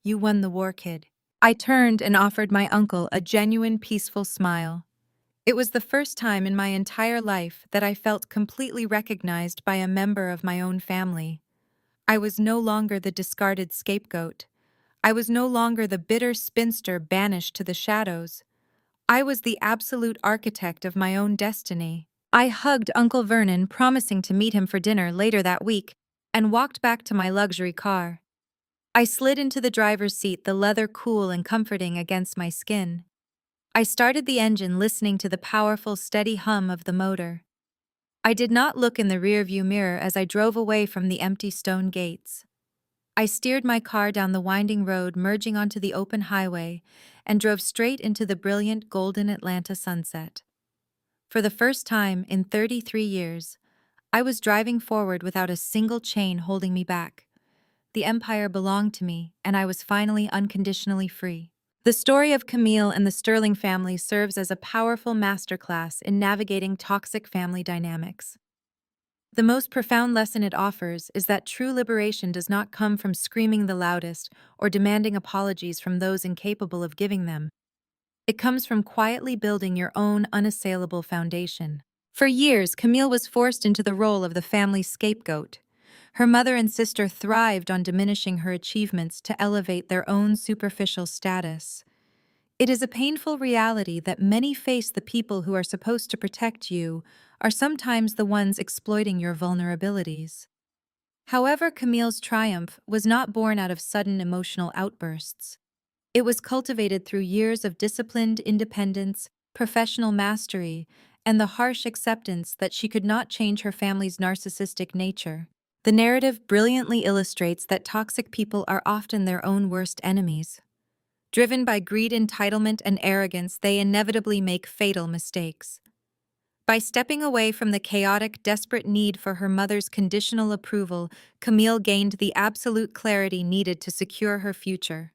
You won the war, kid." I turned and offered my uncle a genuine, peaceful smile. It was the first time in my entire life that I felt completely recognized by a member of my own family. I was no longer the discarded scapegoat. I was no longer the bitter spinster banished to the shadows. I was the absolute architect of my own destiny. I hugged Uncle Vernon, promising to meet him for dinner later that week, and walked back to my luxury car. I slid into the driver's seat, the leather cool and comforting against my skin. I started the engine, listening to the powerful, steady hum of the motor. I did not look in the rearview mirror as I drove away from the empty stone gates. I steered my car down the winding road, merging onto the open highway, and drove straight into the brilliant golden Atlanta sunset. For the first time in 33 years, I was driving forward without a single chain holding me back. The empire belonged to me, and I was finally unconditionally free. The story of Camille and the Sterling family serves as a powerful masterclass in navigating toxic family dynamics. The most profound lesson it offers is that true liberation does not come from screaming the loudest or demanding apologies from those incapable of giving them. It comes from quietly building your own unassailable foundation. For years, Camille was forced into the role of the family's scapegoat. Her mother and sister thrived on diminishing her achievements to elevate their own superficial status. It is a painful reality that many face the people who are supposed to protect you are sometimes the ones exploiting your vulnerabilities. However, Camille's triumph was not born out of sudden emotional outbursts. It was cultivated through years of disciplined independence, professional mastery, and the harsh acceptance that she could not change her family's narcissistic nature. The narrative brilliantly illustrates that toxic people are often their own worst enemies. Driven by greed, entitlement, and arrogance, they inevitably make fatal mistakes. By stepping away from the chaotic, desperate need for her mother's conditional approval, Camille gained the absolute clarity needed to secure her future.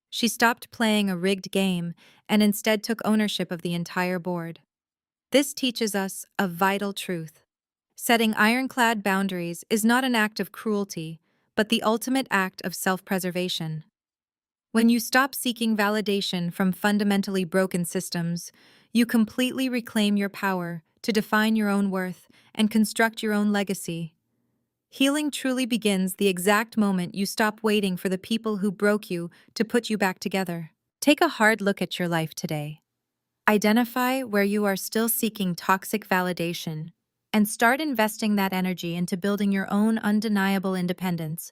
She stopped playing a rigged game and instead took ownership of the entire board. This teaches us a vital truth. Setting ironclad boundaries is not an act of cruelty, but the ultimate act of self-preservation. When you stop seeking validation from fundamentally broken systems, you completely reclaim your power to define your own worth and construct your own legacy. Healing truly begins the exact moment you stop waiting for the people who broke you to put you back together. Take a hard look at your life today. Identify where you are still seeking toxic validation and start investing that energy into building your own undeniable independence.